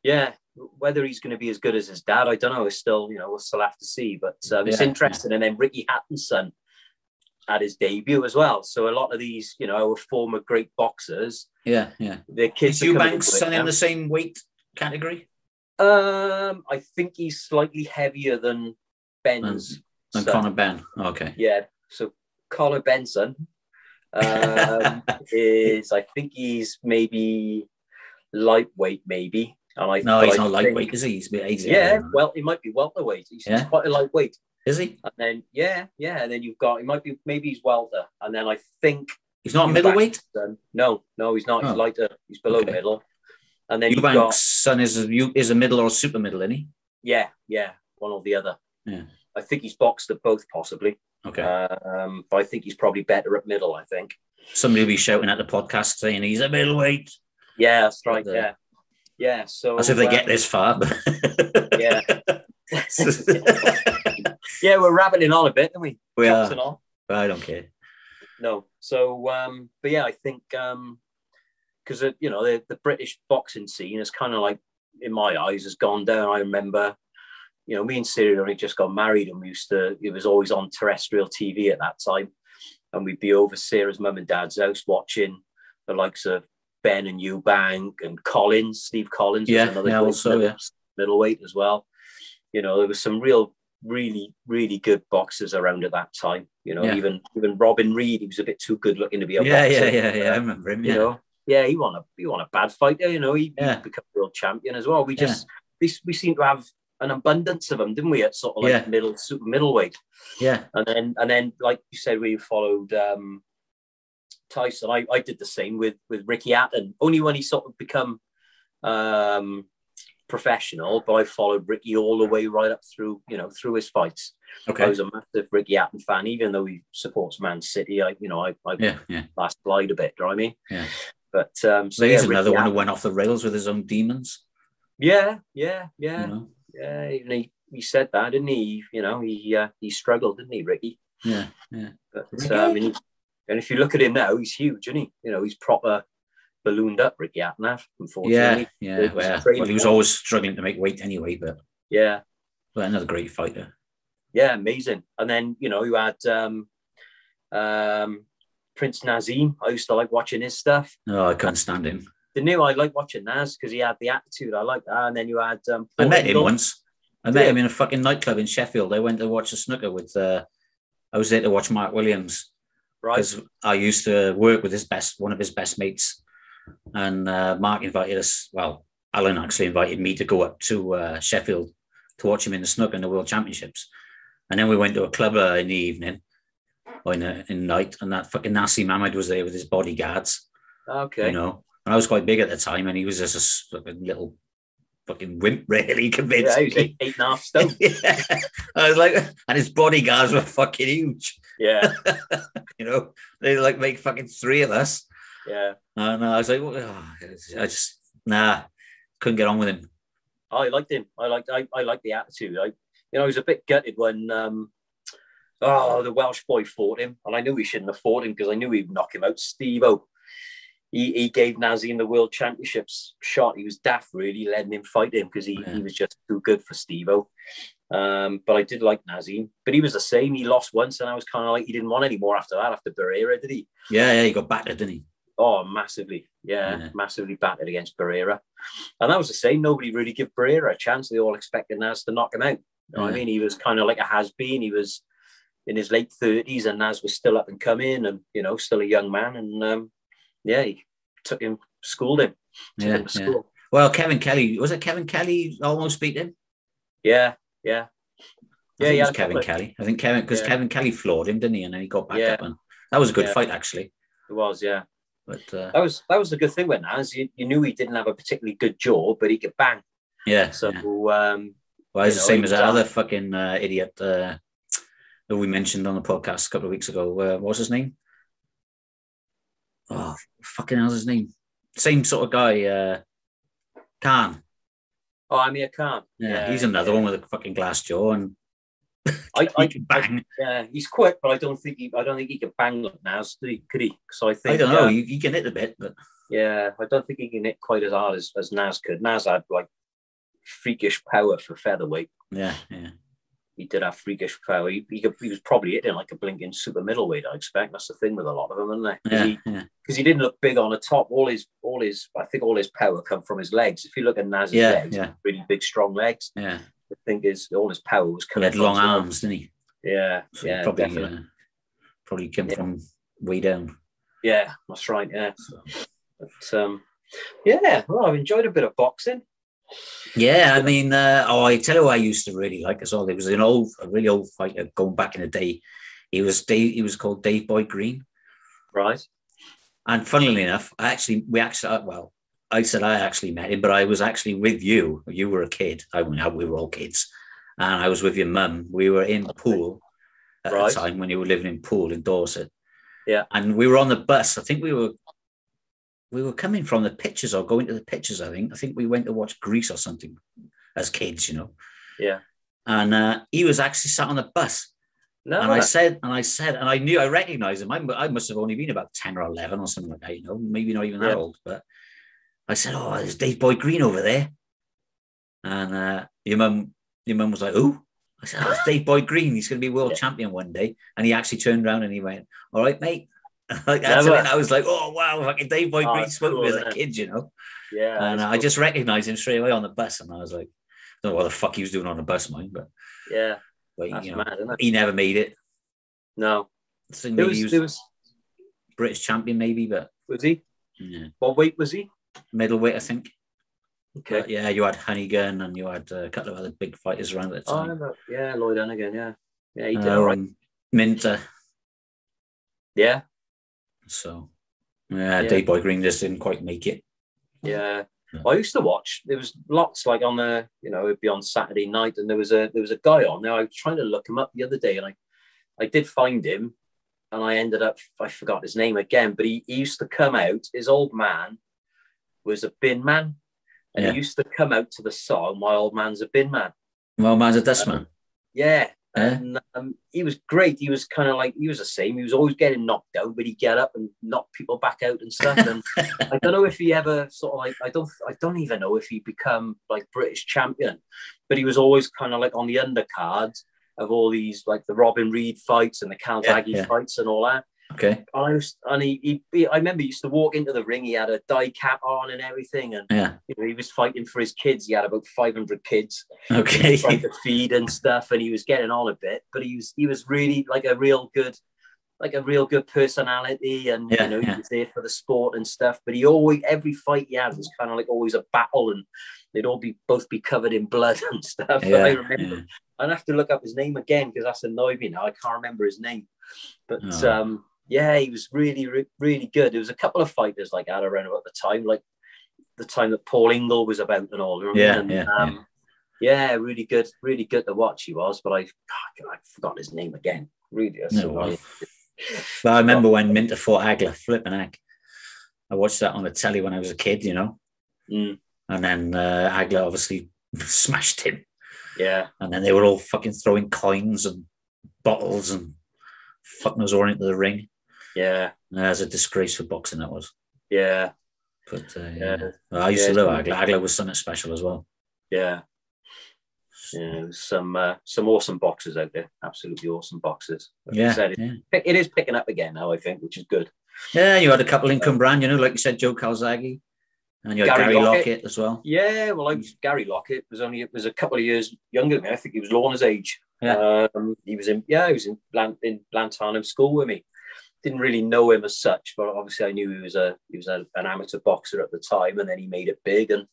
Yeah. Whether he's going to be as good as his dad, I don't know. It's still, we'll still have to see. But it's interesting. And then Ricky Hatton's son had his debut as well. So a lot of these, our former great boxers. Yeah. Their kids. Is Eubank's son in the same weight category? I think he's slightly heavier than Ben's. Than Conor Benn. Okay. Yeah. So Conor Benson is, I think he's maybe lightweight, maybe. He's not lightweight, is he? He's well, he might be welterweight. He's quite a lightweight. Is he? And then and then you've got, he might be, maybe he's welter. And then I think he's not middleweight. No, he's not. He's lighter. He's below middle. And then Eubank's son is a middle or a super middle, isn't he? Yeah, one or the other. Yeah, I think he's boxed at both, possibly. Okay, but I think he's probably better at middle. I think somebody will be shouting at the podcast saying he's a middleweight. Yeah, that's right. Yeah. So as if they get this far. Yeah. Yeah, we're rabbiting on a bit, aren't we? We are. Well, I don't care. No. So, but yeah, I think because the British boxing scene is kind of like, in my eyes, has gone down. I remember, me and Siri only just got married, and it was always on terrestrial TV at that time, and we'd be over Sarah's mum and dad's house watching the likes of Ben and Eubank and Steve Collins. Yeah, middleweight as well. There was some really, really good boxers around at that time. Even Robin Reed, he was a bit too good looking to be a boxer. Yeah. I remember him. Yeah. He won a bad fighter. He became world champion as well. We seem to have an abundance of them, didn't we? At sort of like super middleweight. Yeah. And then like you said, we followed Tyson. I did the same with Ricky Hatton. Only when he sort of become professional, but I followed Ricky all the way right up through his fights. Okay. I was a massive Ricky Hatton fan, even though he supports Man City. I last lied a bit. Do you know what I mean? Yeah. But he's another one who went off the rails with his own demons. Yeah. Yeah. Even he said that, didn't he? He struggled, didn't he, Ricky? Yeah. But and if you look at him now, he's huge, isn't he? He's proper ballooned up, Ricky Hatton, unfortunately. Yeah. Well, he was always struggling to make weight anyway, but another great fighter. Yeah, amazing. And then you had Prince Nazim. I used to like watching his stuff. Oh, I couldn't stand him. the new, I like watching Naz because he had the attitude. I like that. And then you had. I met him once. I met him in a fucking nightclub in Sheffield. I went to watch a snooker with. I was there to watch Mark Williams. Right. Because I used to work with one of his best mates, and Mark invited us. Well, Alan actually invited me to go up to Sheffield to watch him in the snooker in the World Championships, and then we went to a club in the evening, or in the night, and that fucking Nassim Ahmed was there with his bodyguards. Okay. You know, and I was quite big at the time, and he was just a little fucking wimp, really, convinced. Yeah, he was 8.5 stone. Yeah. I was like, and his bodyguards were fucking huge. Yeah. You know, they like make fucking 3 of us. Yeah. And I was like, I just couldn't get on with him. I liked him. I liked the attitude. I was a bit gutted when the Welsh boy fought him, and I knew he shouldn't have fought him because I knew he'd knock him out. Steve-O. He gave Nazim the World Championships shot. He was daft, really, letting him fight him because he was just too good for Steve-O. But I did like Nazim. But he was the same. He lost once, and I was kind of like, he didn't want any more after that, after Barrera, did he? Yeah, he got battered, didn't he? Oh, massively. Yeah, massively battered against Barrera. And that was the same. Nobody really gave Barrera a chance. They all expected Naz to knock him out. You know what I mean? He was kind of like a has-been. He was in his late 30s, and Naz was still up and coming and, still a young man. And, he took him, schooled him. Him to school. Well, Kevin Kelly, was it Kevin Kelly almost beat him? Yeah. I think it was Kevin Kelly. I think Kevin Kelly floored him, didn't he? And then he got back up, and that was a good fight, actually. It was, yeah. But that was the good thing with Naz. You knew he didn't have a particularly good jaw, but he could bang. Yeah. So, well, it's the same as that other fucking idiot that we mentioned on the podcast a couple of weeks ago. What was his name? Oh, fucking hell's his name? Same sort of guy, Khan. Oh, Amir Khan. Yeah, he's another one with a fucking glass jaw, and he can bang. He's quick, but I don't think he can bang like Naz. Could he? So I don't know. He can hit a bit, but I don't think he can hit quite as hard as Naz could. Naz had like freakish power for featherweight. Yeah. He did have freakish power. He was probably hitting like a blinking super middleweight, I expect. That's the thing with a lot of them, isn't there? Because he didn't look big on the top. All his power come from his legs. If you look at Naz's legs, really big, strong legs. Yeah. The thing is, all his power was coming. He had long arms, didn't he? Yeah, so probably came from way down. Yeah, that's right. Yeah, but well, I've enjoyed a bit of boxing. Yeah, I mean, I tell you who I used to really like as well. There was a really old fighter going back in the day. He was called Dave Boy Green, right? And funnily enough, I actually met him, but I was actually with you. You were a kid. We were all kids, and I was with your mum. We were in Poole at the time when you were living in Poole in Dorset. Yeah, and we were on the bus. I think we were coming from the pictures or going to the pictures. I think we went to watch Grease or something as kids, Yeah, and he was actually sat on the bus. No, and I recognized him. I must have only been about 10 or 11 or something like that, maybe not even that old. But I said, "Oh, there's Dave Boy Green over there." And your mum was like, "Who?" I said, "Oh, it's Dave Boy Green. He's going to be world champion one day." And he actually turned around and he went, "All right, mate." I was like, "Oh wow, fucking Dave Boy Green spoke to me as a kid, Yeah. And I just recognized him straight away on the bus, and I was like, I don't know what the fuck he was doing on the bus, mate, but yeah. But mad, isn't it? He never made it. No. So he was British champion, maybe, but was he? Yeah. What weight was he? Middleweight, I think. Okay. But yeah, you had Honeygun and you had a couple of other big fighters around at the time. Lloyd Honeygun, yeah. Yeah, he did all right. Minter. Yeah. So, Dave Boy Green just didn't quite make it. Yeah. I used to watch. There was lots like on the, it'd be on Saturday night, and there was a guy on there. I was trying to look him up the other day, and I did find him, and I forgot his name again. But he used to come out. His old man was a bin man, and he used to come out to the song "My Old Man's a Bin Man." My old man's a dust man. Yeah. And he was great. He was kind of like, he was the same. He was always getting knocked down, but he'd get up and knock people back out and stuff. And I don't know if he ever sort of like, I don't even know if he become like British champion, but he was always kind of like on the undercard of all these, like the Robin Reed fights and the Calzaghe fights and all that. Okay. I remember he used to walk into the ring. He had a die cap on and everything, and he was fighting for his kids. He had about 500 kids. Okay. He was trying to feed and stuff, and he was getting on a bit. But he was really like a real good personality, and he was there for the sport and stuff. But he always, every fight he had was kind of like always a battle, and they'd all both be covered in blood and stuff. Yeah, I remember. I'd have to look up his name again because that's annoyed me now. I can't remember his name, but he was really, really good. There was a couple of fighters like that around about the time, like the time that Paul Ingle was about and all. Really good to watch he was. But I forgot his name again. Really, well, I remember when Minter fought Agler, flipping heck. I watched that on the telly when I was a kid, and then Agler obviously smashed him. Yeah. And then they were all fucking throwing coins and bottles and fucking us all into the ring. Yeah. That's a disgrace for boxing, that was. Yeah. But I used to love Agler. Agler was something special as well. Yeah. Yeah, there's some awesome boxers out there. Absolutely awesome boxers. Like you said, it is picking up again now, I think, which is good. Yeah, you had a couple in Cumbrand, like you said, Joe Calzaghe. And you had Gary Lockett as well. Yeah, well, Gary Lockett was a couple of years younger than me. I think he was Lorna's age. Yeah. He was in Blantarnham school with me. Didn't really know him as such, but obviously I knew he was an amateur boxer at the time, and then he made it big. And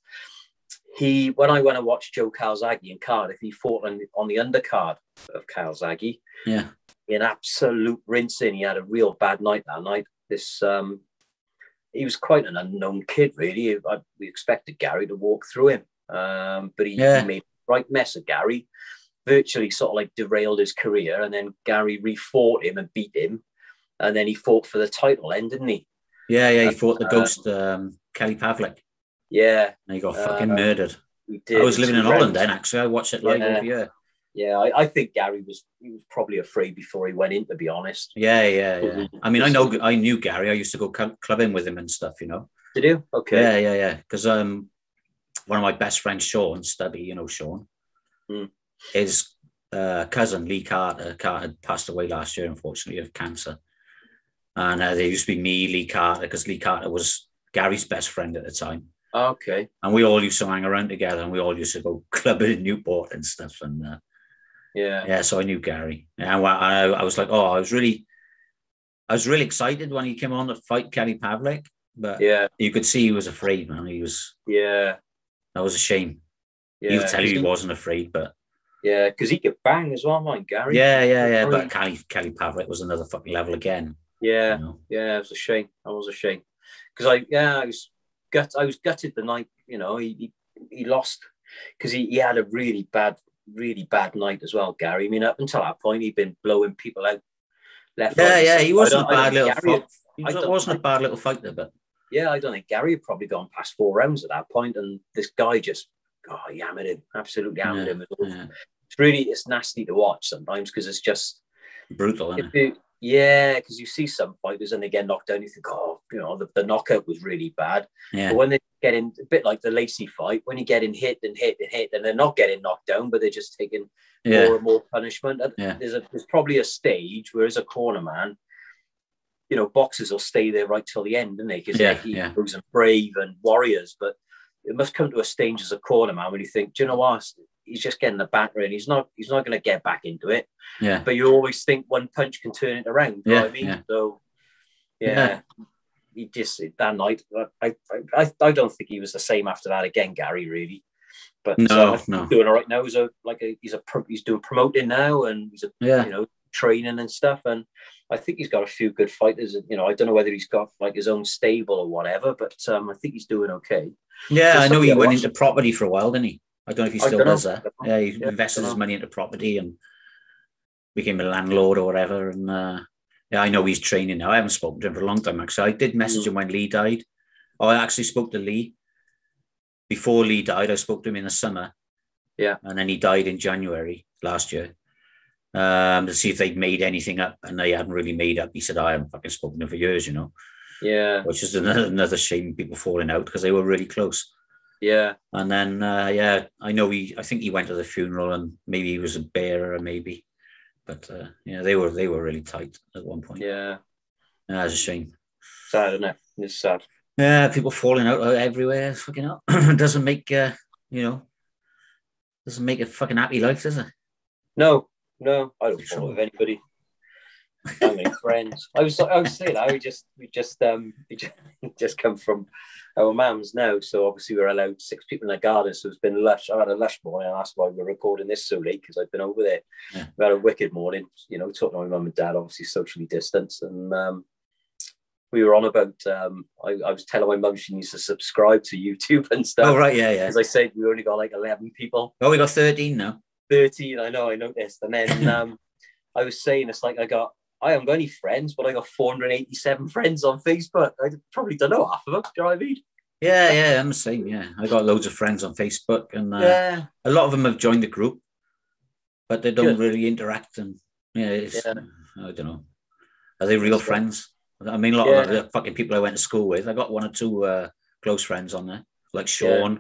when I went and watched Joe Calzaghe in Cardiff, he fought on the undercard of Calzaghe. Yeah. In absolute rinsing. He had a real bad night that night. He was quite an unknown kid, really. We expected Gary to walk through him, but he made a right mess of Gary, virtually sort of like derailed his career. And then Gary re-fought him and beat him, and then he fought for the title then, didn't he? Yeah, he fought the ghost, Kelly Pavlik. Yeah. And he got fucking murdered. He did. I was living in Holland then, actually. I watched it live over here. Yeah, I think Gary was probably afraid before he went in, to be honest. Yeah. I mean, I knew Gary. I used to go clubbing with him and stuff, Did you? Okay. Yeah. Because one of my best friends, Sean Stubby, Sean, his cousin Lee Carter had passed away last year, unfortunately, of cancer. And there used to be me, Lee Carter, because Lee Carter was Gary's best friend at the time. Okay. And we all used to hang around together, and we all used to go clubbing in Newport and stuff. And so I knew Gary. And I was like, I was really excited when he came on to fight Kelly Pavlik, but you could see he was afraid, man. He was. Yeah. That was a shame. Yeah. He'll tell you he wasn't afraid, but. Yeah, because he could bang as well, mind Gary. Yeah. But Kelly Pavlik was another fucking level again. Yeah. Yeah, it was a shame. That was a shame. Because I was gutted the night, he lost because he had a really bad night as well, Gary. I mean, up until that point, he'd been blowing people out left. He wasn't a bad little fighter. He wasn't a bad little fighter, but I don't think Gary had probably gone past 4 rounds at that point, and this guy just he hammered him, absolutely hammered him. It's nasty to watch sometimes because it's just brutal, isn't it? Yeah, because you see some fighters and they get knocked down, you think, the knockout was really bad. Yeah. But when they get in, a bit like the Lacey fight, when you're getting hit, and they're not getting knocked down, but they're just taking more and more punishment. Yeah. There's probably a stage where, as a corner man, boxers will stay there right till the end, don't they? Because they're heroes and brave and warriors. But it must come to a stage as a corner man when you think, do you know what? He's just getting the batter in. He's not going to get back into it. Yeah. But you always think one punch can turn it around. You know what I mean? Yeah. So, he just, that night, I don't think he was the same after that again, Gary, really. But no. He's doing all right now. He's doing promoting now, and he's training and stuff. And I think he's got a few good fighters. I don't know whether he's got like his own stable or whatever, but I think he's doing okay. Yeah, I know he went into property for a while, didn't he? I don't know if he still does that. Yeah, he invested his money into property and became a landlord or whatever. And I know he's training now. I haven't spoken to him for a long time, actually. I did message him when Lee died. I actually spoke to Lee. Before Lee died, I spoke to him in the summer. Yeah. And then he died in January last year to see if they'd made anything up. And they hadn't really made up. He said, I haven't fucking spoken to him for years, Yeah. Which is another shame, people falling out because they were really close. Yeah. And then, I think he went to the funeral and maybe he was a bearer, maybe. But, they were really tight at one point. Yeah. That's a shame. Sad, isn't it? It's sad. Yeah, people falling out everywhere. It's fucking hell. Doesn't make doesn't make a fucking happy life, does it? No, I don't fall with anybody. I don't make friends. I was saying we just come from our mums now, so obviously we're allowed 6 people in the garden, so it's been lush. I had a lush morning, and that's why we're recording this so late, because I've been over there. Yeah. We had a wicked morning, talking to my mum and dad, obviously socially distanced, and we were on about I was telling my mum she needs to subscribe to YouTube and stuff. Oh right, yeah. As I said, we only got like 11 people. Oh, we got 13 now. 13, I know, I noticed. And then I was saying, it's like I haven't got any friends, but I got 487 friends on Facebook. I probably don't know half of them. Do you know what I mean? Yeah, I'm the same. Yeah, I got loads of friends on Facebook, and a lot of them have joined the group, but they don't really interact. And I don't know. Are they real friends? I mean, a lot of the fucking people I went to school with. I got 1 or 2 close friends on there, like Sean. Yeah.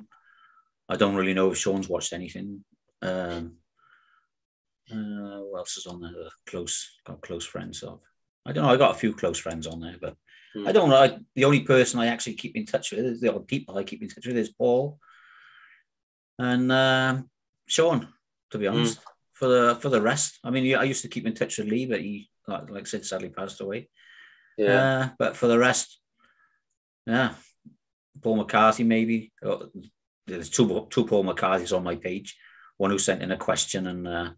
I don't really know if Sean's watched anything. Who else is on there? Got close friends of. I don't know. I got a few close friends on there, but I don't know. The only person I actually keep in touch with is the other people I keep in touch with is Paul and Sean. To be honest, for the rest, I mean, I used to keep in touch with Lee, but he, like I said, sadly passed away. Yeah. But for the rest, Paul McCarthy maybe. There's two Paul McCarthys on my page. One who sent in a question, and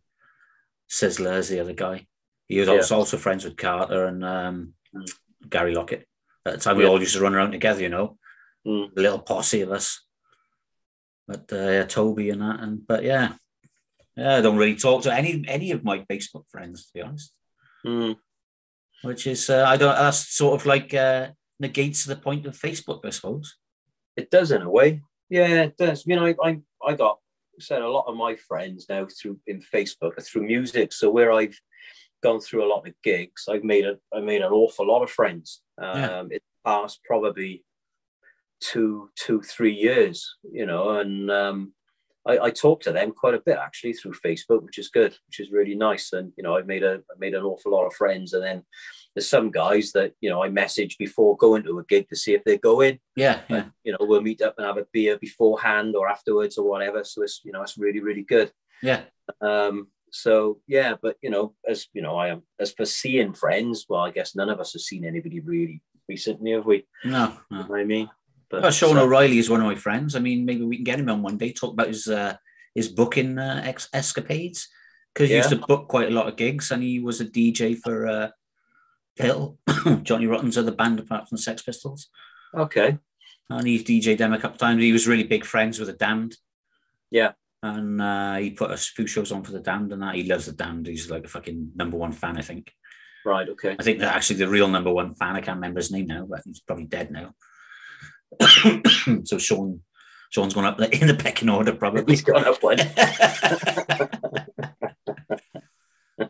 Sizzler is the other guy. He was also friends with Carter and Gary Lockett. At the time, we all used to run around together, a little posse of us. But Toby and that, I don't really talk to any of my Facebook friends, to be honest. Which is that's sort of like negates the point of Facebook, I suppose. It does in a way. Yeah, it does. I got a lot of my friends now in Facebook through music. So where I've gone through a lot of gigs, I made an awful lot of friends. It passed probably 2-3 years, and I talk to them quite a bit actually through Facebook, which is good, which is really nice. And I've made an awful lot of friends. And then there's some guys that I message before going to a gig to see if they go in. And, we'll meet up and have a beer beforehand or afterwards or whatever. So it's it's really, really good. Yeah. But as for seeing friends, well, I guess none of us have seen anybody really recently, have we? No. You know what I mean? But Sean O'Reilly is one of my friends. I mean, maybe we can get him on one day, talk about his booking escapades, because he used to book quite a lot of gigs, and he was a DJ for Hill, Johnny Rotten's other band apart from the Sex Pistols. Okay. And he DJ'd them a couple of times. He was really big friends with the Damned. Yeah. And he put a few shows on for the Damned and that. He loves the Damned. He's like a fucking #1 fan, I think. Right, okay. I think that actually the real #1 fan, I can't remember his name now, but he's probably dead now. So Sean's gone up in the pecking order, probably. He's gone up one.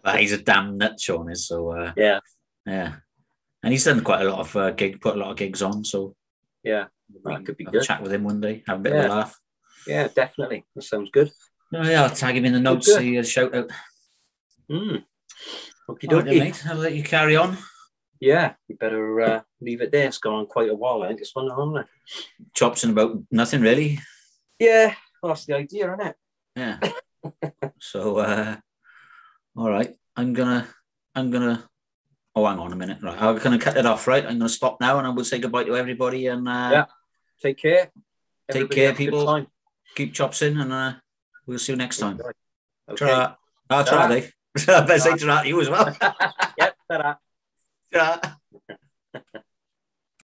But he's a damn nut, Sean is. So yeah, and he's done quite a lot of put a lot of gigs on. So that could be have good. A chat with him one day, have a bit of a laugh. Yeah, definitely. That sounds good. Oh, yeah, I'll tag him in the notes. See a shout out. Okay, mate. I'll let you carry on. Yeah, you better leave it there. It's gone on quite a while, I think. It's one, hasn't it? Chops and about nothing, really. Yeah, well, that's the idea, isn't it? Yeah. So, all right. I'm gonna. Oh, hang on a minute. Right, I'm gonna cut it off. Right, I'm gonna stop now, and I will say goodbye to everybody. And take care. Take care, people. Keep chops in, and we'll see you next time. Okay. Try, Dave. I better say ta-ra to you as well. Yep, ta-ra. Ta-ra.